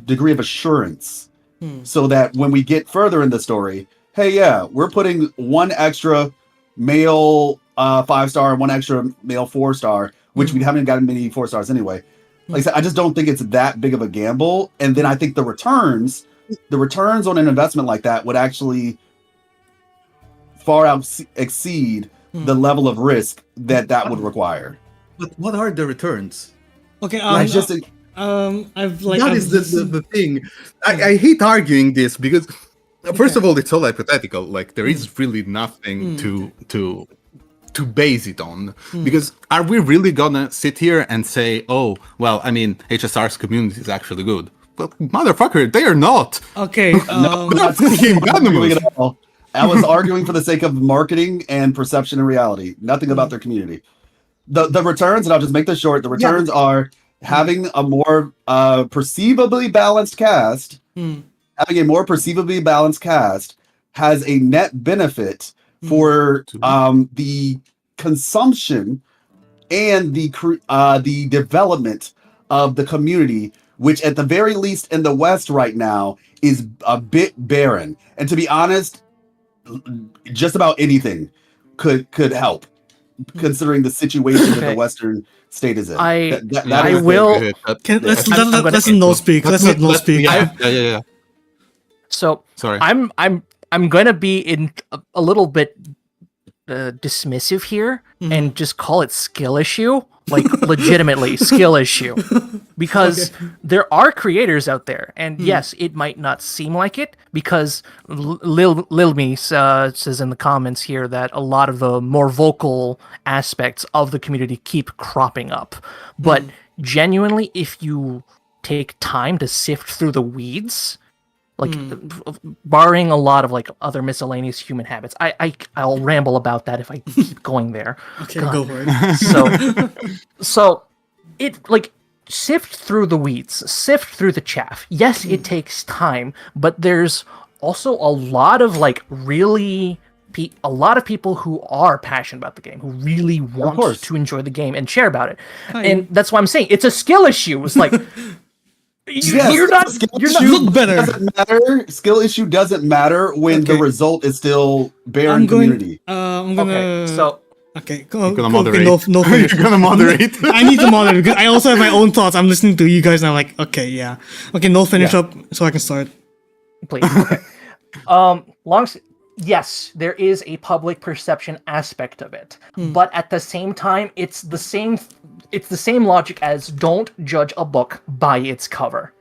degree of assurance, so that when we get further in the story, hey, yeah, we're putting one extra male 5-star and one extra male 4-star, which we haven't gotten many 4 stars anyway. Like I said, I just don't think it's that big of a gamble. And then I think the returns on an investment like that would actually far exceed the level of risk that would require. But what are the returns? Okay, Like, just a- I've like That I've is the thing. I hate arguing this because first of all, it's all hypothetical. Like there is really nothing to base it on. Because are we really gonna sit here and say, oh, well, I mean, HSR's community is actually good? Well, motherfucker, they are not. Okay. Not arguing at all. I was arguing for the sake of marketing and perception and reality. Nothing about their community. The returns, and I'll just make this short. The returns are having a more perceivably balanced cast. Having a more perceivably balanced cast has a net benefit for the consumption and the development of the community, which at the very least in the West right now is a bit barren. And to be honest, just about anything could help, considering the situation that the Western state is in. I will. Let's no speak. Let's not no speak. Yeah. So Sorry. I'm gonna be in a little bit dismissive here and just call it skill issue, like legitimately skill issue, because there are creators out there, and yes, it might not seem like it because Lilme says in the comments here that a lot of the more vocal aspects of the community keep cropping up, but genuinely, if you take time to sift through the weeds. Like, barring a lot of like other miscellaneous human habits, I'll ramble about that if I keep going there. Okay, go for it. So it like sift through the weeds, sift through the chaff. Yes, it takes time, but there's also a lot of like really a lot of people who are passionate about the game, who really want to enjoy the game and share about it, and that's why I'm saying it's a skill issue. It's like. You're not look better. Doesn't matter. Skill issue doesn't matter when the result is still barren community. I'm gonna. Okay, go moderate. No finish. You're gonna moderate. I need to moderate because I also have my own thoughts. I'm listening to you guys and I'm like, okay, yeah. Okay, no finish up so I can start. Please. Okay. Yes, there is a public perception aspect of it, but at the same time, it's the same logic as don't judge a book by its cover.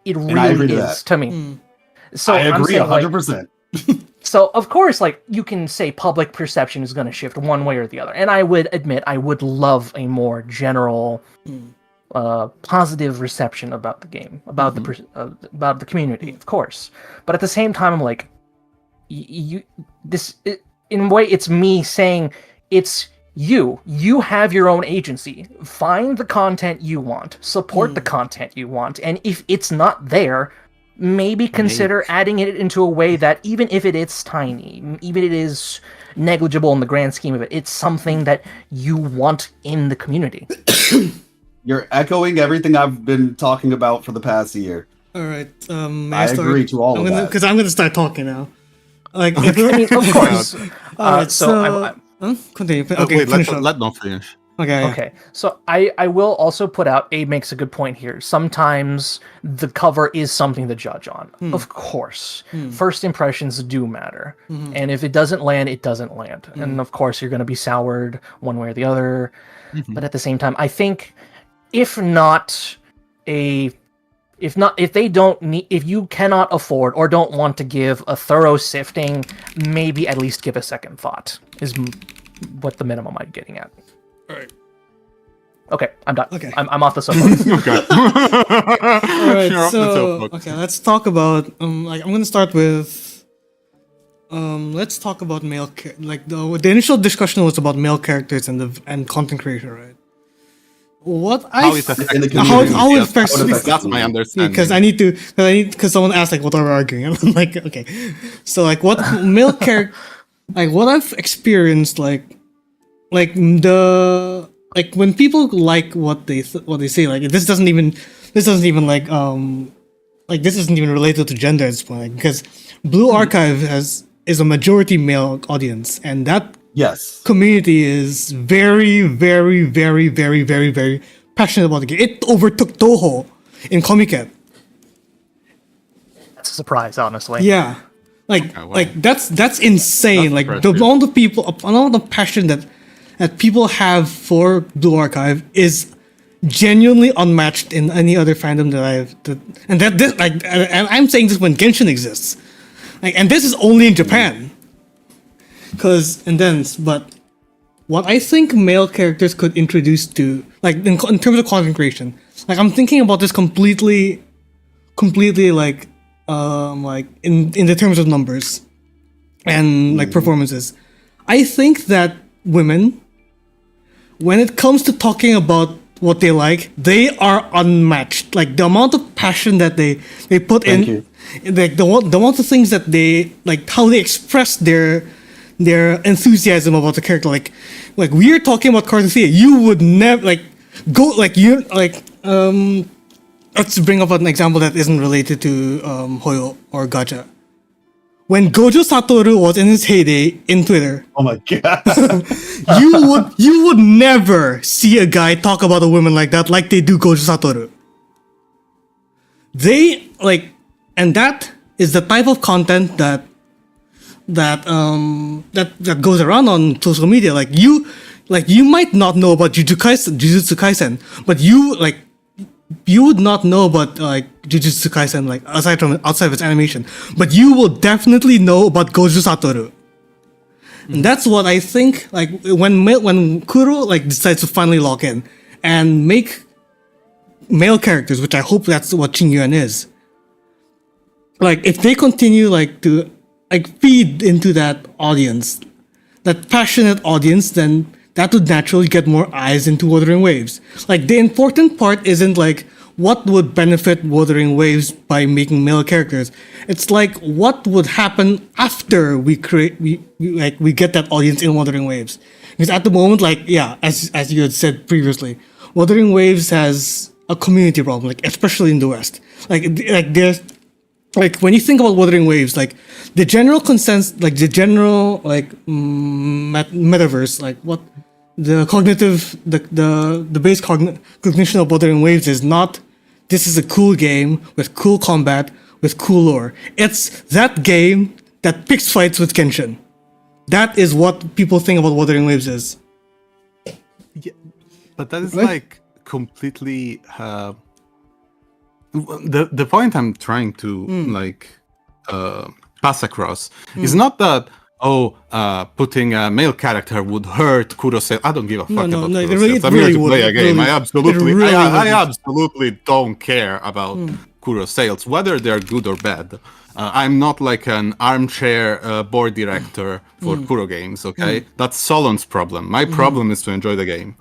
It really is to me. So I agree 100%. So of course, like you can say public perception is going to shift one way or the other, and I would admit I would love a more general, positive reception about the game, about the community, of course. But at the same time, I'm like. In a way, it's me saying it's you have your own agency. Find the content you want, support the content you want, and if it's not there, maybe consider adding it into a way that even if it is tiny, even if it is negligible in the grand scheme of it, it's something that you want in the community. You're echoing everything I've been talking about for the past year. All right, I agree to all of that because I'm gonna start talking now. Like, I mean, of course. Continue. Okay, wait, let not finish. Okay. So I will also put out, Abe makes a good point here. Sometimes the cover is something to judge on. Of course. First impressions do matter. And if it doesn't land, it doesn't land. And of course, you're going to be soured one way or the other. But at the same time, I think if you cannot afford or don't want to give a thorough sifting, maybe at least give a second thought is what the minimum I'm getting at. All right. Okay, I'm done. Okay. I'm off the soapbox. Okay. All right. So let's talk about I'm gonna start with let's talk about male the initial discussion was about male characters and content creation, right? How it affects that's my understanding. Because someone asked like what are we arguing? And I'm like, okay, so like what male character, like what I've experienced, like when people like what they say, like this isn't even related to gender at this point, like, because Blue Archive is a majority male audience, and that community is very, very, very, very, very, very passionate about the game. It overtook Toho in Comiket. That's a surprise, honestly. Yeah. That's insane. That's Like the amount of passion that people have for Blue Archive is genuinely unmatched in any other fandom and I'm saying this when Genshin exists, and this is only in Japan. But what I think male characters could introduce to, like in terms of content creation, like I'm thinking about this completely like in the terms of numbers and like performances. I think that women, when it comes to talking about what they like, they are unmatched. Like the amount of passion that they put in, like the amount of things that they like, how they express their enthusiasm about the character. Like we're talking about Carthea, you would never let's bring up an example that isn't related to Hoyo or Gacha. When Gojo Satoru was in his heyday in Twitter, Oh my god. you would never see a guy talk about a woman like that, like they do Gojo Satoru. And that is the type of content that goes around on social media. Like you might not know about Jujutsu Kaisen, but you would not know about like Jujutsu Kaisen, like outside of its animation, but you will definitely know about Gojo Satoru. And that's what I think. Like when Kuro like decides to finally lock in and make male characters, which I hope that's what Qingyuan is. Like if they continue like to like feed into that audience, that passionate audience, then that would naturally get more eyes into Wuthering Waves. Like the important part isn't like what would benefit Wuthering Waves by making male characters. It's like what would happen after we get that audience in Wuthering Waves. Because at the moment, like as you had said previously, Wuthering Waves has a community problem, like especially in the West. There's like when you think about Wuthering Waves, like the general consensus, like the general metaverse, like what the cognitive, the base cognition of Wuthering Waves is not. This is a cool game with cool combat with cool lore. It's that game that picks fights with Genshin. That is what people think about Wuthering Waves is. Yeah, but that is like completely. The point I'm trying to pass across is not that putting a male character would hurt Kuro's sales. I don't give a fuck about Kuro's sales. I'm here to play a game. I absolutely don't care about Kuro's sales, whether they're good or bad. I'm not like an armchair board director for Kuro games, okay? That's Solon's problem. My problem is to enjoy the game.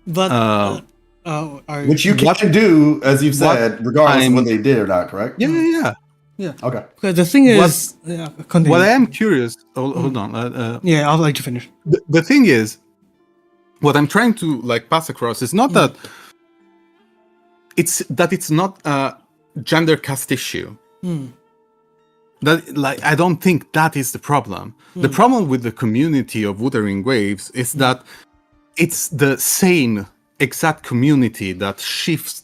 But which you can do, as you've said, regardless of whether they did or not, correct? Yeah. Okay. Because the thing is, what I am curious. Hold on. I'll let you finish. The thing is, what I'm trying to like pass across is not that it's not a gender cast issue. That like I don't think that is the problem. The problem with the community of Wuthering Waves is that it's the same exact community that shifts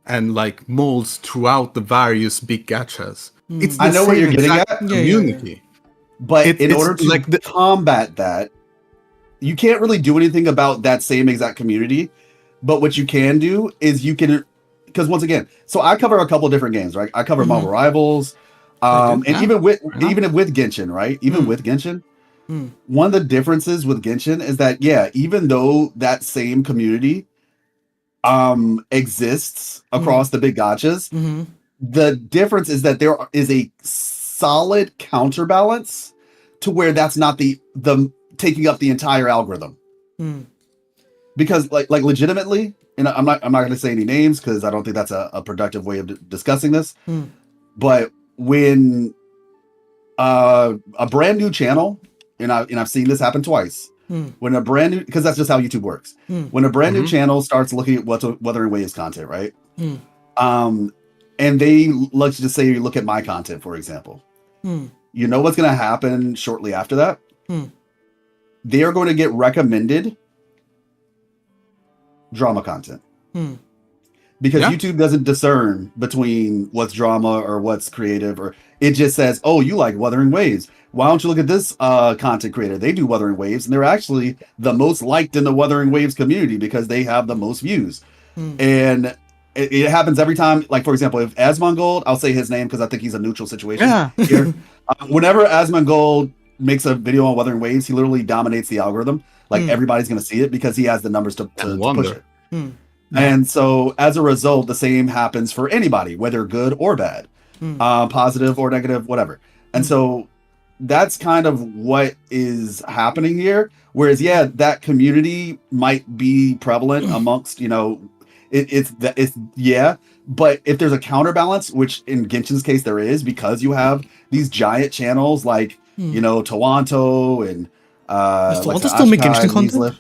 and like molds throughout the various big gachas. It's the I know what you're getting at. Community. But in order to combat that, you can't really do anything about that same exact community. But what you can do is because once again, so I cover a couple of different games, right? I cover Marvel Rivals, and even with Genshin, right? Even with Genshin, one of the differences with Genshin is that even though that same community exists across the big gachas, the difference is that there is a solid counterbalance to where that's not the taking up the entire algorithm. Because like legitimately, and I'm not going to say any names because I don't think that's a productive way of discussing this. But when a brand new channel, and I've seen this happen twice. When a brand new, because that's just how YouTube works. When a brand new channel starts looking at Wuthering Waves content, right? And they let's just say you look at my content, for example. You know what's going to happen shortly after that? They are going to get recommended drama content. because Yeah. YouTube doesn't discern between what's drama or what's creative, or it just says, "Oh, you like Wuthering Waves. Why don't you look at this content creator? They do Wuthering Waves, and they're actually the most liked in the Wuthering Waves community because they have the most views." And it happens every time. Like, for example, if Asmongold, I'll say his name because I think he's a neutral situation Yeah. here. Whenever Asmongold makes a video on Wuthering Waves, he literally dominates the algorithm. Like, everybody's going to see it because he has the numbers to push it. And so, as a result, the same happens for anybody, whether good or bad, positive or negative, whatever. And so, that's kind of what is happening here. Whereas, yeah, that community might be prevalent amongst, it's but if there's a counterbalance, which in Genshin's case there is, because you have these giant channels like Toronto and Does like Toronto still make Ashkai, Genshin content? Measliff.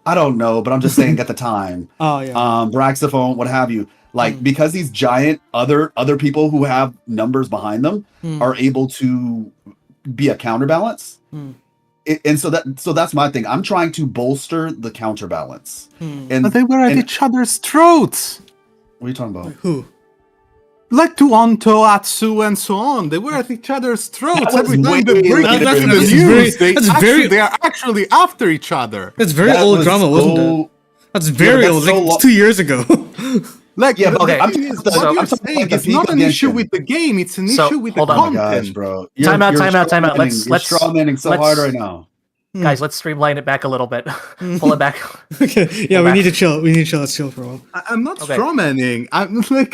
I don't know, but I'm just saying at the time. Oh yeah. Braxophone, what have you. Like, because these giant other people who have numbers behind them are able to be a counterbalance. And so that's my thing. I'm trying to bolster the counterbalance. And But they were at each other's throats. what are you talking about? Who? Like Toronto, Atsu, and so on. They were at each other's throats That was every time way they break later it in than the this. news. That's very- They are actually after each other. That's very That old was drama, wasn't so- it? That's very that's old. so Like lo- 2 years ago. Like, Yeah, but okay, I'm thing is, talking what about you're the saying, it's peak not an of issue Genshin. with the game, it's an So, issue with the hold on. Oh my content. gosh, bro. Time out. Let's You're strawmanning so let's- hard right now. Guys, let's streamline it back a little bit. Pull it back. Okay, yeah, we back. need to chill. We need to chill. Let's chill for a while. I'm not Okay. strawmanning. I'm trying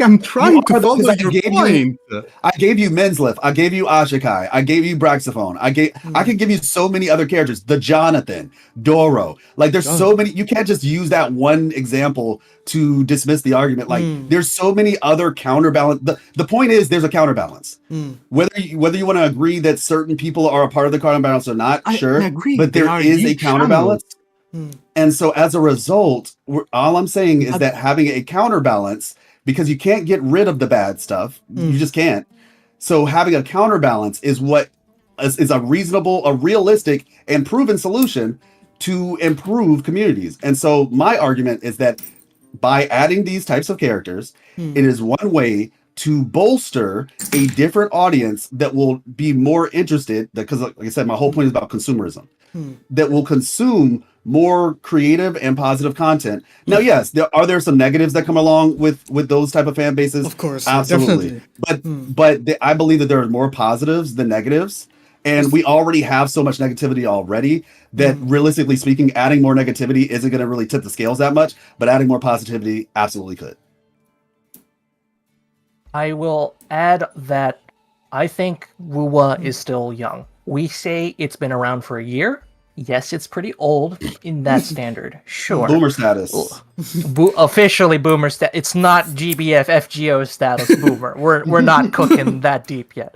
to are, follow because I your gave you- point. I gave you Measliff. I gave you Ashikai. I gave you Braxophone. I can give you so many other characters. The Jonathan, Doro. Like, there's so many. You can't just use that one example to dismiss the argument. Like, there's so many other counterbalance. The point is, there's a counterbalance. Whether you want to agree that certain people are a part of the counterbalance or not, sure. I agree. But They there are is a huge counterbalance. channels. And so as a result, all I'm saying is that having a counterbalance, because you can't get rid of the bad stuff, you just can't. So having a counterbalance is what is a reasonable, a realistic, and proven solution to improve communities. And so my argument is that by adding these types of characters, it is one way to bolster a different audience that will be more interested, because like I said, my whole point is about consumerism, that will consume more creative and positive content. Now, yes, there are some negatives that come along with those type of fan bases. Of course, absolutely. definitely. But I believe that there are more positives than negatives. And we already have so much negativity already that realistically speaking, adding more negativity isn't going to really tip the scales that much, but adding more positivity absolutely could. I will add that I think Wuwa is still young. We say it's been around for a year. Yes, it's pretty old in that standard. Sure. Boomer status. Officially boomer status. It's not GBF FGO status boomer. We're not cooking that deep yet.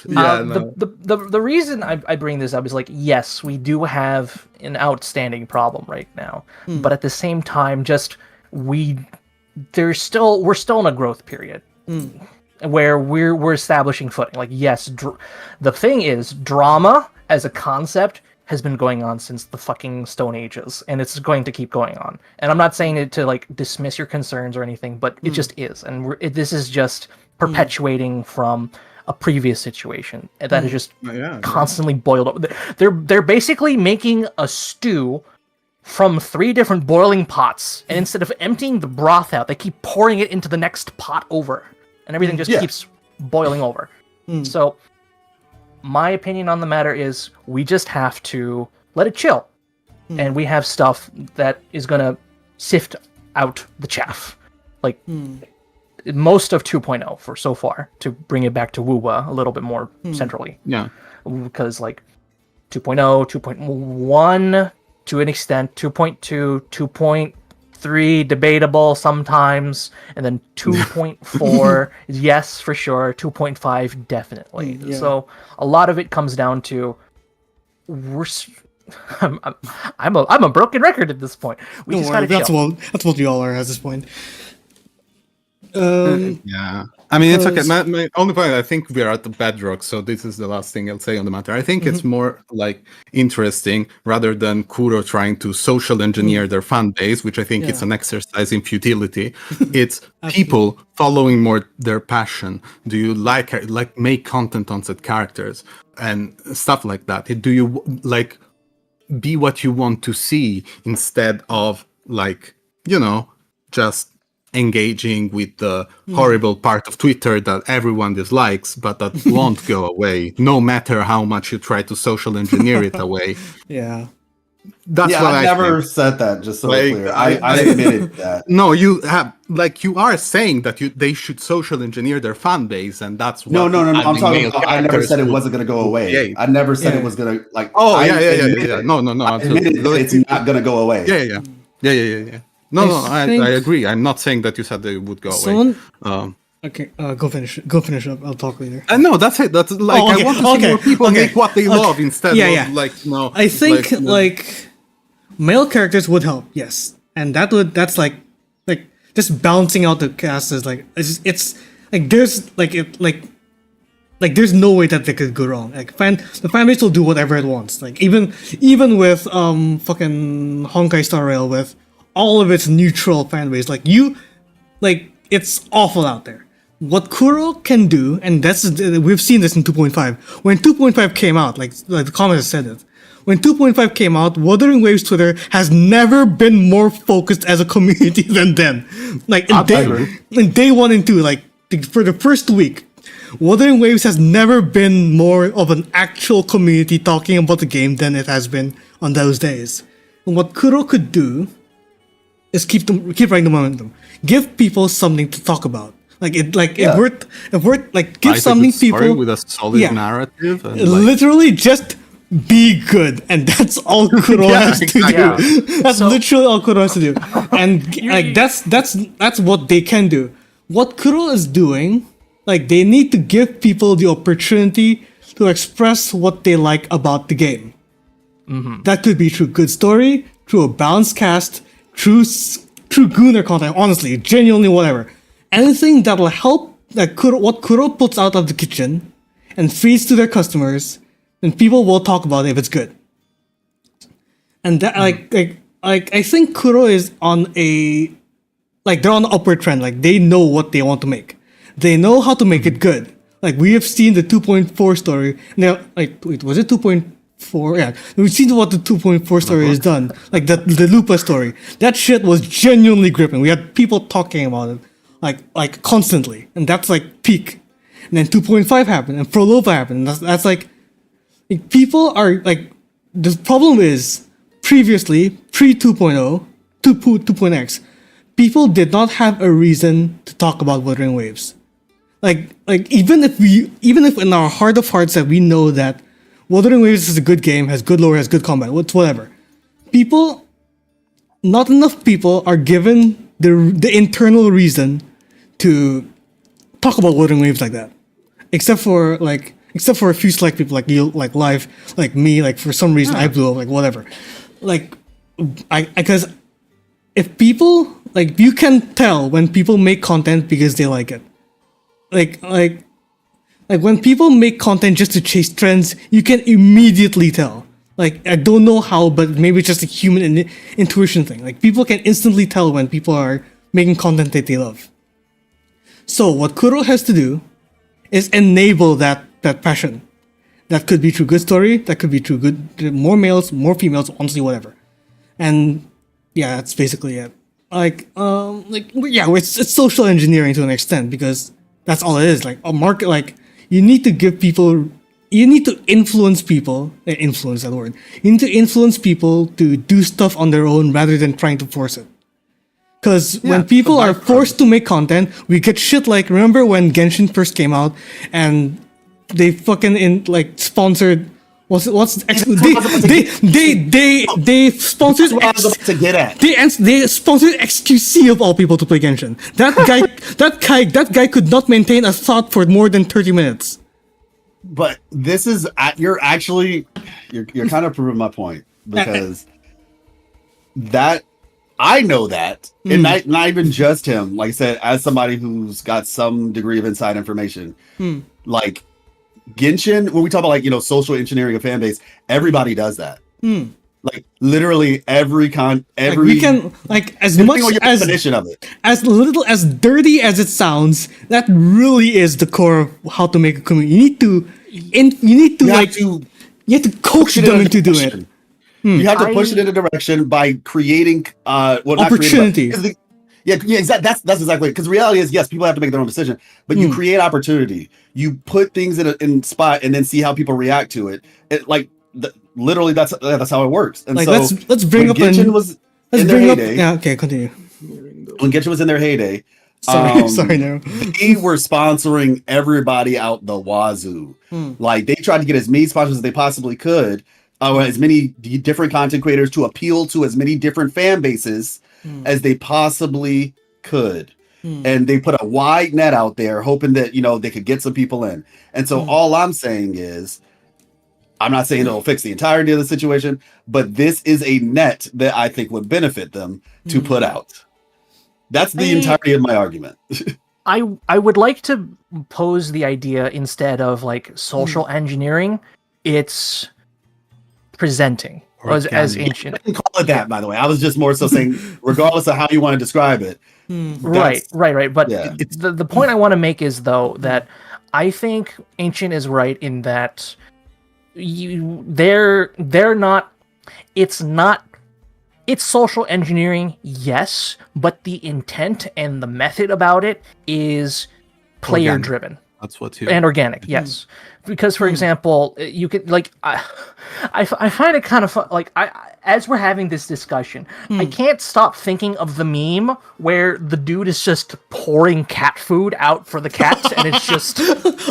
The reason I bring this up is like, yes, we do have an outstanding problem right now, but at the same time, we're still in a growth period. Where we're establishing footing. Like, yes, the thing is, drama as a concept has been going on since the fucking Stone Ages, and it's going to keep going on. And I'm not saying it to like dismiss your concerns or anything, but it just is, and this is just perpetuating from a previous situation that is just constantly boiled over. They're basically making a stew from 3 different boiling pots, and instead of emptying the broth out, they keep pouring it into the next pot over, and everything just keeps boiling over. So my opinion on the matter is we just have to let it chill, and we have stuff that is gonna sift out the chaff, like most of 2.0 for so far, to bring it back to Wuwa a little bit more centrally. Yeah, because like 2.0, 2.1 to an extent, 2.2, 2.3 debatable sometimes, and then 2.4 yes for sure, 2.5 definitely. So a lot of it comes down to I'm a broken record at this point. We just gotta chill. That's what we all are at this point. Yeah. I mean, it's okay. because- My only point, I think we are at the bedrock, so this is the last thing I'll say on the matter. I think it's more like interesting rather than Kuro trying to social engineer their fan base, which I think it's Yeah. an exercise in futility. It's people following more their passion. Do you like make content on set characters and stuff like that? Do you like be what you want to see instead of like, you know, just engaging with the horrible part of Twitter that everyone dislikes, but that won't go away, no matter how much you try to social engineer it away. Yeah. That's yeah, what I I never think. said that. Just so Like, clear, I admitted that. No, you have you are saying that they should social engineer their fan base, and that's what No. I'm adding talking male about. I never characters said it will wasn't going to go away. create. I never said Yeah. it was going to like. Oh, I yeah. admitted- No, I admitted absolutely. it's not going to go away. Yeah. No, I I think- agree. I'm not saying that you said they would go Someone. away. Okay. Go finish up. I'll talk later. No, that's it. That's like Oh, okay, I want to see okay, more people okay, make what they okay. love instead Yeah, of yeah. like I think like male characters would help, yes, and that's like just balancing out the cast is like it's like there's like it like there's no way that they could go wrong. Like the fan base will do whatever it wants. Like even with fucking Honkai Star Rail with all of its neutral fan base, like it's awful out there. What Kuro can do, and we've seen this in 2.5. When 2.5 came out, like the comments said it. When 2.5 came out, Wuthering Waves Twitter has never been more focused as a community than then. Like in day 1 and 2, like for the first week, Wuthering Waves has never been more of an actual community talking about the game than it has been on those days. And what Kuro could do is keep riding the momentum, give people something to talk about. If give something people with a solid Yeah. narrative. And literally just be good, and that's all Kuro Yeah, has to exactly. do. That's literally all Kuro has to do, and like that's what they can do. What Kuro is doing, like they need to give people the opportunity to express what they like about the game. That could be through good story, through a balanced cast, through Gooner content. Honestly, genuinely, whatever. Anything that will help what Kuro puts out of the kitchen and feeds to their customers, then people will talk about it if it's good. And that I think Kuro is on they're on the upward trend. Like they know what they want to make. They know how to make it good. Like we have seen the 2.4 story. Now, wait, was it 2.4? Yeah, we've seen what the 2.4 story has done. Like the Lupa story. That shit was genuinely gripping. We had people talking about it. Like constantly, and that's like peak. And then 2.5 happened, and Phrolova happened. And that's like people are like the problem is previously pre 2.0, 2.x, people did not have a reason to talk about Wuthering Waves. Like even if in our heart of hearts that we know that Wuthering Waves is a good game, has good lore, has good combat, whatever. Not enough people are given the internal reason to talk about Wuthering Waves like that, except for a few select people like you, like Live, like me, like for some reason I blew up, like whatever, like because if people like you can tell when people make content because they like it, like when people make content just to chase trends, you can immediately tell. Like I don't know how, but maybe it's just a human intuition thing. Like people can instantly tell when people are making content that they love. So what Kuro has to do is enable that passion. That could be through good story. That could be through more males, more females, honestly, whatever. And yeah, that's basically it. It's social engineering to an extent because that's all it is. Like a market, like you need to give people. You need to influence people. Influence that word. You need to influence people to do stuff on their own rather than trying to force it. Because when people are forced to make content, we get shit like, remember when Genshin first came out and they fucking sponsored they sponsored they sponsored XQC of all people to play Genshin. That guy could not maintain a thought for more than 30 minutes. But this is you're kind of proving my point because that I know that, and not even just him. Like I said, as somebody who's got some degree of inside information, like Genshin, when we talk about like social engineering a fan base, everybody does that. Like literally every like we can like as much on your as definition of it, as little as dirty as it sounds. That really is the core of how to make a community. You need to coach them into doing it. You have to push it in a direction by creating opportunity. Exactly. That's exactly it. Because the reality is, yes, people have to make their own decision, but you create opportunity. You put things in spot and then see how people react to it. Literally, that's how it works. And like, so let's bring up Genshin was in their heyday. Yeah, okay, continue. When Genshin was in their heyday, sorry, no. They were sponsoring everybody out the wazoo. Like they tried to get as many sponsors as they possibly could, as many different content creators to appeal to as many different fan bases as they possibly could. And they put a wide net out there, hoping that they could get some people in. And so all I'm saying is, I'm not saying it'll fix the entirety of the situation, but this is a net that I think would benefit them to put out. That's the entirety of my argument. I would like to pose the idea, instead of like social engineering, it's presenting as ancient. I can call it that, by the way. I was just more so saying, regardless of how you want to describe it. Right. But the point I want to make is, though, that I think ancient is right in that they're not. It's social engineering, yes, but the intent and the method about it is player driven. That's what's here. And organic, yes. Because, for example, you could I find it kind of fun. Like, as we're having this discussion, I can't stop thinking of the meme where the dude is just pouring cat food out for the cats, and it's just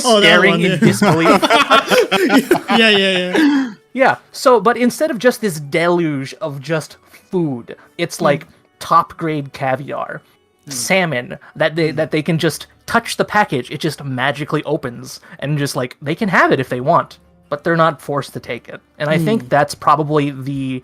staring in disbelief. Yeah. Yeah. So, but instead of just this deluge of just food, it's like top grade caviar, salmon that they can just touch the package, it just magically opens, and just like they can have it if they want, but they're not forced to take it. And I think that's probably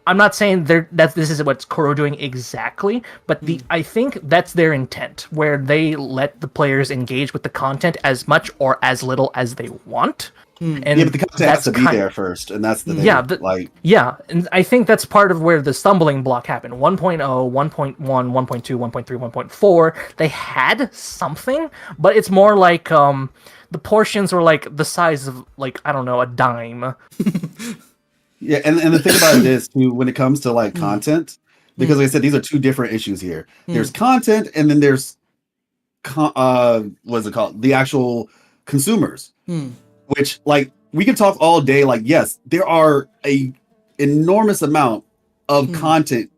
I'm not saying that this is what's Koro doing exactly, but I think that's their intent, where they let the players engage with the content as much or as little as they want. And but the content has to be there first, and that's the thing. And I think that's part of where the stumbling block happened. 1.0, 1.1, 1.2, 1.3, 1.4, they had something, but it's more like the portions were like the size of, like, I don't know, a dime. Yeah, and the thing about it is, too, when it comes to like content, because like I said, these are two different issues here. There's content, and then there's what's it called? The actual consumers. Which, like, we can talk all day. Like, yes, there are a enormous amount of content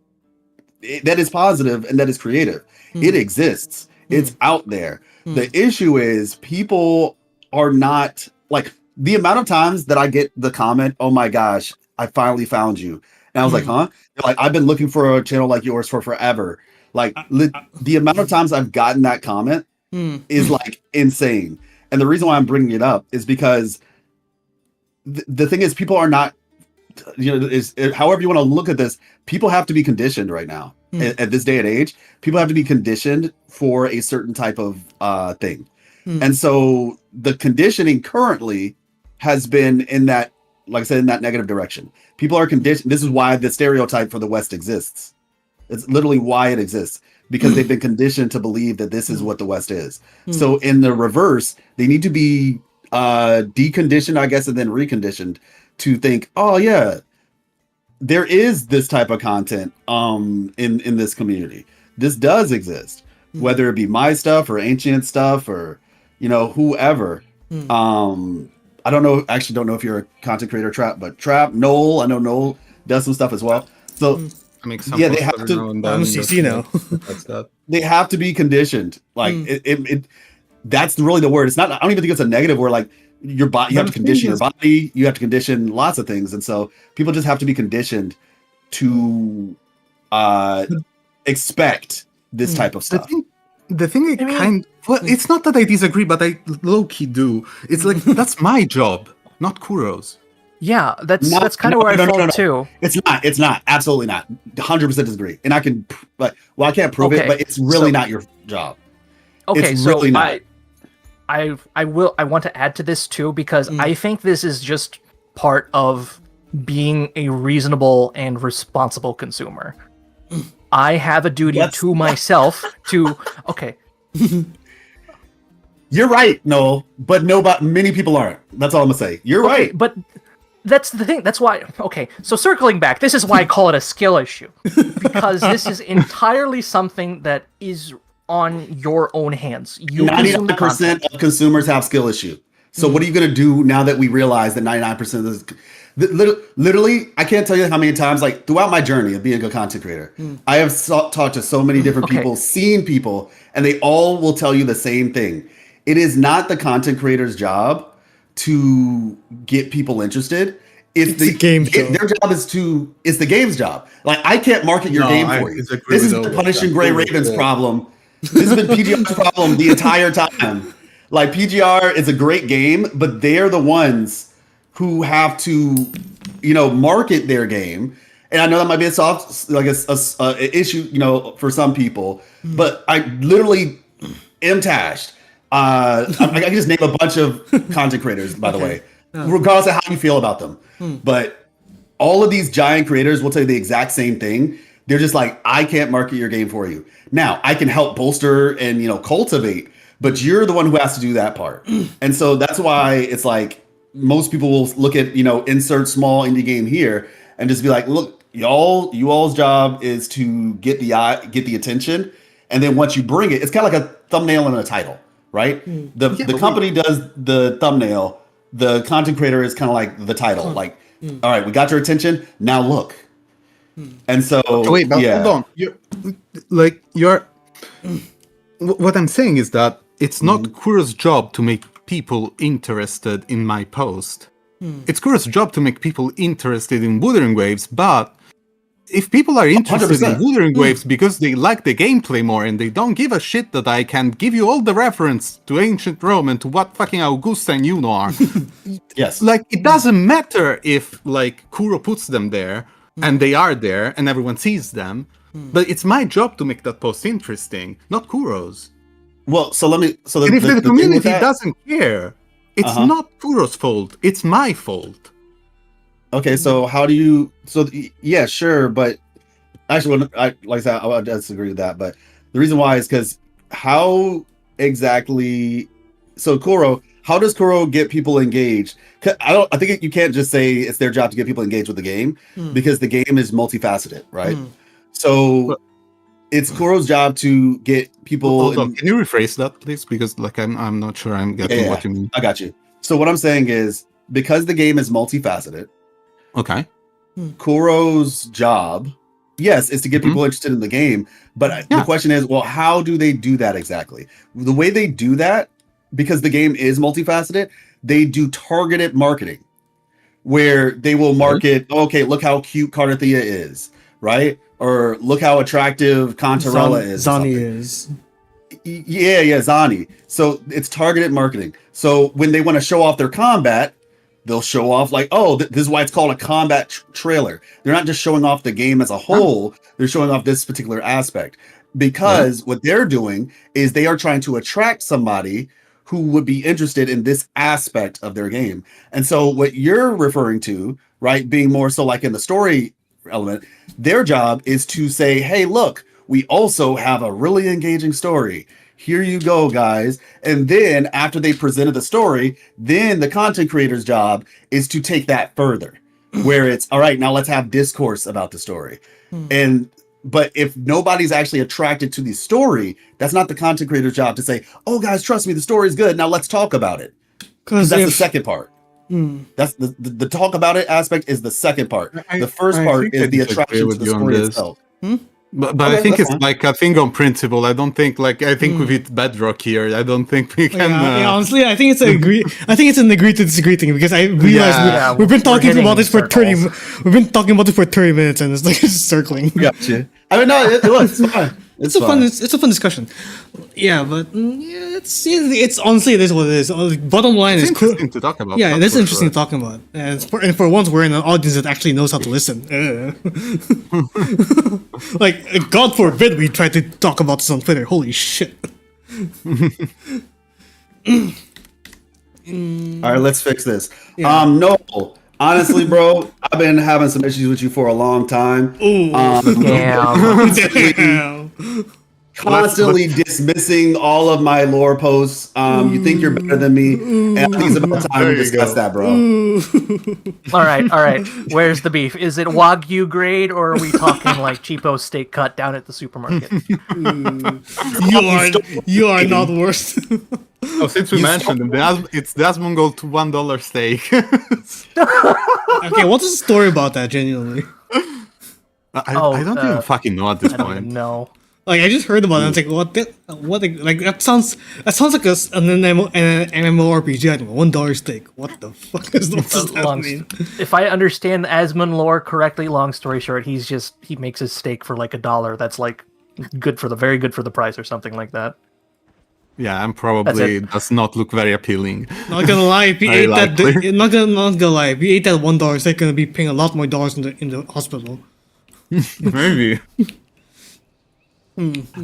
that is positive and that is creative. It exists. It's out there. The issue is people are not, like, the amount of times that I get the comment, "Oh my gosh, I finally found you," and I was like, "Huh?" They're like, "I've been looking for a channel like yours for forever." Like, the amount of times I've gotten that comment is like insane. And the reason why I'm bringing it up is because the thing is, people are not, however you want to look at this, people have to be conditioned right now. At this day and age, people have to be conditioned for a certain type of thing. And so the conditioning currently has been in that, like I said, in that negative direction. People are conditioned. This is why the stereotype for the West exists. It's literally why it exists. Because they've been conditioned to believe that this is what the West is. So in the reverse, they need to be deconditioned, I guess, and then reconditioned to think, oh yeah, there is this type of content in this community. This does exist, whether it be my stuff or ancient stuff or whoever. I don't know if you're a content creator, Trap, but Trap, Noel, I know Noel does some stuff as well. So I make some they have to. I'm CC now. They have to be conditioned. Like that's really the word. It's not. I don't even think it's a negative word. Like your body, you have to condition your body. You have to condition lots of things, and so people just have to be conditioned to expect this type of stuff. The thing it's not that I disagree, but I low key do. It's like that's my job, not Kuro's. Yeah, that's kind of where I fall too. It's not. Absolutely not. 100% disagree. And I can, I can't prove it, but it's really not your job. Okay, it's so really not. I want to add to this too, because I think this is just part of being a reasonable and responsible consumer. I have a duty to myself to, okay. You're right, Noel, but many people aren't. That's all I'm gonna say. You're right. But that's the thing. That's why, okay, so circling back, this is why I call it a skill issue. Because this is entirely something that is on your own hands. You 99% of consumers have skill issue. So what are you going to do now that we realize that 99% of this... Literally, I can't tell you how many times, like, throughout my journey of being a content creator, I have talked to so many different people, seen people, and they all will tell you the same thing. It is not the content creator's job to get people interested. It's the game show. Their job is to... It's the game's job. Like, I can't market your game for you. This is the Punishing Gray Ravens problem. This has been PGR's problem the entire time. Like, PGR is a great game, but they're the ones who have to, market their game. And I know that might be a soft, like a issue, for some people. But I literally am tashed. I can just name a bunch of content creators, by the way, regardless of how you feel about them. But all of these giant creators will tell you the exact same thing. They're just like, I can't market your game for you. Now, I can help bolster and, cultivate, but you're the one who has to do that part. And so that's why it's like most people will look at, insert small indie game here and just be like, look, you all's job is to get the attention. And then once you bring it, it's kind of like a thumbnail and a title, right? The company does the thumbnail. The content creator is kind of like the title. Like, all right, we got your attention. Now look. And so, wait, but hold on. What I'm saying is that it's not Kuro's job to make people interested in my post. It's Kuro's job to make people interested in Wuthering Waves, but if people are interested 100%. in Wuthering Waves because they like the gameplay more and they don't give a shit that I can give you all the reference to ancient Rome and to what fucking Augusta and you are. Yes. Like, it doesn't matter if, like, Kuro puts them there and they are there and everyone sees them, but it's my job to make that post interesting, not Kuro's. Well, so let me... So and if the community doesn't care, it's not Kuro's fault, it's my fault. Okay, so how do you... So, yeah, sure, but... Actually, like I said, I disagree with that, but the reason why is because how exactly... So, Kuro... How does Kuro get people engaged? I think you can't just say it's their job to get people engaged with the game because the game is multifaceted, right? So it's Kuro's job to get people. Can you rephrase that, please? Because like I'm not sure I'm getting what you mean. I got you. So what I'm saying is because the game is multifaceted. Okay. Kuro's job, yes, is to get people interested in the game, but the question is, well, how do they do that exactly? The way they do that, because the game is multifaceted, they do targeted marketing where they will market, okay, look how cute Cardathea is, right? Or look how attractive Contarella is. Zani is. Yeah, Zani. So it's targeted marketing. So when they want to show off their combat, they'll show off like, oh, this is why it's called a combat trailer. They're not just showing off the game as a whole. They're showing off this particular aspect. Because what they're doing is they are trying to attract somebody who would be interested in this aspect of their game. And so what you're referring to, right, being more so like in the story element, their job is to say, hey, look, we also have a really engaging story. Here you go, guys. And then after they presented the story, then the content creator's job is to take that further, where it's, all right, now let's have discourse about the story. But if nobody's actually attracted to the story, that's not the content creator's job to say, oh, guys, trust me, the story's good. Now let's talk about it. Because that's the second part. That's the talk about it aspect is the second part. The first part is the attraction to the story itself. But I think it's like a thing on principle. I don't think I think we've hit bedrock here. I don't think we can. Honestly, I think it's an agree to disagree thing because I realize we've been talking about this for 30. We've been talking about this for 30 minutes and it's like it's circling. Gotcha. I mean, no, look, it's fine. it's a fun discussion. Yeah, but it's honestly it is what it is. Bottom line It's is cool. interesting to talk about. Yeah, it that's is for interesting sure. talking about. And for once, we're in an audience that actually knows how to listen. Like, God forbid we try to talk about this on Twitter. Holy shit. All right, let's fix this. Yeah. No, honestly, bro, I've been having some issues with you for a long time. Ooh. Damn. Damn. Constantly dismissing all of my lore posts. You think you're better than me, and I think it's about time There we you discuss go. that, bro. All right. Where's the beef? Is it Wagyu grade, or are we talking like cheapo steak cut down at the supermarket? You are not worse. Oh, since we mentioned him, it's Desmond Gold to $1 steak. Okay, what's the story about that? Genuinely, I don't even fucking know at this I don't point. even know. like I just heard about it. I was like, what? Like that sounds like an MMORPG item. $1 steak. What the fuck what does that mean? If I understand the Asmund lore correctly, long story short, he makes his steak for like $1. That's like very good for the price or something like that. Yeah, and probably That's does not look very appealing. Not gonna lie, if you Very ate that, likely. not gonna lie, if you ate that $1, they're gonna be paying a lot more dollars in the hospital. Maybe.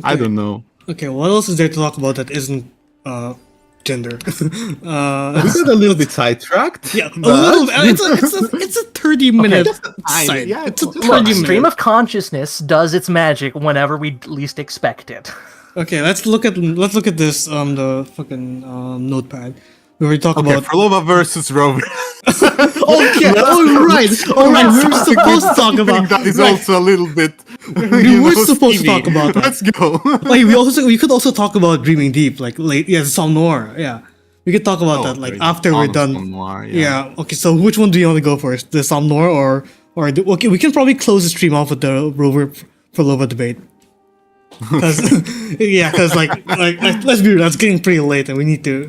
I don't know. Okay, what else is there to talk about that isn't gender? We got a little bit sidetracked. Yeah, a little. It's a 30-minute tiny- site. yeah, It's a it's a- 30 Stream minute. of consciousness does its magic whenever we least expect it. Okay, let's look at this the fucking notepad. We already talked Okay, about. Phrolova versus Rover. Okay, all right. We're supposed to talk about. That is right. also a little bit. We're supposed to talk about that. Let's go. Like we could also talk about Dreaming Deep, like late. Yeah, Psalm Noir. Yeah, we could talk about that like after we're done. Noir, Yeah. Okay. So which one do you want to go first? The Psalm Noir okay? We can probably close the stream off with the Rover Phrolova debate. Because like let's be real, it's getting pretty late, and we need to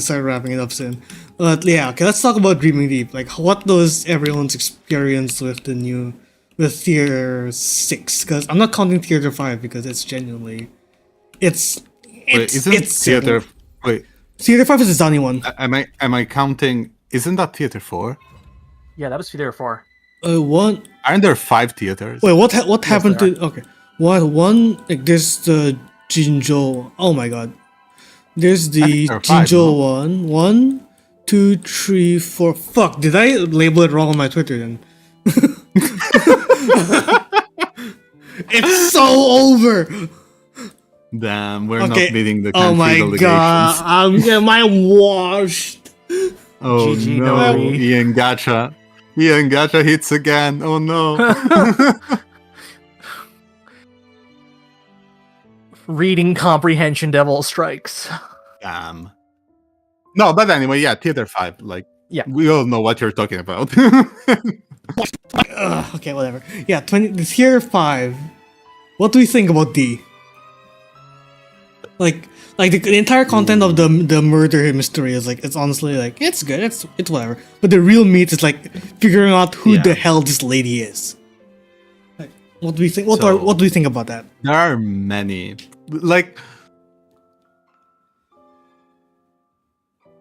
start wrapping it up soon. But yeah, okay, let's talk about Dreaming Deep. Like, what was everyone's experience with Theater 6? Because I'm not counting Theater 5 because it's genuinely, Wait, isn't Theater? Wait, Theater 5 is the Zani one. am I counting? Isn't that Theater 4? Yeah, that was Theater 4. What? Aren't there 5 theaters? Wait, what happened there to? Okay, one like there's the Jinzhou. Oh my god, there's the think there are 5, Jinzhou no? one. 1, 2, 3, 4. Fuck, did I label it wrong on my Twitter then? It's so over. Damn, we're Okay. not meeting the Oh country my delegations. god, am I washed? Oh GG, no, Nori. Ian Gacha. Ian Gacha hits again. Oh no. Reading comprehension devil strikes. Damn. No, but anyway, yeah, Theater 5. Like, Yeah. we all know what you're talking about. Okay, whatever. Yeah, the Theater 5. What do we think about D? Like the entire content of the murder mystery is like, it's honestly like, it's good, it's whatever. But the real meat is like figuring out who Yeah. the hell this lady is. Like, what do we think? What So- do we think about that? There are many. Like,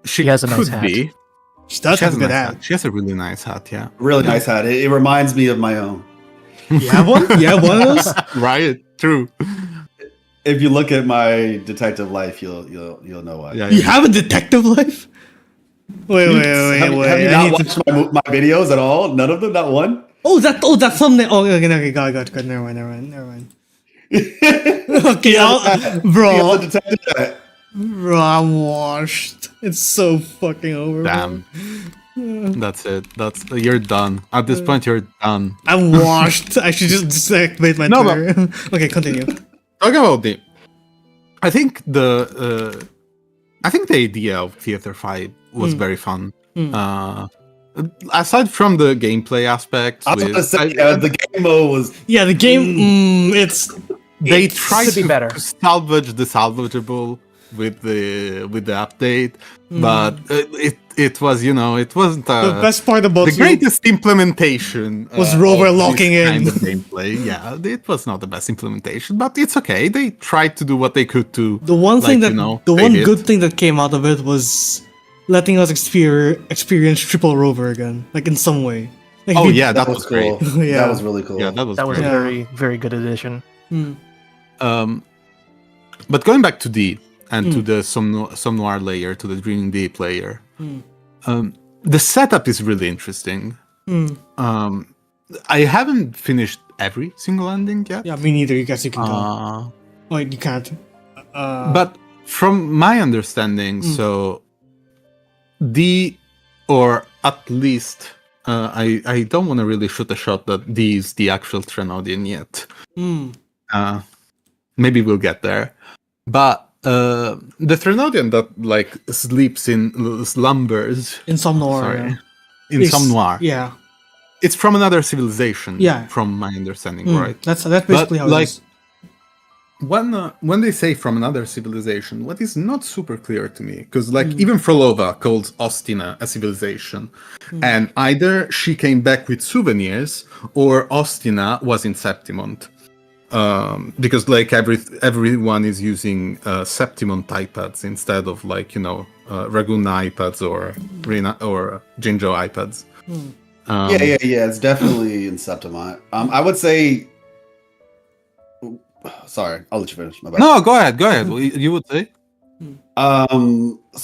she has a nice could hat. be. She does She have has a a good nice ad. hat. She has a really nice hat, yeah. Really nice hat. It reminds me of my own. You have one? You have one of those? Right? True. If you look at my detective life, you'll know why. Yeah, You yeah. have a detective life? Wait. Have you I not need to- watched my videos at all? None of them? Not one? Oh, that thumbnail. Oh, okay, got it. Never mind. Okay, You got bro, the detective hat. bro, I'm washed. It's so fucking over. bro. Damn. That's it. You're done. At this point, you're done. I'm washed. I should just deactivate my No, Twitter. Okay, continue. Talking about the, I think the idea of Theater 5 was very fun. Aside from the gameplay aspects, I was with- gonna say, the game mode was Yeah, the game. they tried could be to better. salvage the salvageable with the update, but it was, it wasn't The best part about the greatest implementation was Rover of locking this in. kind of gameplay. Yeah, it was not the best implementation, but it's okay. They tried to do what they could to. The one thing that the one save good it. thing that came out of it was letting us experience triple Rover again, like in some way. Like Oh we- yeah, that That was was great. cool. Yeah. That was really cool. Yeah, that was That was a great. very, very good addition. But going back to D and to the Some Noir layer, to the Dreaming Deep layer, the setup is really interesting. I haven't finished every single ending yet. Yeah, me neither. You guys, you can go. Wait, you can't. But from my understanding, so D, or at least I don't want to really shoot a shot that D is the actual Trenodian yet. Maybe we'll get there. But the Trenodian that like sleeps in slumbers In some noir. sorry, Yeah. in It's- Some Noir. Yeah, It's from another civilization. Yeah. From my understanding, right? that's basically how like, it is. when they say from another civilization, what is not super clear to me, because like even Phrolova calls Ostina a civilization, and either she came back with souvenirs or Ostina was in Septimont, because like everyone is using Septimont iPads instead of like Raguna iPads or Jinjo iPads. Yeah. It's definitely in Septimont. I would say. Sorry, I'll let you finish. My bad. No, go ahead. You would say?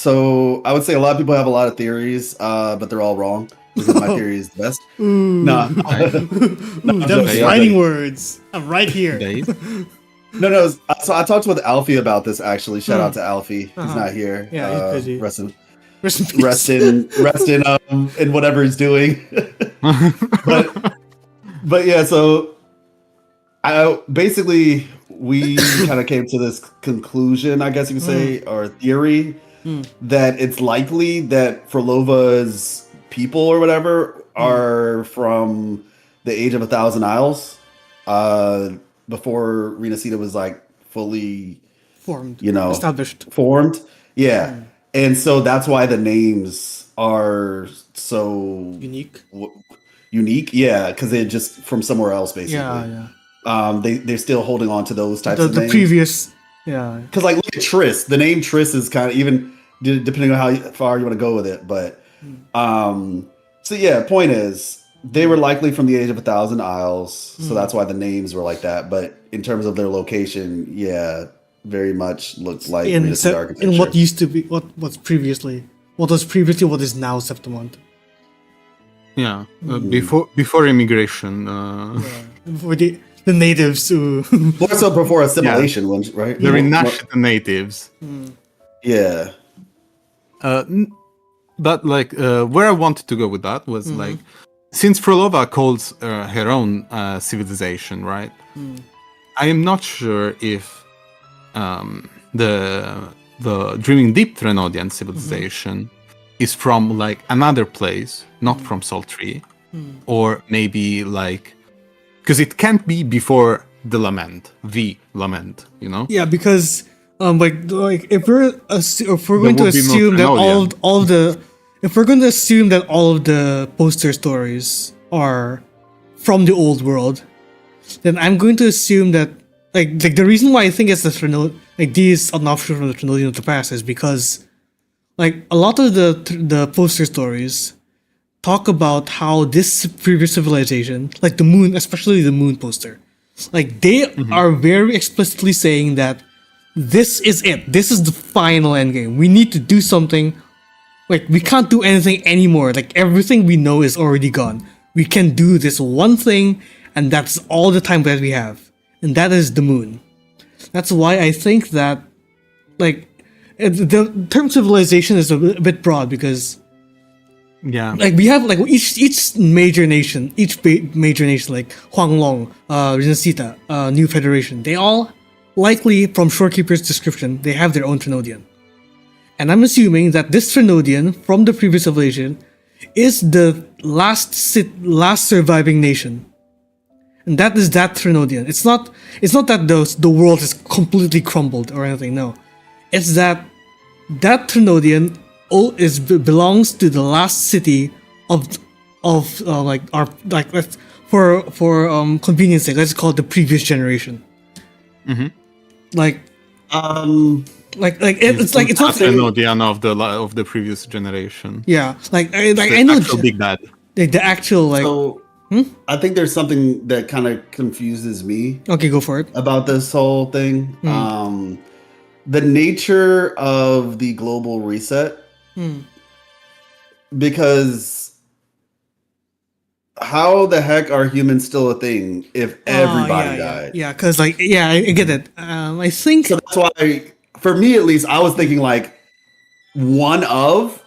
So I would say a lot of people have a lot of theories, but they're all wrong because my theory is the best. No, Them okay. fighting words. I'm right here. Dave? no. So I talked with Alfie about this actually. Shout out to Alfie. He's not here. Yeah, he's busy. Rest in Rest in peace. rest in whatever he's doing. but yeah, so basically we kind of came to this conclusion, I guess you could say, or theory, that it's likely that Phrolova's people or whatever are from the Age of 1,000 Isles, before Renacita was like fully Formed. established. Established. Yeah. And so that's why the names are so Unique. unique. Yeah, because they're just from somewhere else, basically. Yeah. They're still holding on to those types The of names. previous. Yeah. Because like look at Triss. The name Triss is kind of even depending on how far you want to go with it. But so yeah, point is they were likely from the Age of 1,000 Isles, so that's why the names were like that. But in terms of their location, yeah, very much looked like In architecture. what used to be what was previously what is now Septimont. Yeah, before immigration. For the natives who More so before assimilation, right? The Renascita natives. Yeah. But like where I wanted to go with that was like, since Phrolova calls her own civilization, right? I am not sure if the Dreaming Deep Trenodian civilization is from like another place, not from Sultry, or maybe like, because it can't be before the Lament, Yeah, because like if we're going to would be no assume that Trenodian. if we're going to assume that all of the poster stories are from the old world, then I'm going to assume that like the reason why I think it's these are an offshoot from the Trenodian of the past is because like a lot of the poster stories talk about how this previous civilization, like the moon, especially the moon poster, like they are very explicitly saying that this is it. This is the final endgame. We need to do something. Like we can't do anything anymore. Like everything we know is already gone. We can do this one thing, and that's all the time that we have, and that is the moon. That's why I think that, like, the term civilization is a bit broad because, like, we have like each major nation like Huanglong, Renacita, New Federation. They all likely, from Shorekeeper's description, they have their own Trenodian. And I'm assuming that this Trenodian from the previous civilization is the last surviving nation. And that is that Trenodian. It's not that the world is completely crumbled or anything, no. It's that Trenodian belongs to the last city of like our like let's for convenience sake, let's call it the previous generation. Mm-hmm. Like it's like it's not Thenodian of the previous generation. yeah like I The know actual big bad. the actual like So I think there's something that kind of confuses me okay, go for it. about this whole thing. The nature of the global reset, because how the heck are humans still a thing if everybody died? Yeah, because like I get it. I think So that's why, for me at least, I was thinking like one of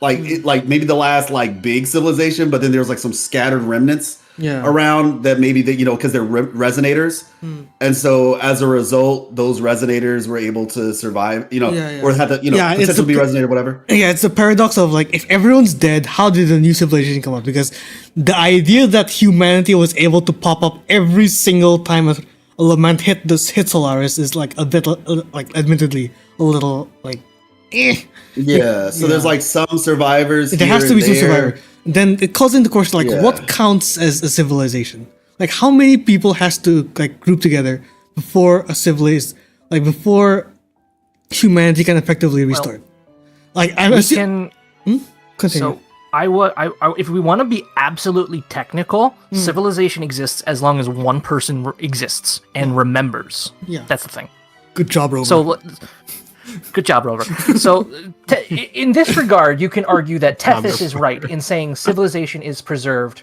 like maybe the last like big civilization, but then there's like some scattered remnants around that maybe that because they're resonators, and so as a result, those resonators were able to survive, or had to potentially be resonator, whatever. Yeah, it's the paradox of like if everyone's dead, how did a new civilization come up? Because the idea that humanity was able to pop up every single time a lament hit Solaris is like a bit like admittedly a little like. Yeah, so there's like some survivors. There has to be some there. survivor. Then it calls into question like what counts as a civilization? Like how many people has to like group together before a civilized like before humanity can effectively restart? Like I can. Continue. So I if we want to be absolutely technical, civilization exists as long as one person exists and remembers. Yeah, that's the thing. Good job, Rover. So. Good job, Rover. So, in this regard, you can argue that Tethys is right in saying civilization is preserved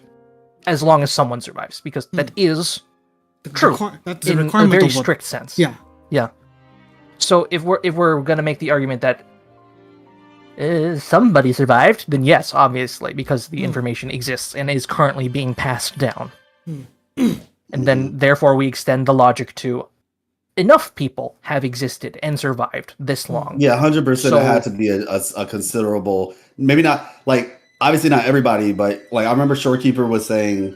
as long as someone survives, because that is true that's in a very strict sense. Yeah. So, if we're gonna make the argument that somebody survived, then yes, obviously, because the information exists and is currently being passed down, and then therefore we extend the logic to. Enough people have existed and survived this long. Yeah, 100%. It had to be a considerable, maybe not like obviously not everybody, but like I remember Shorekeeper was saying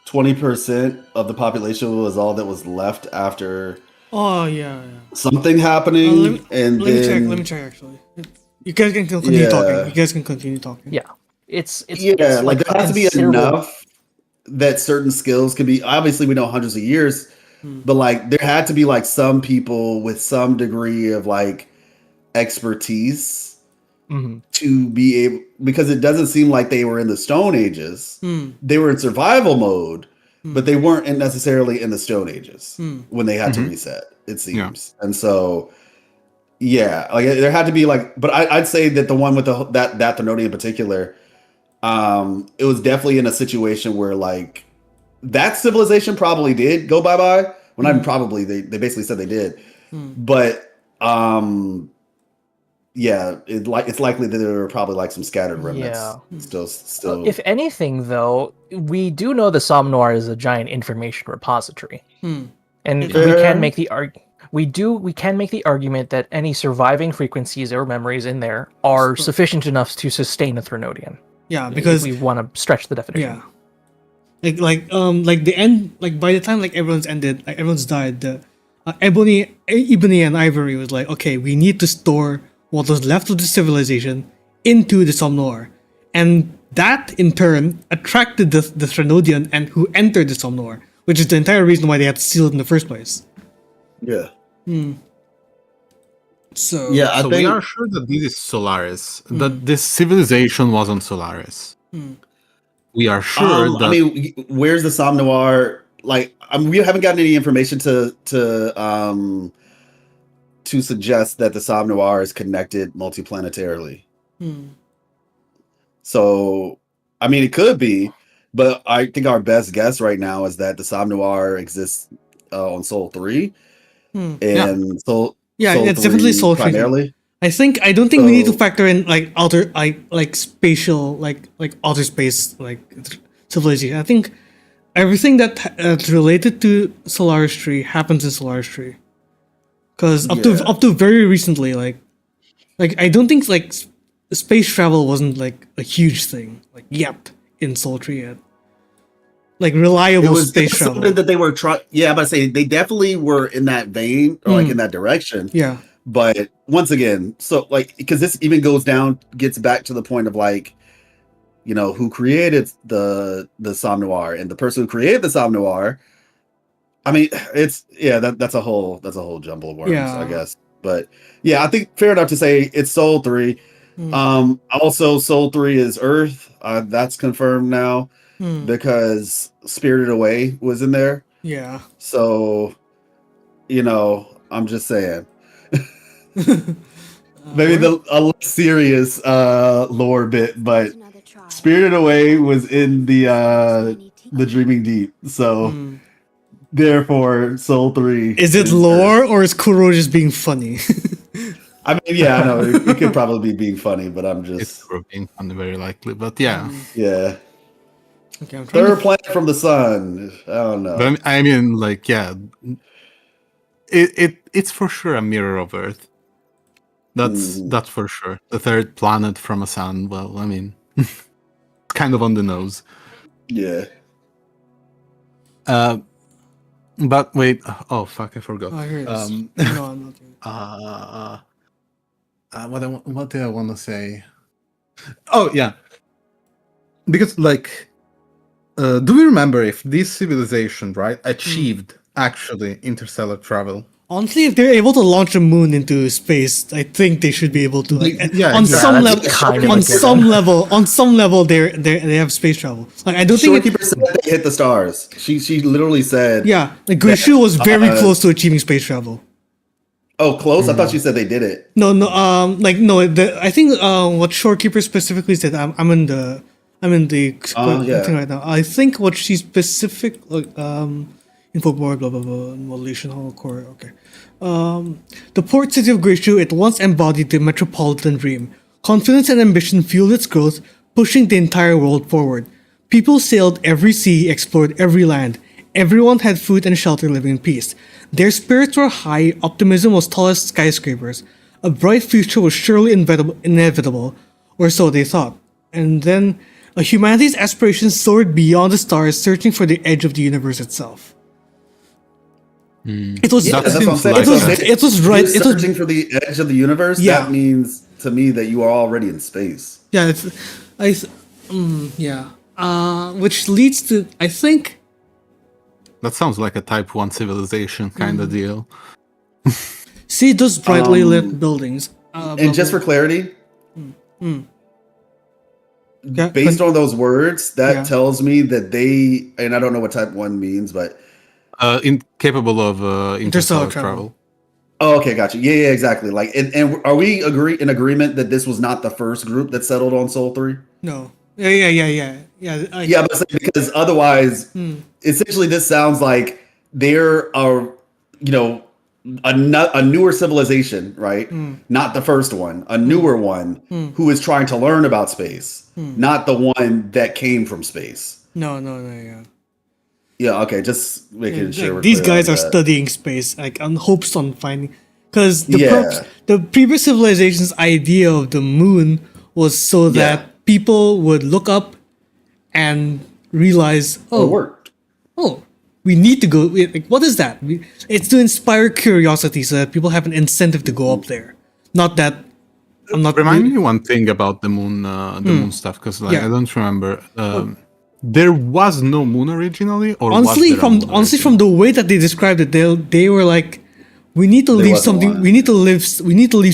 20% of the population was all that was left after. Oh yeah. Something happening, let me check actually. You guys can continue talking. You guys can continue talking. Yeah, it's like there has to be enough that certain skills can be. Obviously, we know hundreds of years. But like there had to be like some people with some degree of like expertise to be able, because it doesn't seem like they were in the Stone Ages. They were in survival mode, but they weren't necessarily in the Stone Ages when they had to reset, it seems. And so like there had to be like, but I'd say that the one with that Thenodian in particular, it was definitely in a situation where like that civilization probably did go bye-bye. Well, not even probably. They basically said they did. But it's likely that there were probably like some scattered remnants. Still. If anything, though, we do know the Somme Noir is a giant information repository, and we can make the we can make the argument that any surviving frequencies or memories in there are sufficient enough to sustain a Thenodian. Yeah, because we want to stretch the definition. Yeah. Like the end, like by the time like everyone's ended, like everyone's died, the Ebony and Ivory was like, okay, we need to store what was left of the civilization into the Somme Noir, and that in turn attracted the Thenodian and who entered the Somme Noir, which is the entire reason why they had to seal it in the first place. Yeah. So I think we are sure that this is Solaris, that this civilization was on Solaris. We are sure that. I mean, where's the Somme Noir? Like, we haven't gotten any information to suggest that the Somme Noir is connected multiplanetarily. So, I mean, it could be, but I think our best guess right now is that the Somme Noir exists on Sol 3, and Sol. Yeah, Sol it's definitely Sol 3 primarily. I don't think we need to factor in like spatial like outer space like civilization. I think everything that's related to Solaris Tree happens in Solaris Tree. Because up to very recently, like I don't think like space travel wasn't like a huge thing like yet in Sol Tree yet. Like reliable space travel. Something that they were trying. Yeah, but I say they definitely were in that vein or like in that direction. Yeah. But once again, so like, because this even gets back to the point of like, you know, who created the Somme Noir, and the person who created the Somme Noir. I mean, that's a whole jumble of worms, I guess. But yeah, I think fair enough to say it's Soul 3. Also, Soul 3 is Earth. That's confirmed now because Spirited Away was in there. Yeah. So, you know, I'm just saying. Maybe a less serious lore bit, but Spirited Away was in the Dreaming Deep. So therefore, Soul 3 is it lore or is Kuro just being funny? I mean, yeah, I know it could probably be being funny, but I'm just It's being funny, very likely. But yeah, Okay, third planet from the sun. I don't know. but I mean, like, yeah, it's for sure a mirror of Earth. That's for sure. The third planet from a sun. Well, I mean, kind of on the nose. Yeah. But wait. Oh fuck! I forgot. Oh, here it is. No, I'm not. What did I want to say? Oh yeah, because like, do we remember if this civilization achieved actually interstellar travel? Honestly, if they're able to launch a moon into space, I think they should be able to. Like, on some level, they have space travel. Like, I don't think Shorekeeper said they hit the stars. She literally said. Yeah, like Grishu was very close to achieving space travel. Oh, close! I thought she said they did it. No. I think what Shorekeeper specifically said. I'm in the thing right now. I think what she specific info board blah blah blah modulation Encore. Okay. The port city of Grishu, it once embodied the metropolitan dream. Confidence and ambition fueled its growth, pushing the entire world forward. People sailed every sea, explored every land. Everyone had food and shelter, living in peace. Their spirits were high, optimism was tall as skyscrapers. A bright future was surely inevitable, or so they thought. And then humanity's aspirations soared beyond the stars, searching for the edge of the universe itself. It was. Yeah, that's what I'm saying. It was right. It was searching for the edge of the universe. Yeah. That means to me that you are already in space. Yeah. Which leads to, I think. That sounds like a Type 1 civilization kind of deal. See those brightly lit buildings. And just for clarity, based on those words, that tells me that they, and I don't know what Type 1 means, but incapable of interstellar travel. Oh, okay, gotcha. Yeah, exactly. Like, and are we in agreement that this was not the first group that settled on Soul 3? No. Yeah. But because otherwise, essentially, this sounds like there are, you know, a newer civilization, right? Not the first one, a newer one who is trying to learn about space, not the one that came from space. No, yeah. Yeah, okay, just making sure. Like, these guys are studying space, like on hopes on finding, because the previous civilization's idea of the moon was so that people would look up and realize, we need to go. Like, what is that? It's to inspire curiosity, so that people have an incentive to go up there. Not that I'm not. Remind me one thing about the moon, moon stuff, because I don't remember. There was no moon originally, or honestly, from the way that they described it, they were like, we need to leave something. We need to leave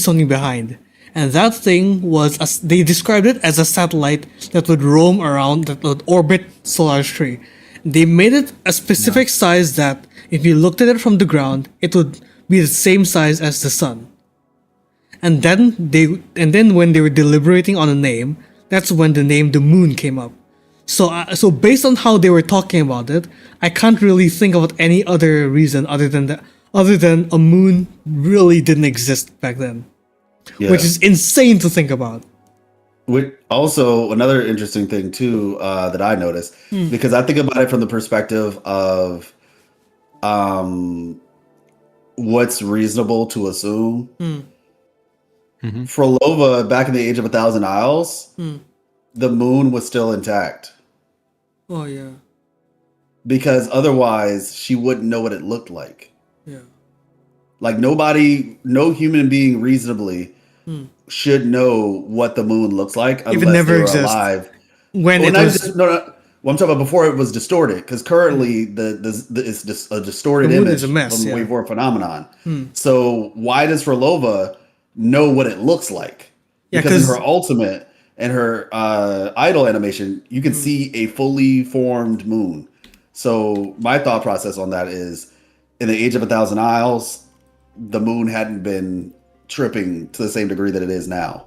something behind. And that thing was, they described it as a satellite that would roam around, that would orbit Solar's-Tree. They made it a specific size that, if you looked at it from the ground, it would be the same size as the sun. And then when they were deliberating on a name, that's when the name the moon came up. So based on how they were talking about it, I can't really think of any other reason other than a moon really didn't exist back then. Yeah. Which is insane to think about. Also, another interesting thing too that I noticed, because I think about it from the perspective of what's reasonable to assume. Phrolova, back in the Age of 1,000 Isles, the moon was still intact. Oh yeah. Because otherwise, she wouldn't know what it looked like. Yeah. Like no human being reasonably should know what the moon looks like If it unless never they were exists. alive. When Well, it not was just, no, no. Well, I'm talking about before it was distorted, because currently it's just a distorted The moon image is a mess, from yeah. waveform phenomenon. So why does Phrolova know what it looks like? Yeah, Because in 'cause- her ultimate and her idol animation, you can see a fully formed moon. So my thought process on that is, in the Age of 1,000 Isles, the moon hadn't been tripping to the same degree that it is now.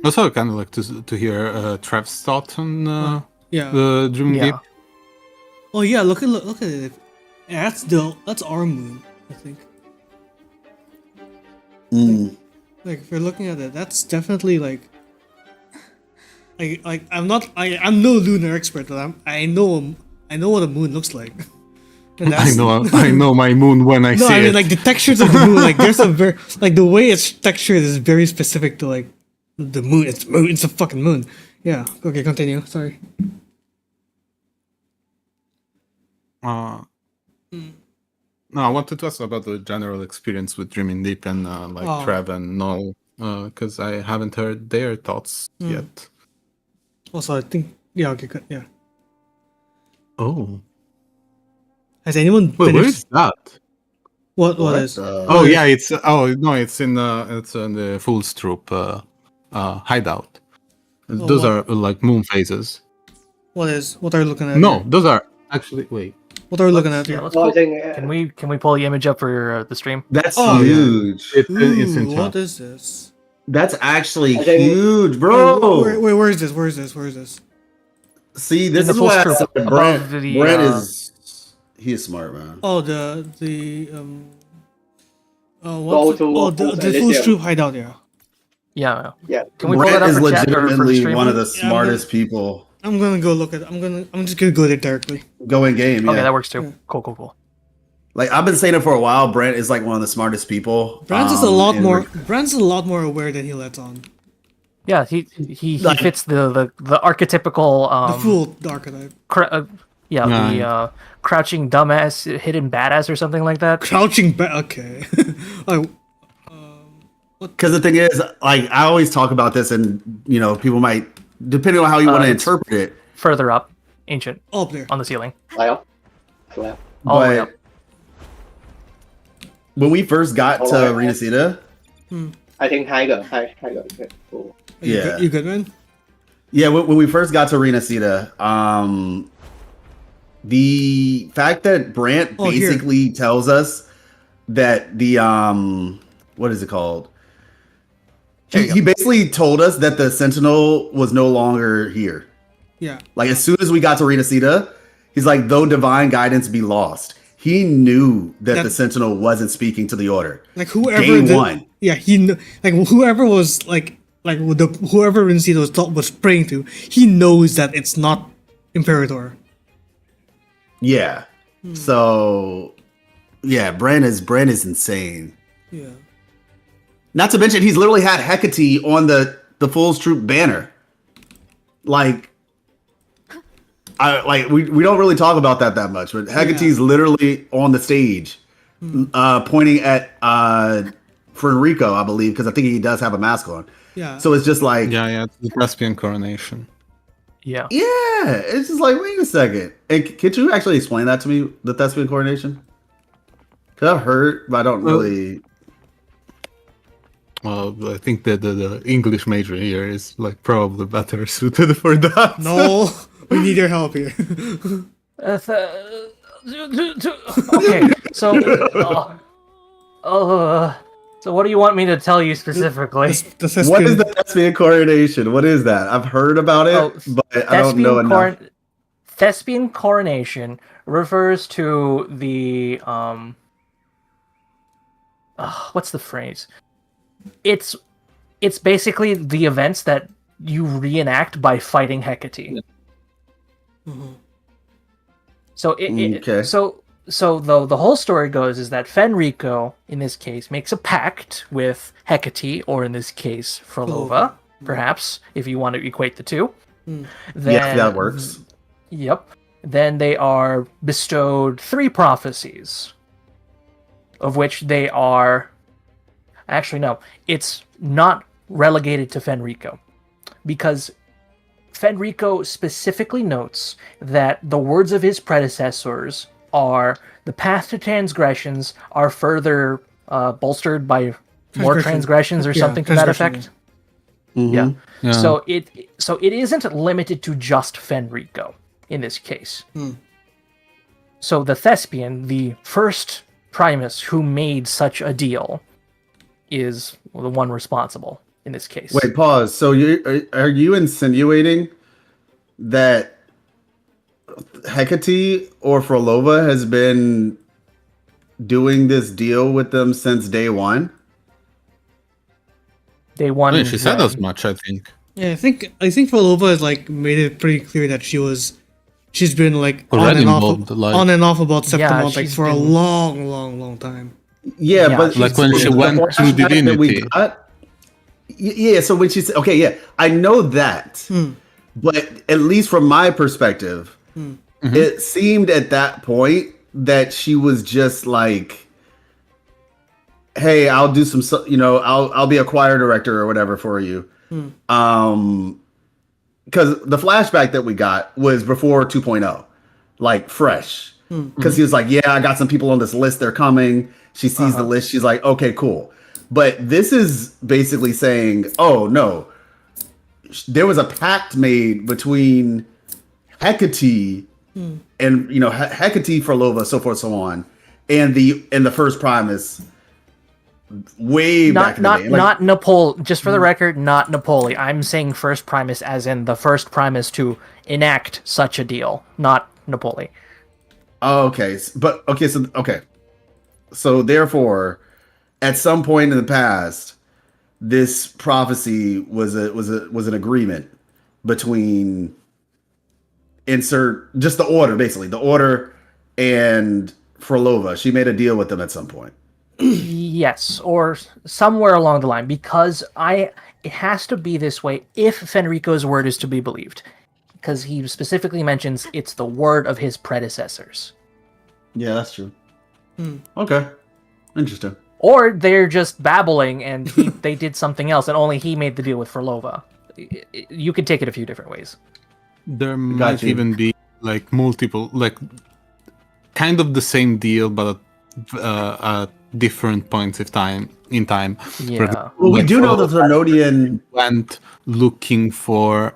Also, kind of like to hear Trev's thought on yeah. the Dream Yeah. Deep. Oh yeah, look at it. Yeah, that's our moon, I think. Like if you're looking at it, that's definitely like I'm no lunar expert, but I know what a moon looks like. And I know my moon when I No, see I mean it. like the textures of the moon, like there's a very like the way it's textured is very specific to like the moon. It's a fucking moon. Yeah. Okay, continue. Sorry. No, I wanted to ask about the general experience with Dreaming Deep and Oh. Trev and Noel, because I haven't heard their thoughts yet. Also, I think okay, good. Yeah. Oh, Has anyone wait, where finished? is that? What is? Oh yeah, it's in the Fool's Troop hideout. Those what? are like moon phases. What is? What are you looking at? No, here? those are actually wait. What are you looking at? Yeah, Here? let's Well, I pull, think, can we pull the image up for the stream? That's Oh, huge. It's Ooh, in what chat. is this? That's actually I think- huge, bro. Where is this? Where is this? Where is this? See, this In is the why I full said strip Brent. above the, Brent he's smart, man. Oh, the Go what? to Oh, the full Elysium. troop hideout. Yeah. Yeah. Yeah. Can we pull that Brent up is for chat or for the legitimately stream? one of the Yeah, I'm smartest people. I'm gonna go look at. I'm just gonna go there directly. Go in game, yeah. Okay, that works too. Yeah. Cool. Like I've been saying it for a while. Brent is like one of the smartest people. Brand's is a lot and more. Brand's a lot more aware than he lets on. Yeah, he fits the archetypical The full archetype. the crouching dumbass, hidden badass, or something like that. Crouching back. Okay. I, Because the thing is, like I always talk about this, and people might, depending on how you want to it's- interpret it. Further up, ancient up there. on the ceiling, Left. Left. all the way up. When we first got to Oh, Renacida, I think Tiger. Tiger. Cool. yeah. You good, man? Yeah, when we first got to Renacida, the fact that Brant Oh, here. basically tells us that the what is it called? He basically told us that the Sentinel was no longer here. Yeah. Like as soon as we got to Renacida, he's like, though divine guidance be lost. He knew that the Sentinel wasn't speaking to the Order. Like whoever. Day one. Yeah, he knew. Like whoever was whoever Rencito was praying to, he knows that it's not Imperator. Yeah. So yeah, Brand is insane. Yeah. Not to mention he's literally had Hecate on the Fool's Troop banner. Like we don't really talk about that much, but Hecate's literally on the stage, pointing at Frederico, I believe, because I think he does have a mask on. Yeah. So it's just like Yeah, it's the Caspian coronation. Yeah. it's just like, wait a second. And could you actually explain that to me, the Thespian coronation? Because I've heard, but I don't really. Well, I think that the English major here is like probably better suited for that. No, we need your help here. Okay, so so what do you want me to tell you specifically? What is the Thespian coronation? What is that? I've heard about it, but I don't know enough. Thespian coronation refers to the what's the phrase? It's basically the events that you reenact by fighting Hecate. So the whole story goes is that Fenrico, in this case, makes a pact with Hecate, or in this case, Phrolova, perhaps, if you want to equate the two. Then, Yes, that works. Yep. Then they are bestowed 3 prophecies. of which they are... Actually, no. It's not relegated to Fenrico, because Fenrico specifically notes that the words of his predecessors are the path to transgressions are further bolstered by more transgressions or something to that effect. Yeah. So it isn't limited to just Fenrico in this case. So the Thespian, the first Primus who made such a deal, is the one responsible in this case. Wait, pause. So are you insinuating that Hecate or Phrolova has been doing this deal with them since day one? Day one. Yeah, she said as much, I think. Yeah, I think Phrolova has like made it pretty clear that she's been like on Already and involved, off about Septimont like she's for a been- long time. Yeah, but like when she went to flashback that we Divinity. got- Yeah, so when she said, okay, yeah, I know that, but at least from my perspective, it seemed at that point that she was just like, hey, I'll do some, I'll be a choir director or whatever for you. Because the flashback that we got was before 2.0, like fresh. Because he was like, yeah, I got some people on this list. They're coming. She sees the list. She's like, okay, cool. But this is basically saying, oh, no. There was a pact made between Hecate and, Hecate, Phrolova, so forth, so on, and the first Primus way back in the day. Not Napoli. Just for the record, not Napoli. I'm saying first Primus as in the first Primus to enact such a deal, not Napoli. Okay, so therefore, at some point in the past, this prophecy was an agreement between just the order, basically the order and Phrolova. She made a deal with them at some point. Yes, or somewhere along the line, because it has to be this way if Fenrico's word is to be believed, because he specifically mentions it's the word of his predecessors. Yeah, that's true. Okay, interesting. Or they're just babbling and they did something else and only he made the deal with Phrolova. You could take it a few different ways. There might even be like multiple, like kind of the same deal, but at different points in time. Yeah. Well, we do know the Threnodian went looking for.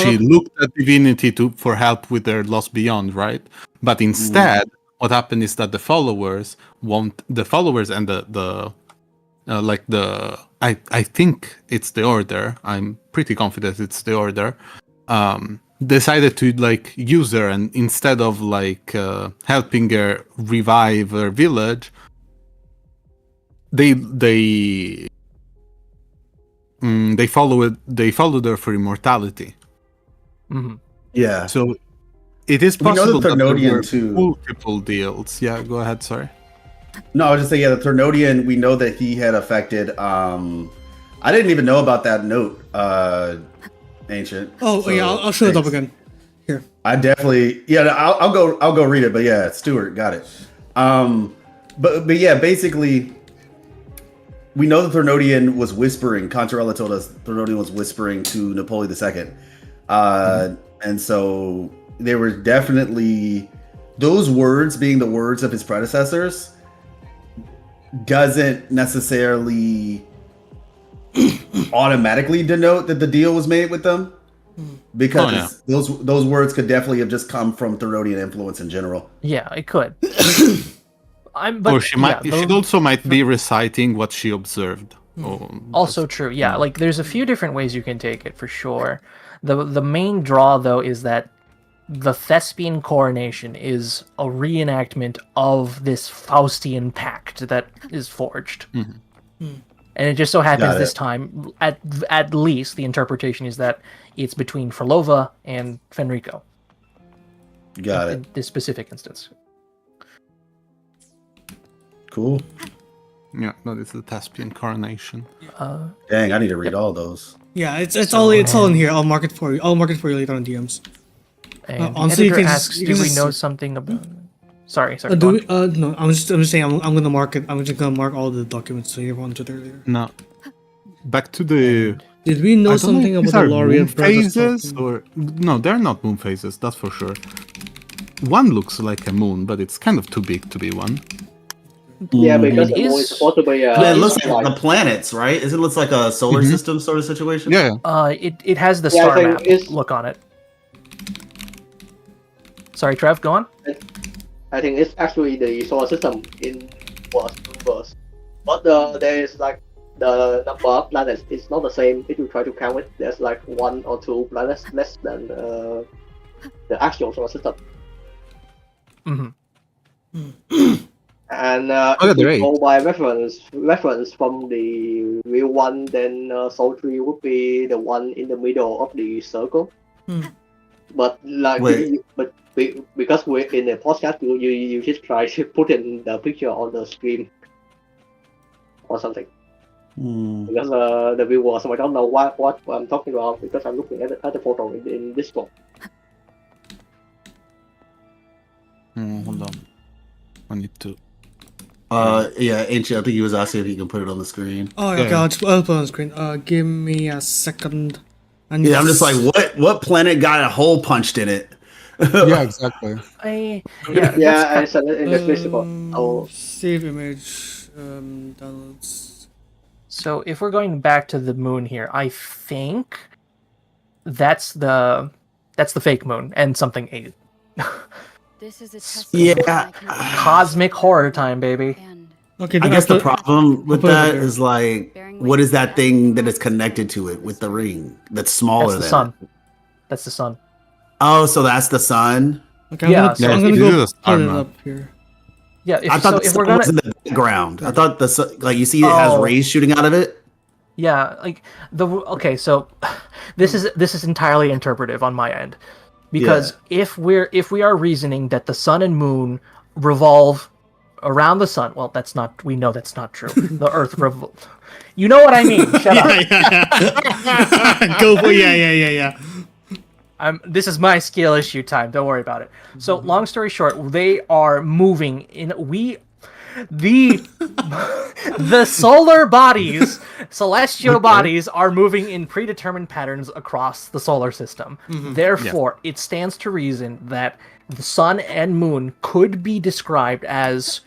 She looked at Divinity for help with their Lost Beyond, right? But instead, what happened is that the followers and I think it's the Order. I'm pretty confident it's the Order. Decided to like use her, and instead of like helping her revive her village, they followed her for immortality. Yeah. So it is We know possible the that there Threnodian were too. multiple deals. Yeah, go ahead. Sorry. No, I was just saying, the Threnodian, we know that he had affected. I didn't even know about that note, Ancient. Oh So, yeah, I'll show it up thanks. again. Here. I definitely, I'll go read it. But yeah, Stuart got it. But yeah, basically, we know the Threnodian was whispering. Contarella told us Threnodian was whispering to Napoleon II, and so there were definitely those words being the words of his predecessors. Doesn't necessarily automatically denote that the deal was made with them, because those words could definitely have just come from Threnodian influence in general. Yeah, it could. Or she also might be reciting what she observed. Also true. Yeah, like there's a few different ways you can take it for sure. The main draw though is that the Thespian coronation is a reenactment of this Faustian pact that is forged. And it just so happens this time, at least the interpretation is that it's between Phrolova and Fenrico. Got it. In this specific instance. Cool. Yeah, that is the Thespian coronation. Dang, I need to read all those. Yeah, it's all in here. I'll mark it for you. I'll mark it for you later on DMs. And honestly, you editor can asks, you do can we just- know something about... Sorry. do go we, on. no, I'm just saying I'm gonna mark it. I'm just gonna mark all the documents so you wanted earlier. No. Back to the. Did we know I don't something if about these the are moon laureate brothers phases talking? or no? They're not moon phases. That's for sure. One looks like a moon, but it's kind of too big to be one. Yeah, because It the moon is- is supposed to be But it looks like like, the planets, right? It looks like a solar Mhm. system sort of situation. Yeah. It has the Yeah, I star think map it's- look on it. Sorry, Trev, go on. I think it's actually the solar system in universe. But there is like the number of planets is not the same. If you try to count it, there's like 1 or 2 planets less than the actual solar system. Mm-hmm. And Oh, if you great. go by reference from the real one, then Soul 3 would be the one in the middle of the circle. But like, Wait. because we're in a podcast, you just try to put in the picture on the screen or something. Because the viewers might don't know what I'm talking about because I'm looking at the photo in Discord. Hold on. I need to. Yeah, Ancient, I think he was asking if he can put it on the screen. Oh, okay, Yeah. I'll put it on the screen. Give me a second. Yeah, I'm just like, what planet got a hole punched in it? Yeah, exactly. Yeah, it's invisible. Oh, Save image. Downloads. So if we're going back to the moon here, I think that's the fake moon and something ate it. This is a test. Yeah. Cosmic horror time, baby. And Okay, I then guess the put- problem with put it that there. is like, what is that thing that is connected to it with the ring that's smaller That's the than sun. it? That's the sun. Oh, so that's the sun? Okay, Yeah, I'm so gonna if you go do the star put it map. up here. Yeah, I thought the if sun we're gonna, was in the background. I thought the sun, like, you see it has Oh. rays shooting out of it? yeah, like okay, so this is entirely interpretive on my end, because if we are reasoning that the sun and moon revolve around the sun, well, we know that's not true. The Earth you know what I mean? Shut up. Go for yeah. This is my skill issue time. Don't worry about it. So, long story short, they are moving in the solar bodies, celestial bodies, are moving in predetermined patterns across the solar system. Therefore, it stands to reason that the sun and moon could be described as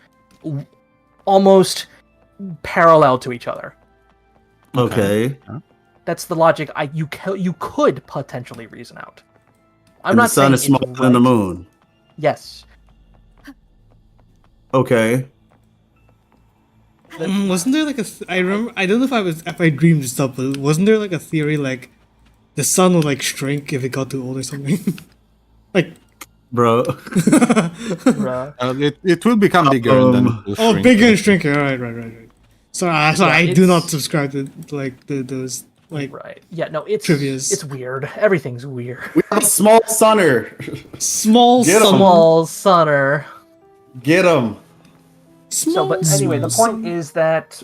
almost parallel to each other. Okay. That's the logic you could potentially reason out. I'm And not the sun saying is smaller it's than the right. moon. Yes. Okay. Wasn't there like I remember, I don't know if I dreamed this up, but wasn't there like a theory like the sun would like shrink if it got too old or something? Like, Bro. Bruh. It will become bigger and then it will oh, shrink. bigger and shrinking. Right. So I do it's- not subscribe to like those like Right. Yeah, no, it's Trivias. it's weird. Everything's weird. We have a small sunner. small Get 'em. sun. Small sunner. Get him. So, but anyway, the point is that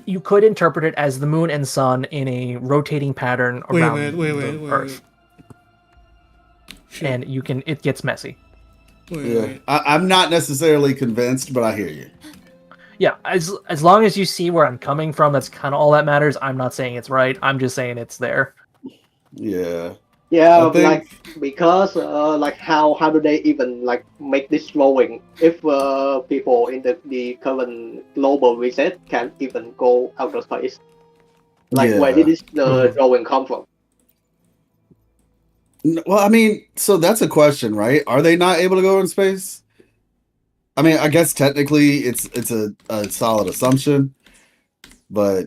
you could interpret it as the moon and sun in a rotating pattern around the Earth, Shit. and it gets messy. Wait. I'm not necessarily convinced, but I hear you. Yeah, as long as you see where I'm coming from, that's kind of all that matters. I'm not saying it's right. I'm just saying it's there. Yeah. yeah, I think- like because like how do they even like make this drawing if people in the current global reset can't even go outer space? Like where did this drawing come from? Well, I mean, so that's a question, right? Are they not able to go in space? I mean, I guess technically it's a solid assumption, but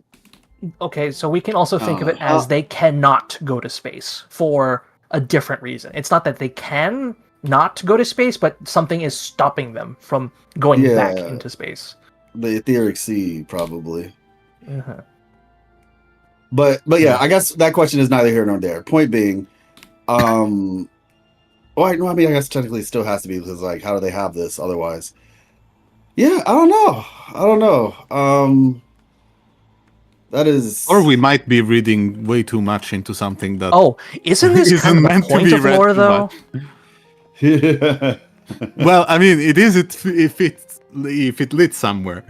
Okay, so we can also think of it as they cannot go to space for a different reason. It's not that they can not go to space, but something is stopping them from going back Yeah. into space. the etheric sea probably. Uh-huh. But yeah, I guess that question is neither here nor there. Point being, well, I mean, I guess technically it still has to be because like, how do they have this otherwise? Yeah, I don't know. That is, Or we might be reading way too much into something that. Oh, isn't this Isn't kind of the meant to point be of read lore, too though? much. yeah. Well, I mean, it is if it lit somewhere.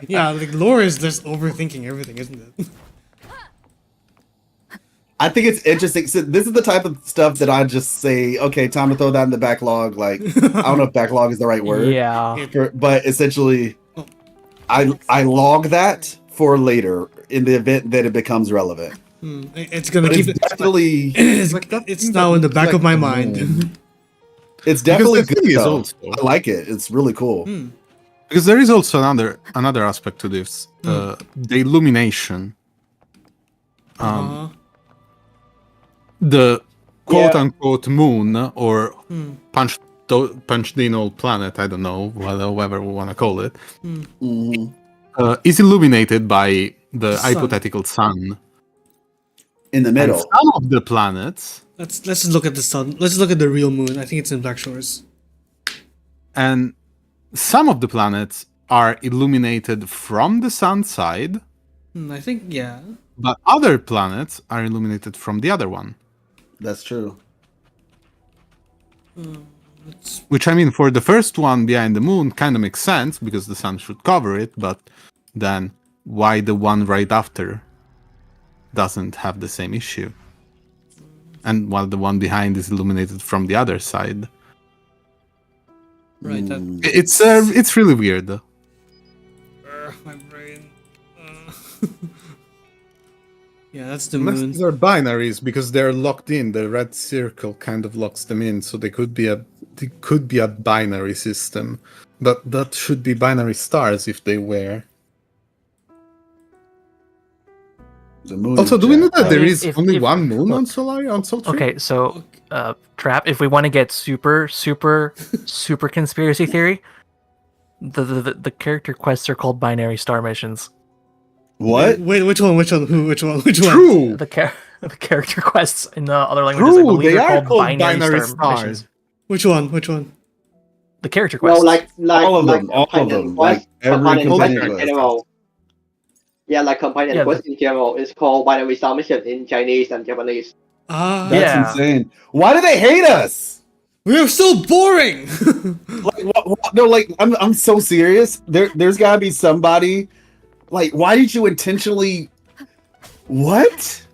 Yeah, like lore is just overthinking everything, isn't it? I think it's interesting. So this is the type of stuff that I just say, okay, time to throw that in the backlog. Like, I don't know if backlog is the right word. Yeah. But essentially, I log that for later in the event that it becomes relevant. It's gonna But keep it's definitely it's now in the back of my mind. it's definitely the good. thing is Though. also- I like it. It's really cool. Because there is also another aspect to this, the illumination. The quote unquote moon or punched in old planet, I don't know, whatever we want to call it, is illuminated by the hypothetical sun. In the And middle. some of the planets, Let's just look at the sun. Let's look at the real moon. I think it's in Black Shores. and some of the planets are illuminated from the sun side, I think yeah. but other planets are illuminated from the other one. That's true. Which, I mean, for the first one behind the moon kind of makes sense because the sun should cover it, but then why the one right after doesn't have the same issue? And while the one behind is illuminated from the other side. Right. It's really weird. My brain. Yeah, that's the Unless moon. these are binaries because they're locked in. The red circle kind of locks them in, so they could be a binary system. But that should be binary stars if they were. The moon Also, is do we know jacked that up. there mean, is if- only if- one moon look. on Sol 3? Okay, so Trap, if we want to get super conspiracy theory, the character quests are called binary star missions. What? Wait, which one? Which one? Who? Which one? Which one? True. The character quests in the other languages, I True. believe, They are are called called binary star missions. stars. Which one? Which one? The character Well, quests. All of them. All of companion them. quest, Like every companion quest companion in quest. general. Yeah, like companion Yeah, quest in general is called binary star mission in Chinese and Japanese. Ah, That's Yeah. insane. Why do they hate us? we're so boring. Like, what? No, like I'm so serious. There's gotta be somebody. Like, why did you intentionally? What?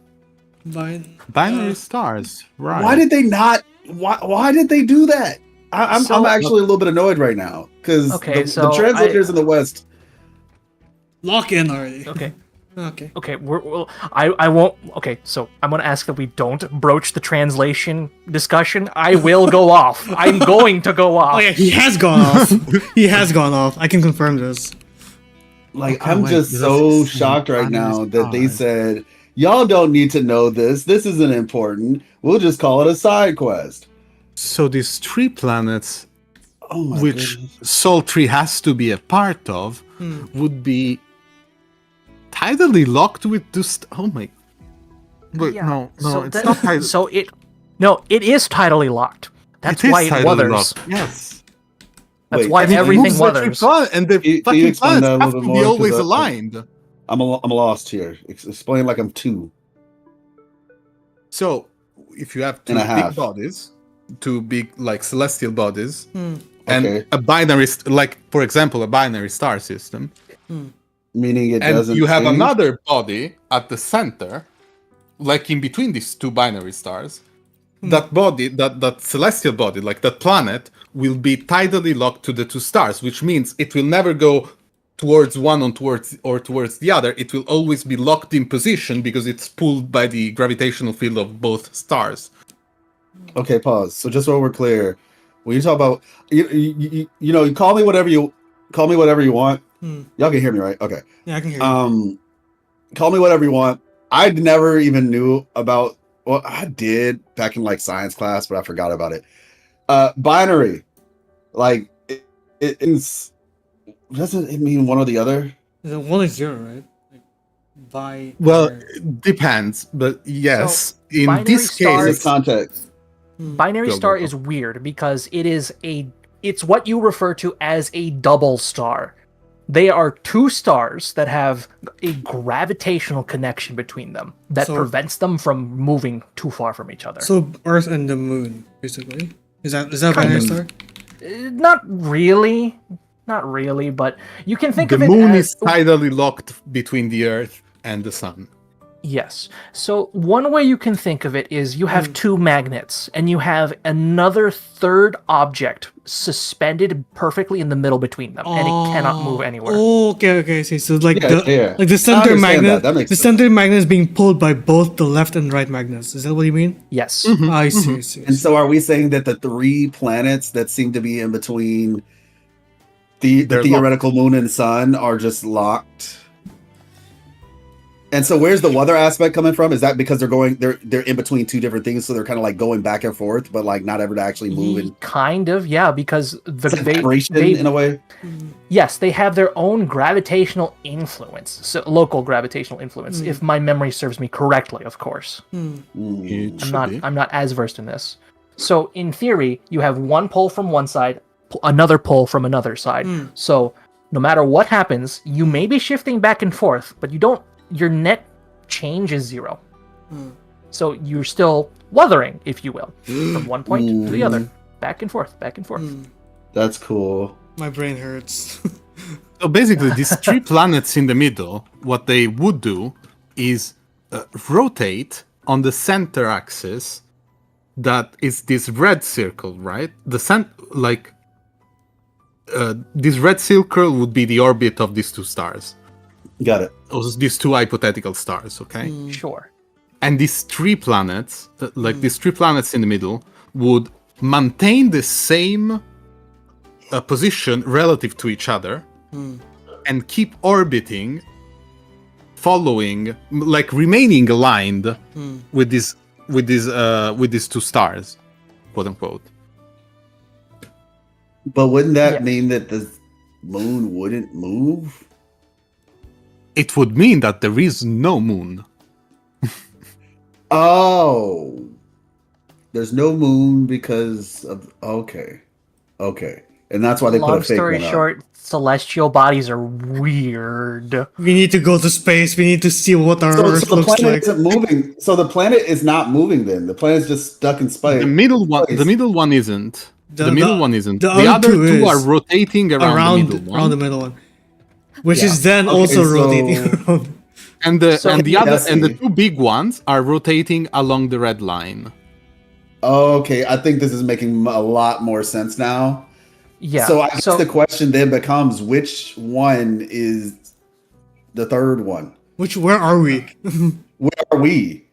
Binary stars, right? Why did they not? Why did they do that? I'm So- actually a little bit annoyed right now because Okay, the so translators in the West. Lock in already. Okay. Okay. Okay, I won't. Okay, so I'm gonna ask that we don't broach the translation discussion. I will go off. I'm going to go off. Oh yeah, he has gone off. He has gone off. I can confirm this. Like, Okay, I'm wait, just that's so insane. shocked right Binary now that they stars. said, y'all don't need to know this. This isn't important. We'll just call it a side quest. So these 3 planets, Oh my which goodness. Sol 3 has to be a part of, would be tidally locked with this. Oh my! Wait, Yeah, no, so it's that- not tidally. So it is tidally locked. That's It is why it tidally wuthers. locked, yes. That's Wait, why I mean, everything moves like wuthers. and the Can you fucking explain that a planets have little to bit be more? always 'Cause aligned. I'm lost here. Explain like I'm 2. So, if you have 2 And a big half. bodies, 2 big like celestial bodies, Okay. and a binary, like for example, a binary star system, Meaning it and doesn't. you have change? another body at the center, like in between these 2 binary stars. That body, that celestial body, like that planet, will be tidally locked to the 2 stars, which means it will never go towards one or towards the other. It will always be locked in position because it's pulled by the gravitational field of both stars. Okay, pause. So just so we're clear, when you talk about you know, you call me whatever you want. Y'all can hear me, right? Okay. Yeah, I can hear you. Call me whatever you want. I never even knew about. Well, I did back in like science class, but I forgot about it. Binary, like it's doesn't it mean one or the other? Is it 1 or 0, right? Like, by Well, it depends, but yes, So, in binary this In stars- this case, context, Binary Go, star go, go. is weird because it's what you refer to as a double star. They are 2 stars that have a gravitational connection between them that So- prevents them from moving too far from each other. So Earth and the Moon, basically. Is that a binary star? Not really, but you can think The of it moon as is tidally locked between the Earth and the Sun. yes. So one way you can think of it is you have two magnets, and you have another third object suspended perfectly in the middle between them, and it cannot move anywhere. Oh, okay. See, so like Yeah, the I center understand magnet, that makes the sense. center magnet is being pulled by both the left and right magnets. Is that what you mean? Yes. I see. And so, are we saying that the 3 planets that seem to be in between the They're theoretical moon and sun are just locked? And so, where's the weather aspect coming from? Is that because they're in between 2 different things, so they're kind of like going back and forth, but like not ever to actually move? And Kind of, yeah, because it's like vibration in a way. yes, they have their own gravitational influence, so local gravitational influence, if my memory serves me correctly, of course. It should be. I'm not as versed in this. So in theory, you have one pole from one side, another pole from another side. So no matter what happens, you may be shifting back and forth, but your net change is 0. So you're still wuthering, if you will, from one point to the other, back and forth, back and forth. That's cool. My brain hurts. So basically, these 3 planets in the middle, what they would do is rotate on the center axis. That is this red circle, right? This red circle would be the orbit of these 2 stars. Got it. These 2 hypothetical stars, okay? Sure. And these 3 planets, these 3 planets in the middle, would maintain the same position relative to each other and keep orbiting, following, like remaining aligned with these 2 stars, quote unquote. But wouldn't that mean that the moon wouldn't move? It would mean that there is no moon. Oh, there's no moon because of okay, and that's why they put Long a fake story one up. short, celestial bodies are weird. We need to go to space. We need to see what our So Earth the looks planet like. isn't moving. So the planet is not moving. Then the planet's just stuck in space. The middle one isn't. The middle one isn't. the The other other two 2 are is rotating around the middle one. around the middle one, which is then Okay, also so- rotating around. And the 2 big ones are rotating along the red line. Okay, I think this is making a lot more sense now. Yeah. So I guess the question then becomes, which one is the third one? Where are we? Where are we?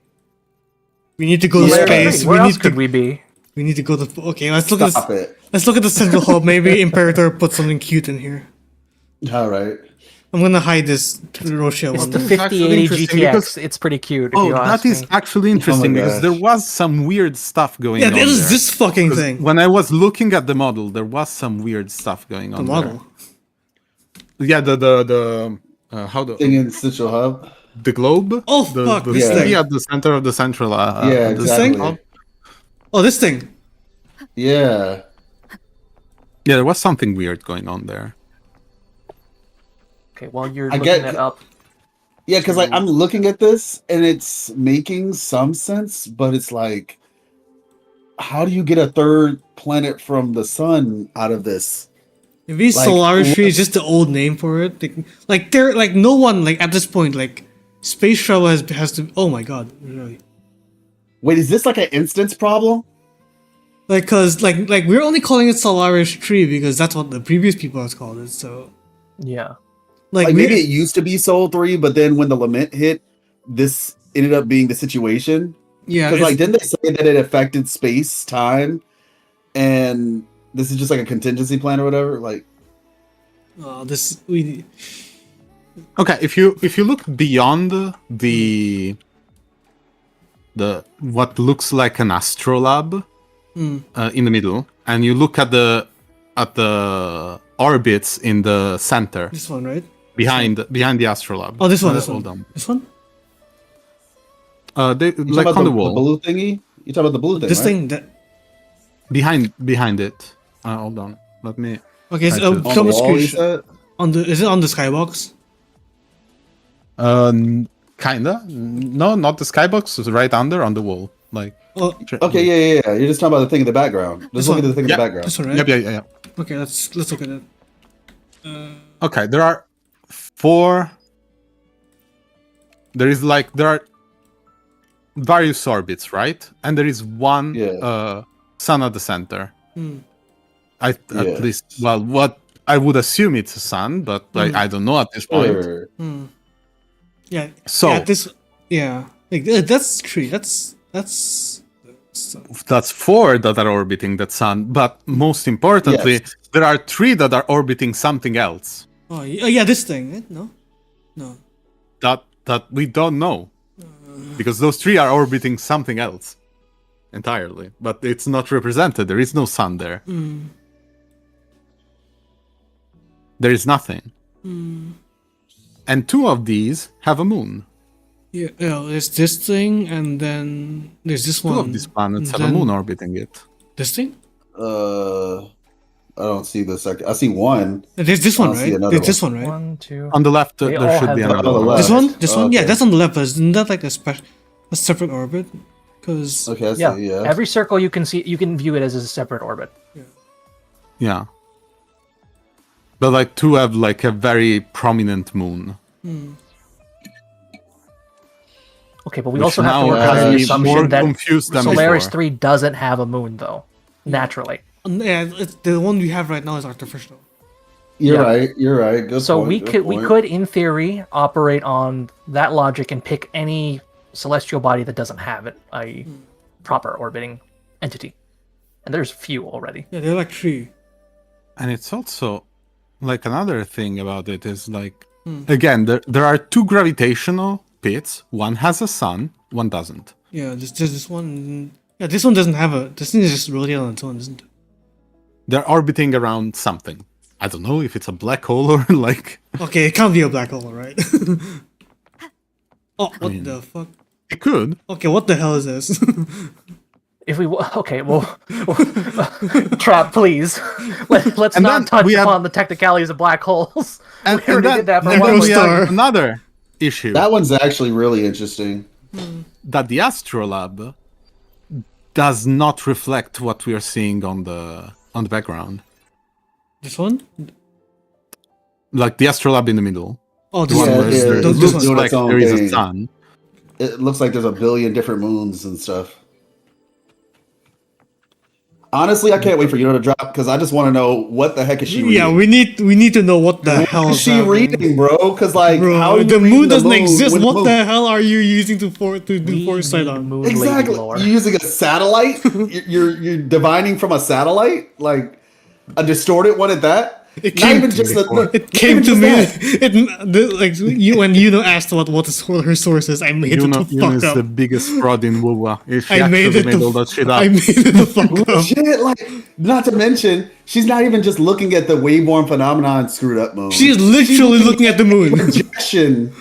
We need to go to Yeah. space. Where we else need could to. we be? We need to go to. Okay, let's look Stop at. it. Let's look at the central hub. Maybe Imperator put something cute in here. All right. I'm gonna hide this Rochelle It's one. the This is actually 5080 interesting GTX. because- It's pretty cute. Oh, if you that ask is me. actually interesting Oh my because gosh. there was some weird stuff going Yeah, on this is there. this fucking 'Cause thing. When I was looking at the model, there was some weird stuff going The on. model. There. Yeah, Thing in Central Hub. the globe. Oh, the, fuck, the this thing thing. at the center of the central. Yeah, the exactly. hub. Oh, this thing. Yeah. Yeah, there was something weird going on there. Okay, while you're I looking get- that up, Yeah, because like I'm looking at this and it's making some sense, but it's like, how do you get a third planet from the sun out of this? Maybe Like, Solaris Tree is what- just the old name for it. Like no one like at this point like space travel has to. Oh my god, really? Wait, is this like an instance problem? Like, cause like we're only calling it Solaris Tree because that's what the previous people has called it. So yeah. like, Like we- maybe it used to be Soul 3, but then when the lament hit, this ended up being the situation. yeah, Because like it's- didn't they say that it affected space, time, and this is just like a contingency plan or whatever? Like this we Okay, if you look beyond the what looks like an astrolabe in the middle, and you look at the orbits in the center this one, right? behind the astrolabe. Oh, this one, this Hold one, on. this one. They you talking like about on the the wall blue thingy? You talking about the blue thing? This right? thing that. behind it. Hold on, let me. Okay, Try so to- on show the me wall, you screenshot. said? Is it on the skybox? Kinda. No, not the skybox. It's right under on the wall. Like Oh, Okay, yeah. You're just talking about the thing in the background. Just look at the thing in the background. this one, right? Yep. Okay, let's look at it. Okay, there are 4. There are various orbits, right? And there is one sun at the center. At least, well, what I would assume it's a sun, but I don't know at this point. Sure. Yeah. So like that's 3. That's 4 that are orbiting that sun, but most importantly, there are 3 that are orbiting something else. Oh yeah, this thing. Eh? No. That we don't know, because those 3 are orbiting something else entirely, but it's not represented. There is no sun there. There is nothing. And 2 of these have a moon. Yeah, there's this thing, and then there's this 2 one. of these planets have a then moon orbiting it. This thing? I don't see this. I see one. There's this one, I don't see right? another There's this one, right? 1, 2. On the left, They all there should have be the- another on the one. left. This one? This one? Yeah, Okay. that's on the left. But isn't that like a separate orbit? Because Okay, I see. Yeah. Yeah. Every circle you can see, you can view it as a separate orbit. Yeah. But like 2 have like a very prominent moon. Okay, but we Which also have to now work has on the me more assumption that confused than Solaris before. 3 doesn't have a moon, though. Naturally. yeah, the one we have right now is artificial. You're Yeah. right. You're right. Good So point, we good we point. could, in theory, operate on that logic and pick any celestial body that doesn't have it, a proper orbiting entity. And there's few already. Yeah, they're like 3. And it's also like another thing about it is like again there are 2 gravitational pits. One has a sun, one doesn't. Yeah, there's this one. Yeah, this one doesn't have a. This thing is just rotating on its own, isn't it? They're orbiting around something. I don't know if it's a black hole or like Okay, it can't be a black hole, right? Oh, what the fuck? it could. Okay, what the hell is this? If we okay, well, Trap, please. Let's And not then touch we have- upon the technicalities of black holes. And, We already did that for then one. there was we have Star. another issue That one's actually really interesting. that the astrolabe does not reflect what we are seeing on the background. This one? Like the astrolabe in the middle. Oh, The this one Yeah, where yeah, there it's this just looks doing like its own there is a thing. sun. It looks like there's a billion different moons and stuff. Honestly, I can't wait for Yuno to drop because I just want to know what the heck is she reading. Yeah, we need to know what the hell What is she reading, bro? Because like, Bro, how are you the reading moon doesn't moon exist. with What moon? the hell are you using to do We foresight need on? moon lady Exactly. lore. You're using a satellite. you're divining from a satellite, like a distorted one at that. It Not came even to just me. the, It came not to even me. just that. Like when asked what her source is, I made it Yuno, the Yuno fuck is up. the biggest fraud in WoWa. She I made actually it made the all that shit up. I made it the fuck up. Shit, like, not to mention, she's not even just looking at the waveform phenomenon screwed up moon. She is literally looking at the moon. Projection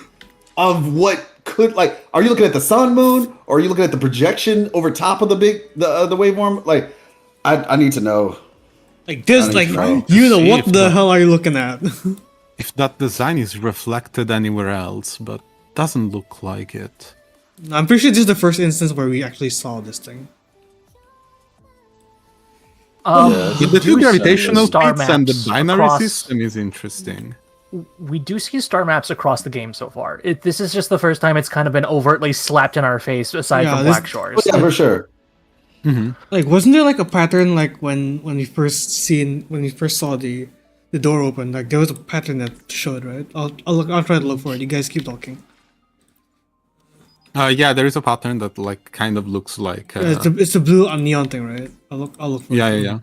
of what could, like, are you looking at the sun moon or are you looking at the projection over top of the waveform? Like, I need to know. Like this, I like need to know. you know See what if the that- hell are you looking at? If that design is reflected anywhere else, but doesn't look like it. I'm pretty sure this is the first instance where we actually saw this thing. With the two do gravitational see star pits and the maps binary across- system is interesting. We do see star maps across the game so far. This is just the first time it's kind of been overtly slapped in our face, aside Yeah, from this- Black Shores. Yeah, for sure. Like, wasn't there like a pattern like when we first saw the door open? Like there was a pattern that showed, right? I'll try to look for it. You guys keep talking. Yeah, there is a pattern that like kind of looks like. It's the blue neon thing, right? I'll look for Yeah, it. yeah.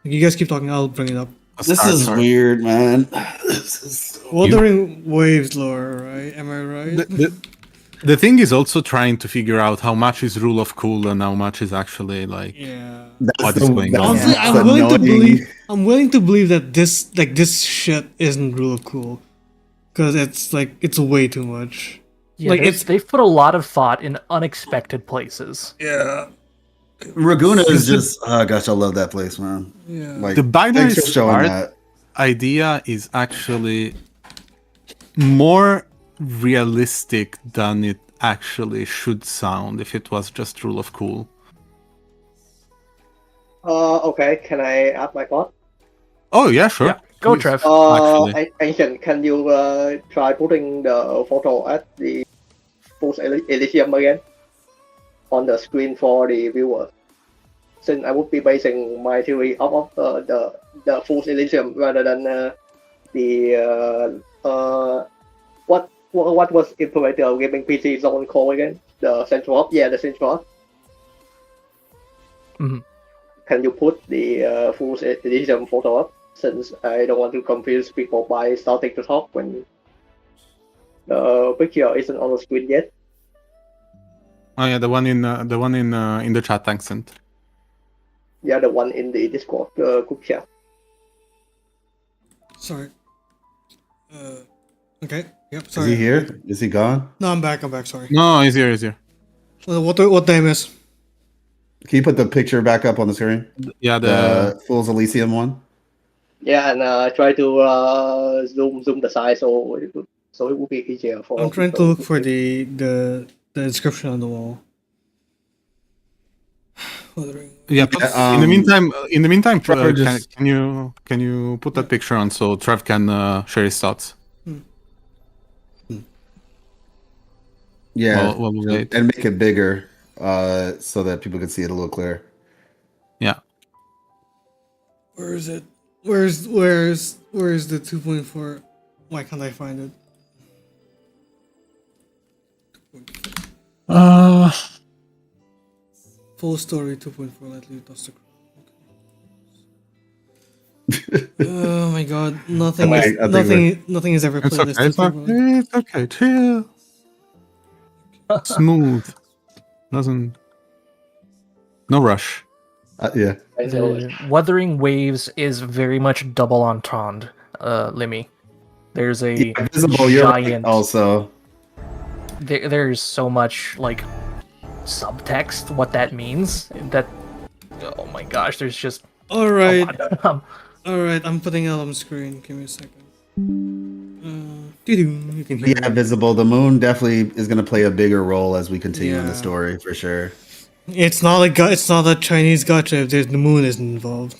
Like, you guys keep talking. I'll bring it up. This is weird, man. This is so Wuthering waves lore, right? Am I right? The thing is also trying to figure out how much is rule of cool and how much is actually like Yeah. what is going on. Honestly, That's I'm willing to annoying. believe that this shit isn't real cool, because it's way too much. Yeah, like they've put a lot of thought in unexpected places. Yeah. Raguna is just, oh gosh, I love that place, man. Yeah. Like, The binary thanks for showing start that. idea is actually more realistic than it actually should sound if it was just rule of cool. Okay, can I add my thought? Oh yeah, sure. Yeah, go Please. Trev. Actually. Ancient, can you try putting the photo at the Fools Elysium again on the screen for the viewer? Since I would be basing my theory off of the Fools Elysium rather than what was implemented gaming PC zone call again? The central hub? Yeah, the central hub. Mhm. Can you put the Fools Elysium photo up? Since I don't want to confuse people by starting to talk when the picture isn't on the screen yet. Oh yeah, the one in the chat accent. Yeah, the one in the Discord group chat. Sorry. Okay. Yep. Is Sorry. he here? Is he gone? No, I'm back. Sorry. No, he's here. What time is? Can you put the picture back up on the screen? Yeah, The Fool's Elysium one. Yeah, and try to zoom the size so it will be easier for. I'm trying to people look for the inscription on the wall. Wuthering. yeah. In the meantime, Trevor can you put that picture on so Trev can share his thoughts? Yeah, We'll wait. and make it bigger, so that people can see it a little clearer. Yeah. Where is it? Where's the 2.4? Why can't I find it? Full story 2.4. Let me toss the. Oh my god! Nothing is ever It's played. okay. It's okay. Chill. Smooth. No rush. Yeah. The Wuthering Waves is very much double entendre, Limmy. There's a Visible, you're right, giant. also. There's so much like subtext what that means that. Oh my gosh! There's just. All right. Oh, All right. I'm putting it on screen. Give me a second. You can hear. Yeah, visible. The moon definitely is going to play a bigger role as we continue in the Yeah. story, for sure. It's not a Chinese gacha if the moon isn't involved.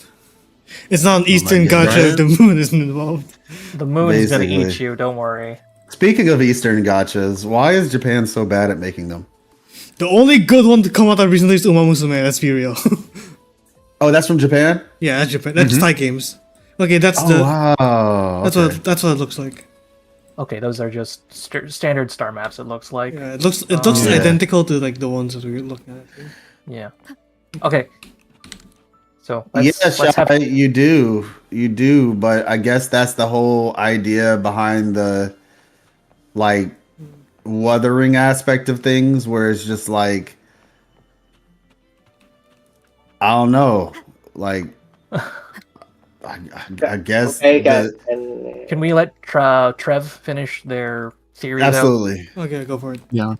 It's not an Eastern God, gacha if right? the moon isn't involved. The moon's gonna Basically. eat you. Don't worry. Speaking of Eastern gachas, why is Japan so bad at making them? The only good one to come out of recently is Uma Musume. Let's be real. Oh, that's from Japan? Yeah, that's Japan. That's Thai games. Okay, that's Wow. that's okay. what it looks like. Okay, those are just standard star maps. It looks like. Yeah, it looks Yeah. identical to like the ones that we were looking at. Yeah. Okay. So Yes, let's have. you do, but I guess that's the whole idea behind the like wuthering aspect of things, where it's just like I don't know, like I guess Okay, guys, the- and Can we let Trev finish their theory? absolutely. Okay, go for it. Yeah.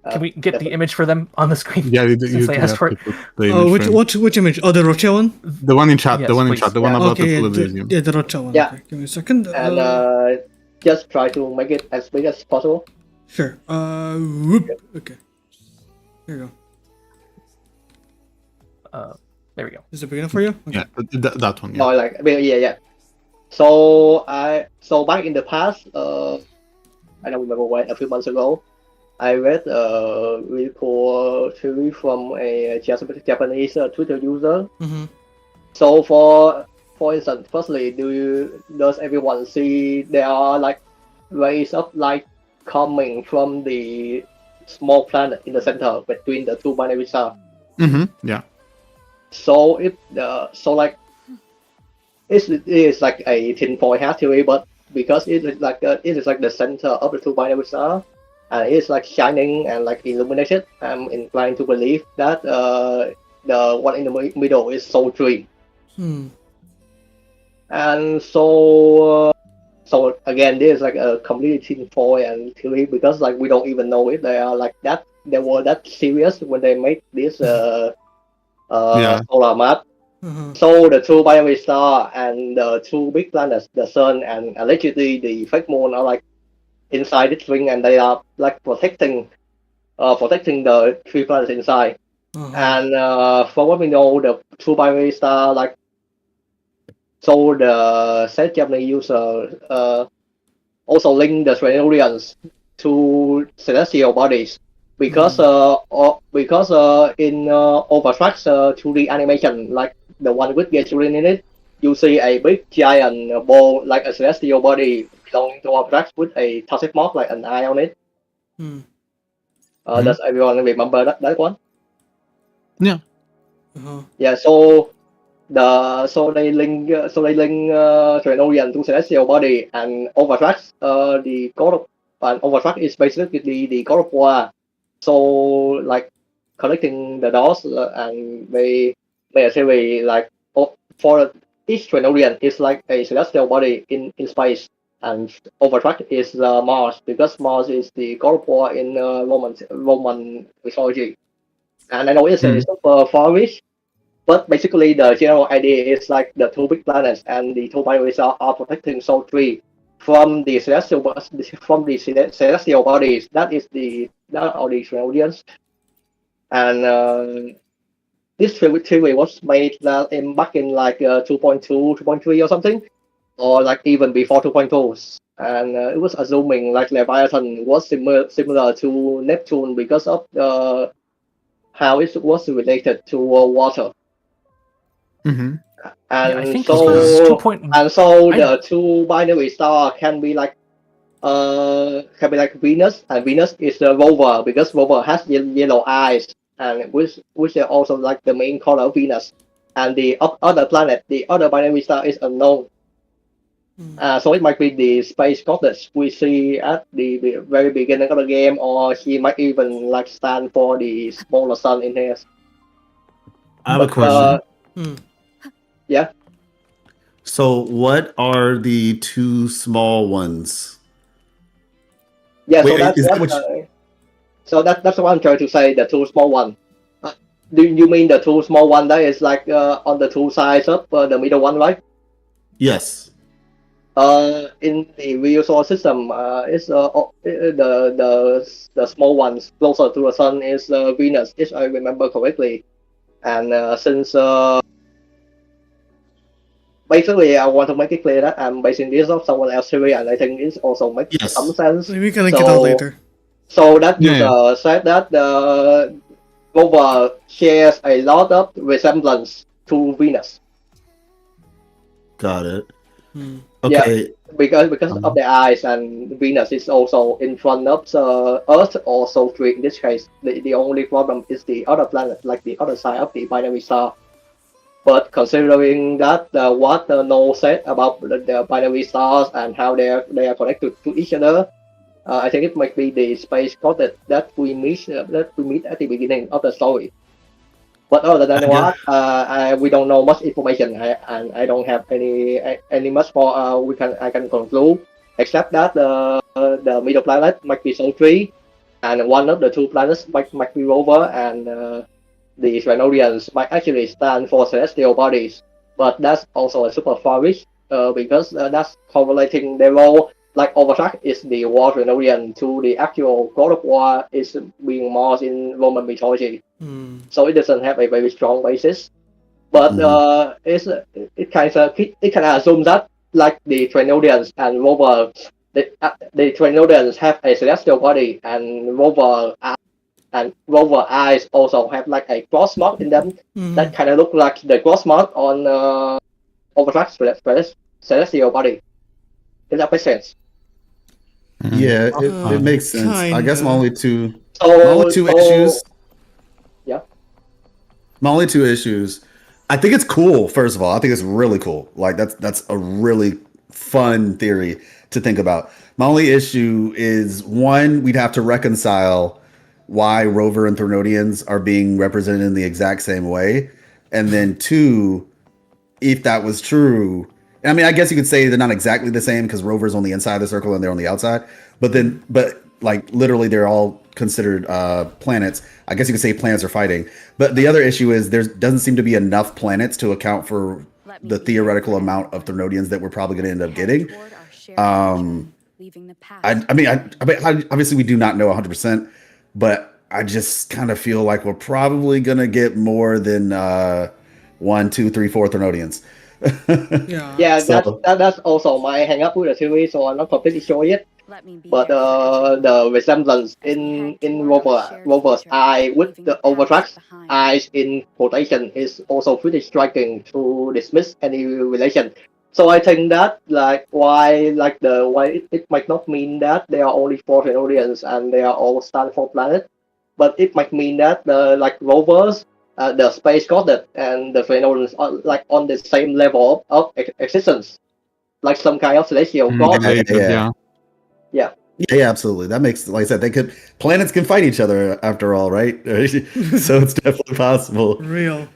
Though? Can we get the image for them on the screen? Yeah. You Since they you asked have for to it. put the Oh, image frame. which image? Oh, the Rocha one. The one in chat. Yes, the one in please. chat. The one Yeah. about Okay, the yeah, Full the, Elysium. yeah, the Rocha one. Yeah. Okay, give me a second. and just try to make it as big as possible. Sure. Whoop. Okay. Here you go. There we go. Is it big enough for you? Okay. Yeah. That one. Yeah. No, like yeah. So back in the past, I don't remember when, a few months ago, I read a really cool theory from a Japanese Twitter user. Mm-hmm. So for instance, firstly, does everyone see there are like rays of light coming from the small planet in the center between the two binary stars? Mm-hmm. Yeah. So it like it is like a tinfoil hat theory, but because it is like the center of the two binary stars, and it's like shining and like illuminated, I'm inclined to believe that the one in the middle is Soul Tree. Hmm. And so again, this is like a completely tinfoil and theory, because like we don't even know if they are like that. They were that serious when they made this Yeah. solar map. Uh-huh. So the two binary star and the two big planets, the sun and allegedly the fake moon, are like inside this ring, and they are like protecting the three planets inside. And from what we know, the two binary star like so the set Japanese user also link the Trinorians to celestial bodies because in Overtrack's 2D animation, like the one with Gasoline in it, you see a big giant ball like a celestial body belonging to Overtrack with a toxic mark like an eye on it. Does everyone remember that one? Yeah. Yeah. So they link Trinorian to celestial body and Overtrack the god of and Overtrack is basically the god of war. So like collecting the dots and they made a theory like for each Trinorian is like a celestial body in space, and Overtrack is Mars because Mars is the god of war in Roman mythology. And I know it's a super far-reach, but basically the general idea is like the two big planets and the two binary stars are protecting Sol 3 from the celestial bodies. That are the Trinorians. And this theory was made back in like 2.2, 2.3 or something, or like even before 2.2. And it was assuming like Leviathan was similar to Neptune because of how it was related to water. Mm-hmm. And I think so this was 2.1. and so the two binary star can be like Venus, and Venus is the rover because rover has yellow eyes, and which is also like the main color of Venus. And the other planet, the other binary star is unknown. So it might be the space goddess we see at the very beginning of the game, or she might even like stand for the smaller sun in here. I have a question. Yeah. So, what are the two small ones? Yeah. Wait, so that's what I'm trying to say. The two small one. Do you mean the two small one that is like on the two sides of the middle one, right? Yes. In the real solar system, it's the small ones closer to the sun is Venus, if I remember correctly. And since basically I want to make it clear that I'm basing this off someone else's theory, and I think it also makes some sense. We can link it out later. So that user said that the rover shares a lot of resemblance to Venus. Got it. Okay. Yeah, because of the eyes, and Venus is also in front of Earth or Sol 3 in this case. The only problem is the other planet, like the other side of the binary star. But considering that what Noel said about the binary stars and how they are connected to each other, I think it might be the space goddess that we meet at the beginning of the story. But other than that, we don't know much information, and I don't have any much more I can conclude, except that the middle planet might be Sol 3, and one of the two planets might be rover, and the Trinorians might actually stand for celestial bodies. But that's also a super far-reach because that's correlating their role. Like Overtrack is the war Trinorian to the actual god of war is being Mars in Roman mythology. So it doesn't have a very strong basis. But it kind of assumes that like the Trinorians and rover, the Trinorians have a celestial body, and rover eyes also have like a cross mark in them that kind of look like the cross mark on Overtrack's celestial body. Does that make sense? Yeah, it makes sense. I guess my only two issues. Yeah. My only two issues. I think it's cool. First of all, I think it's really cool. Like that's a really fun theory to think about. My only issue is one, we'd have to reconcile why Rover and Trinorians are being represented in the exact same way, and then two, if that was true. I mean, I guess you could say they're not exactly the same because Rover's on the inside of the circle and they're on the outside. But like literally, they're all considered planets. I guess you could say planets are fighting. But the other issue is there doesn't seem to be enough planets to account for the theoretical amount of Trinorians that we're probably going to end up getting. I mean, obviously we do not know 100%, but I just kind of feel like we're probably gonna get more than 1, 2, 3, 4 Threnodians. Yeah. Yeah, So- that's also my hang up with the series, so I'm not completely sure yet. Let me be But there for the resemblance in Rover's eye with the Overtrack's eyes in quotation is also pretty striking to dismiss any relation. So I think that why it might not mean that there are only 4 Thenodians and they are all Stanford planet, but it might mean that the rovers, the space goddess, and the Thenodians are like on the same level of existence, like some kind of celestial god. Yeah, absolutely. That makes, like I said, planets can fight each other after all, right? So it's definitely possible. Real.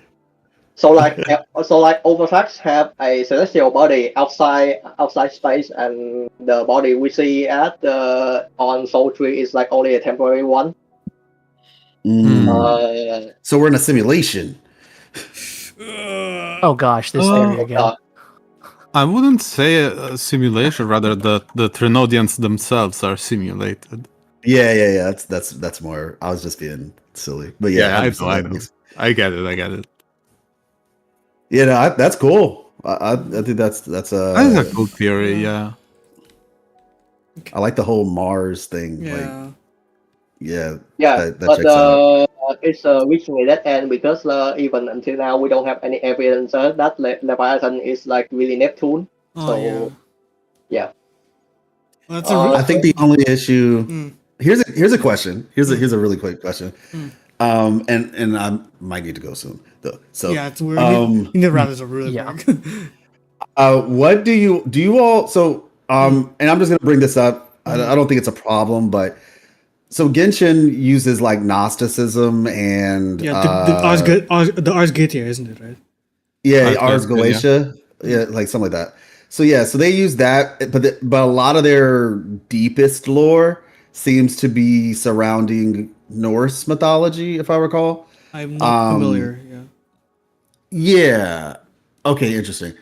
So Overtracks have a celestial body outside space, and the body we see on Soul Tree is like only a temporary one. So we're in a simulation. Oh gosh, this theory again. I wouldn't say a simulation, rather the Trinodians themselves are simulated. Yeah. That's more. I was just being silly, but yeah, I know. I get it. Yeah, no, that's cool. I think that's a cool theory. Yeah. I like the whole Mars thing. Yeah. That but checks out. it's reaching a dead end because even until now we don't have any evidence that Leviathan is like really Neptune. Yeah. Well, I think the only issue here's a question. Here's a really quick question. And I might need to go soon though. So yeah, it's weird. The routers are really big. What do you all? So and I'm just gonna bring this up. I don't think it's a problem, but. So Genshin uses like Gnosticism and the Ars Goetia, isn't it, right? Yeah, Ars Galatia, yeah, like something like that. So so they use that, but a lot of their deepest lore seems to be surrounding Norse mythology, if I recall. I'm not familiar. Yeah. Okay, interesting.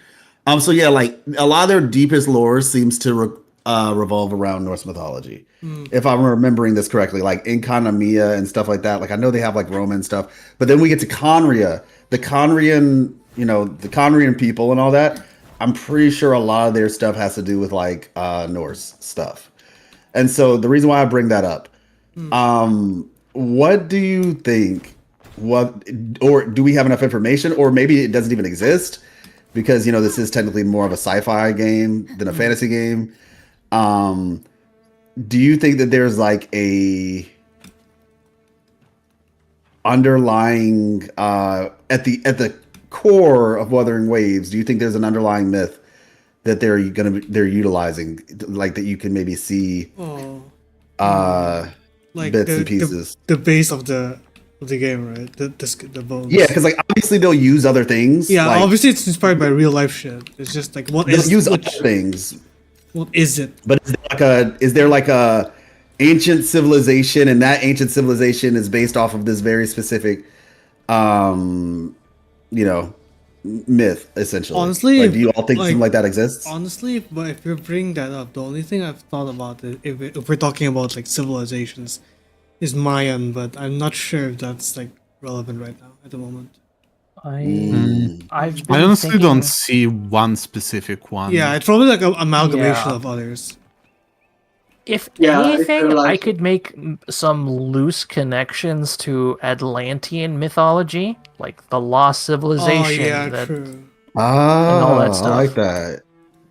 So yeah, like a lot of their deepest lore seems to revolve around Norse mythology. If I'm remembering this correctly, like Inkanamia and stuff like that. Like I know they have like Roman stuff, but then we get to Conria, the Conrian people and all that. I'm pretty sure a lot of their stuff has to do with like Norse stuff. And so the reason why I bring that up, what do you think? Or do we have enough information, or maybe it doesn't even exist because this is technically more of a sci-fi game than a fantasy game. Do you think that there's like a underlying at the core of Wuthering Waves? Do you think there's an underlying myth that they're utilizing, like that you can maybe see like bits and pieces? The base of the game, right? The bones. Yeah, because like obviously they'll use other things. Yeah, like, obviously it's inspired by real life shit. It's just like they'll use other things. What is it? But is there like a ancient civilization, and that ancient civilization is based off of this very specific, myth, essentially? Honestly, like, do you all think something like that exists? Honestly, but if you bring that up, the only thing I've thought about it, if we're talking about like civilizations, is Mayan, but I'm not sure if that's like relevant right now at the moment. I honestly don't see one specific one. Yeah, it's probably like an amalgamation of others. If anything, I could make some loose connections to Atlantean mythology, like the lost civilization. True. And all that stuff. I like that.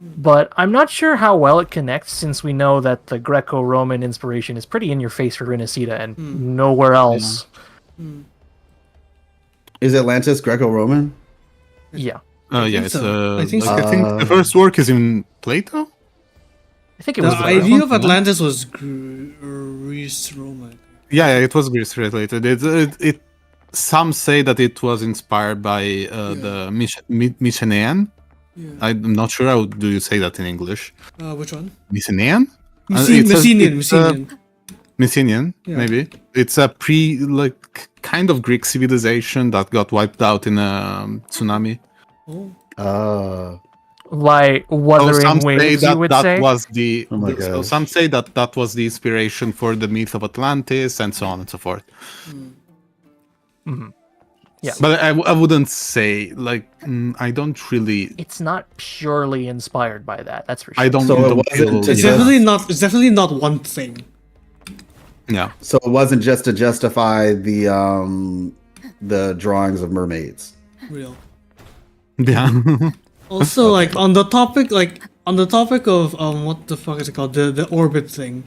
But I'm not sure how well it connects, since we know that the Greco-Roman inspiration is pretty in your face for Renacida and nowhere else. Is Atlantis Greco-Roman? Yeah. I think the first work is in Plato. I think it was the idea of Atlantis was Greece Roman. Yeah, it was Greece related. It some say that it was inspired by the Mycenaean. Yeah. I'm not sure how do you say that in English. Which one? Mycenaean? Mycenaean, maybe. It's a kind of Greek civilization that got wiped out in a tsunami. Like Wuthering Wings, you would say? Was the. Oh my So gosh. some say that was the inspiration for the myth of Atlantis and so on and so forth. Yeah. But I wouldn't say like I don't really. It's not purely inspired by that. That's for sure. I don't. So it don't wasn't feel- to It's Yeah. definitely not one thing. Yeah. So it wasn't just to justify the drawings of mermaids. Real. Yeah. Also, like on the topic of what the fuck is it called, the orbit thing.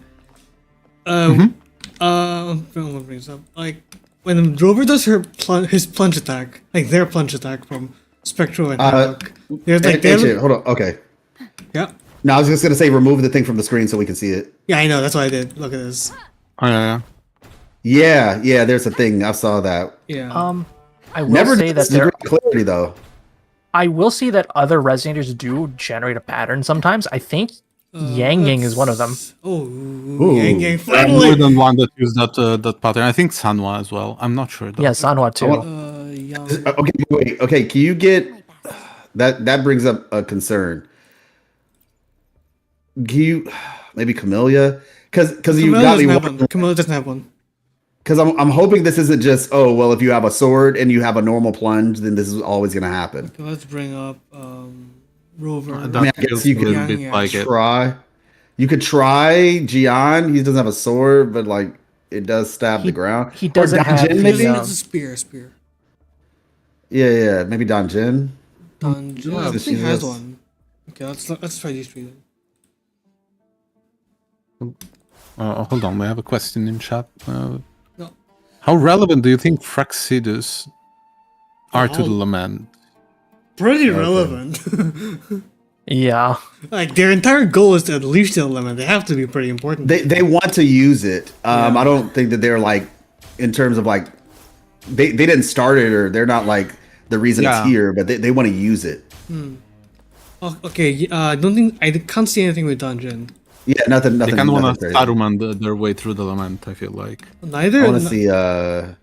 I'm gonna bring this up. Like when Rover does his plunge attack, like their plunge attack from Spectral and Havoc. There's like Shit, hold on. Okay. yeah, No, I was just gonna say remove the thing from the screen so we can see it. yeah, I know. That's what I did. Look at this. Oh, yeah. Yeah. There's a thing. I saw that. Yeah. I will Never say did that this degree of clarity though. I will see that other resonators do generate a pattern sometimes. I think Yang Yang is one of them. Oh, Yang Yang More finally. than one that use that pattern. I think Sanwa as well. I'm not sure though. Yeah, Sanhua too. Yeah. Okay, wait. Okay, can you get that? That brings up a concern. Can you maybe Camellia? Because you Camilla got me. doesn't have one. Camilla doesn't have one. Because I'm hoping this isn't just if you have a sword and you have a normal plunge, then this is always gonna happen. Okay, let's bring up Rover. That I mean, I feels guess you a could little bit Yeah. like it. Try. You could try Gian. He doesn't have a sword, but like it does stab the ground. he doesn't Or have Danjin, the, maybe. um, It's a spear. Yeah, maybe Danjin. Dungeon. Yeah, I she think he has has- one. Okay, let's try these three then. Hold on, we have a question in chat. No. How relevant do you think Fraxidus are to the Oh. lament? Pretty relevant. yeah. Like their entire goal is to unleash the element. They have to be pretty important. They want to use it. Yeah. I don't think that they're like in terms of like they didn't start it or they're not like the reason Yeah. it's here, but they want to use it. Oh, okay, I don't think I can't see anything with dungeon. Yeah, nothing. They kind of want nothing to crazy. Saruman their way through the lament, I feel like. Neither. I want to see.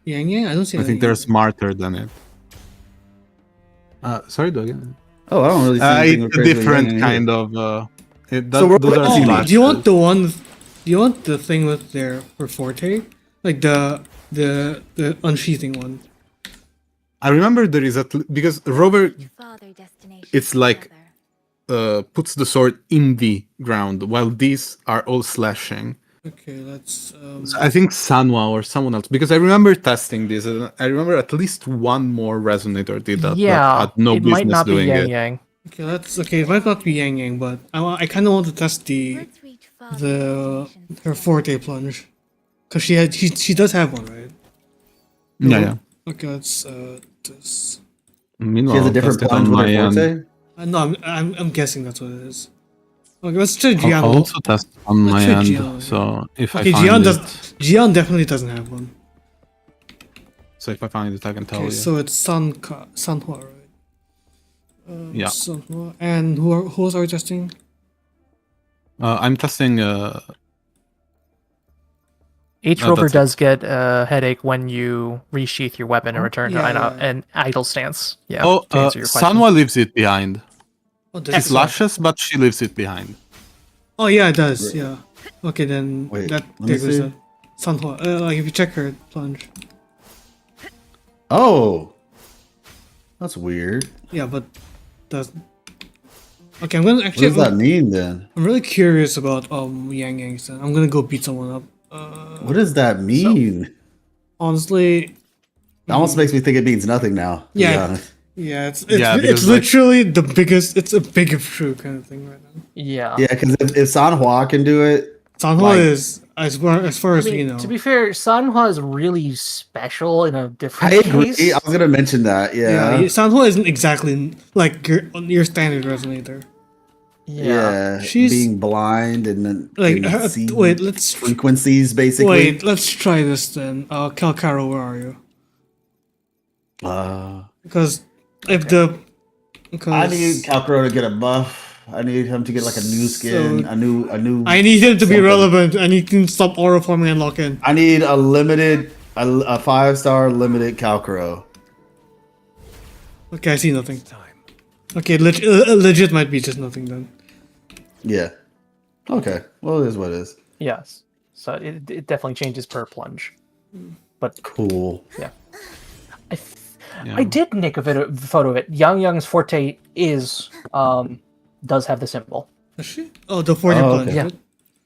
Yang Yang. I don't see. I think anything. they're smarter than it. Sorry, do again. Oh, I don't really see anything It's a crazy with different Yang kind of. So we're- those are oh, slashes. Do you want the one? Do you want the thing with their for Forte? Like the unsheathing one. I remember there is because Rover Father destination It's like- together. puts the sword in the ground, while these are all slashing. Okay, let's. So I think Sanwa or someone else, because I remember testing this, and I remember at least one more resonator did that. Yeah. that had no it business might not be doing Yang it. Yang. Okay, let's. Okay, it might not be Yang Yang, but I kind of want to test Let's reach father the destinations her together. Forte plunge, because she does have one, right? Yeah. Okay, let's this. Meanwhile, She has a I'll different test it plunge on with my her end. forte. No, I'm guessing that's what it is. Okay, let's try I'll Gian. also test on my Let's try end. Gian. So if Okay, I find Gian it, does. Gian definitely doesn't have one. so if I find it, I can tell Okay, you. so it's Sanhua, right? Yeah. Sanhua. And who else are we testing? I'm testing. H Oh, Rover that's it. does get a headache when you resheath your weapon and return to Yeah. an idle stance. Yeah. Oh, to answer your question. Sanwa leaves it behind. Oh, She this is- slashes, but she leaves it behind. Oh yeah, it does. Yeah. Okay, then Wait, that let me there goes see. that. Sanhua. Like if you check her plunge. Oh, that's weird. Yeah, but does. Okay, I'm gonna What actually. does that mean then? I'm really curious about Yang Yang's then. I'm gonna go beat someone up. What does that mean? Honestly, It almost makes me think it means nothing now. To be Yeah. honest. yeah, it's Yeah, because, it's like- literally the biggest. It's a big if true kind of thing right now. Yeah. Yeah, because if Sanhua can do it, Sanhua Like- is as far I as mean, you know. To be fair, Sanhua is really special in a I different agree. case. I was gonna mention that. yeah, Yeah, Sanhua isn't exactly like your standard resonator. yeah. She's- being blind and then Like, can see wait, let's frequencies basically. wait. Let's try this then. Calcaro, where are you? Because if the because I need Calcro to get a buff. I need him to get like a new skin, So- a new. I need him to be something. relevant. I need him to stop aura forming and lock in. I need a limited, a 5-star limited Calcro. Okay, I see nothing. Okay, legit might be just nothing then. Yeah. Okay. Well, it is what it is. Yes. So it definitely changes per plunge. But Cool. yeah. I did nick a photo of it. Yang forte is does have the symbol. Is she? Oh, the 40 plunge. okay. Yeah. right?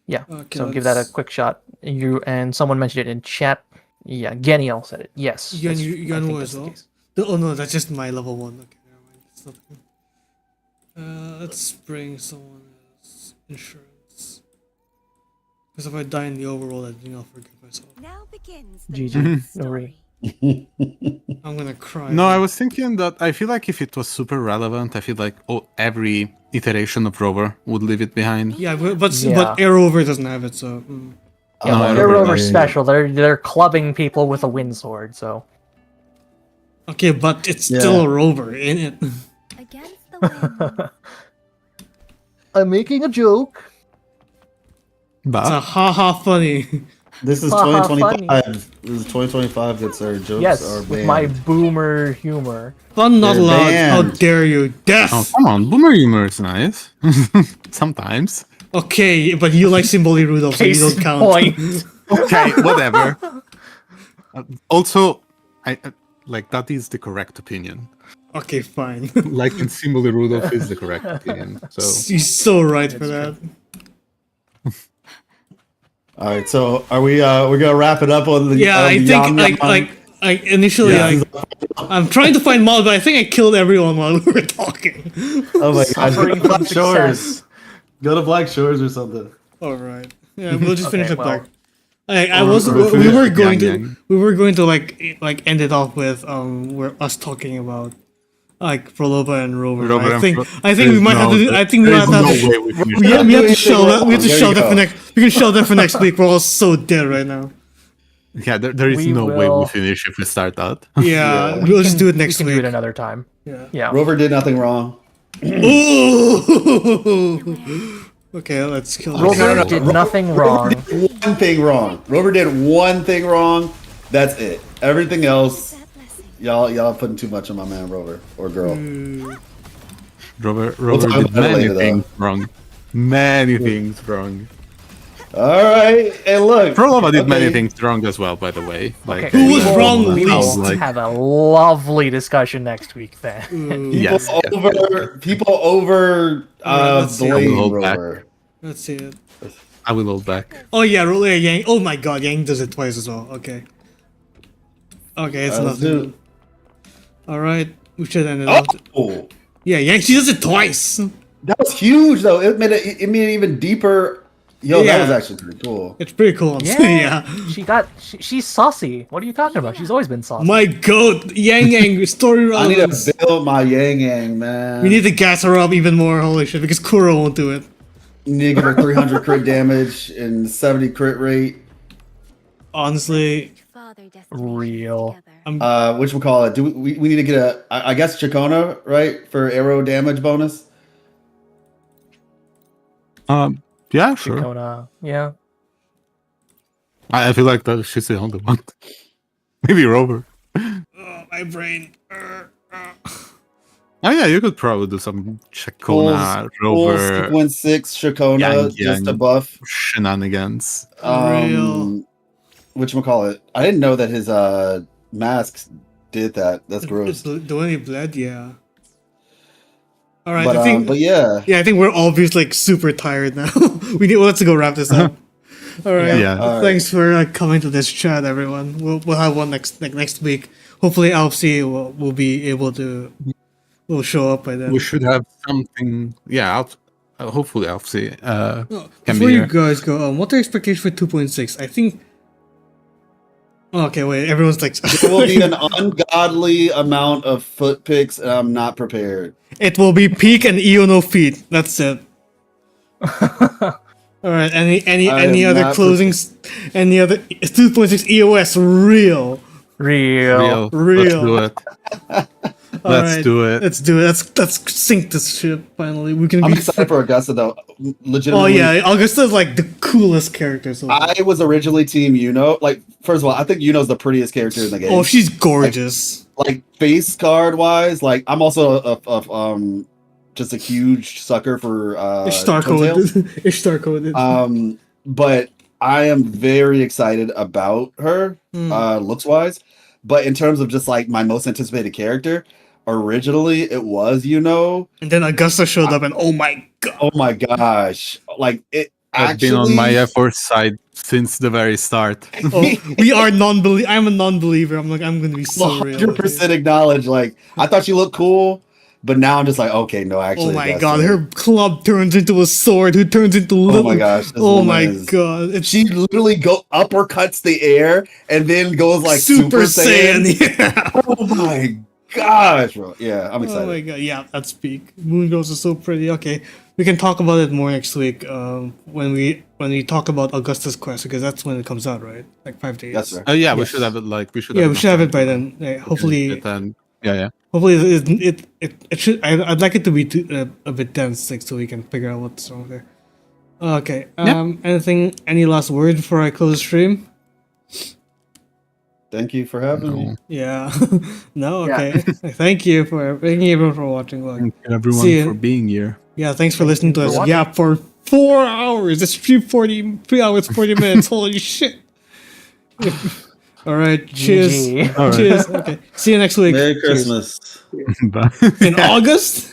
Yeah. Okay, So give that a let's- quick shot. You and someone mentioned it in chat. Yeah, Geniel said it. Yes. Yuan that's- I think Wu that's as the well? case. Oh no, that's just my level 1. Okay, never mind. It's not good. Let's bring someone else. Insurance. Because if I die in the overworld, I think I'll forgive myself. Now begins the GG. main No story. I'm gonna cry. No, I was thinking that I feel like if it was super relevant, I feel like every iteration of Rover would leave it behind. Yeah, but Yeah. Arrowover doesn't have it, so. Yeah, No, well, I they're don't over remember. special. They're clubbing people with a wind sword. So Okay, but it's Yeah. still a rover, ain't it? Against the wind. I'm making a joke. It's a But haha funny. This is Haha, 2025. This is 2025. That's our jokes Yes, are with banned. my boomer humor. Fun not They're allowed. How banned. dare you? Death! oh, come on, Boomer humor is nice. Sometimes. Okay, but you like Symboli Rudolph, so you Case don't in count. point. Okay, whatever. Also, I like that is the correct opinion. Okay, fine. Like in Symbol Rudolph is the correct opinion. So He's so right for that. All right. So are we? We're gonna wrap it up on the. Yeah, on I the think Yang like initially Yeah. I'm trying to find Mal, but I think I killed everyone while we were talking. Oh my god! Go Suffering to from Black Shores. success. Go to Black Shores or something. All right. Yeah, we'll just finish Okay, up well. there. I was or we finish were with going Yang to we were going to like end it off with where us talking about like Phrolova and Rover. Rover I and think Fro- I think we there's might have to. no- I think we there might is have no to. way we finish We that. have to Anything shelve that. We have to wrong. shelve There that you for go. next. We can shelve that for next week. We're all so dead right now. Yeah, there is We no way will- we finish if we start that. Yeah, Yeah. we'll just do it next We can week. do it another time. Yeah. Yeah. Rover did nothing wrong. Ooh. Okay, let's kill this. Rover no. did nothing wrong. One thing wrong. Rover did one thing wrong. That's it. Everything else, That blessing. y'all putting too much on my man Rover or girl. Rover talk did about that many later, though. things wrong. Many things wrong. All right, and look. Phrolova did many okay. things wrong as well, by the way. Like Okay, Who was we will- wrong We least? will Like- have a lovely discussion next week then. Yes. People over let's see. blame Hold back. Rover. Let's see it. I will hold back. Oh yeah, Roller Yang. Oh my god, Yang does it twice as well. Okay. Okay, it's Let's do nothing. Alright, we should end it it. off. Oh, Yeah, Yang, she does it twice. that was huge though. It made it even deeper. Yo, Yeah. that was actually pretty cool. It's pretty cool. Yeah. Yeah. She's saucy. What are you talking about? She's always been saucy. My goat, Yang story I need relevance. to build my Yang Yang, man. We need to gas her up even more, holy shit, because Kuro won't do it. You need to give her 300 crit damage and 70 crit rate. Honestly, Father destiny Real. together. Which we'll call it. Do we need to get I guess Chacona, right? For arrow damage bonus? Yeah, sure. Kona. Yeah. I feel like that she's the only one. Maybe Rover. oh, my brain. Oh yeah, you could probably do some Chacona, Full Rover sequence 6 Chacona Yang, just to Yang. buff. shenanigans. Real. Whatchamacallit? I didn't know that his masks did that. That's It's gross. doing any blood, yeah. Alright, But I think yeah. yeah, I think we're all just like super tired now. Let's go wrap this up. All right. Yeah. Alright. Thanks for coming to this chat, everyone. We'll have one next week. Hopefully, Alfie will be able to will show up by then. We should have something. Yeah, hopefully Alfie can Before be you here. guys go, what are your expectations for 2.6? I think. Okay, wait. Everyone's like. There will be an ungodly amount of foot picks, and I'm not prepared. It will be peak and Iono feet. That's it. All right. Any I am other not closings? Any other 2.6 EOS real? Real. Real. Let's do it. All Let's right, do it. Let's do it. Let's sink this ship finally. We can I'm be. excited for Augusta though. Oh Legitimately. yeah, Augusta's like the coolest character. So far. I was originally team Yuno. Like, first of all, I think Yuno's the prettiest character in the game. Oh, she's gorgeous. Like face card wise, like I'm also just a huge sucker for Ishtar Toadtails. coded. Ishtar coded. But I am very excited about her, looks wise. But in terms of just like my most anticipated character, originally it was, and then Augusta showed up, and oh my gosh, like it. I've been on my F4 side since the very start. We are non-believer. I'm a non-believer. I'm gonna be so real. 100% acknowledge. Like I thought she looked cool, but now I'm just like, okay, no, actually. Oh my god, her club turns into a sword. Who turns into little? Oh my gosh! Oh my god! She literally uppercuts the air and then goes like Super Saiyan. Yeah. Oh my gosh, bro! Yeah, I'm excited. Oh my god! Yeah, that's peak. Moon Girls is so pretty. Okay, we can talk about it more next week. When we talk about Augusta's quest, because that's when it comes out, right? Like 5 days. That's right. Oh yeah, Yes. we should have it. Like we should. Yeah, we should have it by then. Yeah, hopefully. Yeah. Hopefully, it should. I'd like it to be a bit dense, like so we can figure out what's wrong there. Okay. Any last word before I close the stream? Thank you for having me. Yeah. No. Okay. Thank you everyone for watching. Like, Thank you everyone for being here. Yeah. Thanks for listening to us. Yeah, for 4 hours. It's 3 hours 40 minutes. Holy shit. All right. Cheers. GG. Cheers. Okay. See you next week. Merry Christmas. Bye. In August.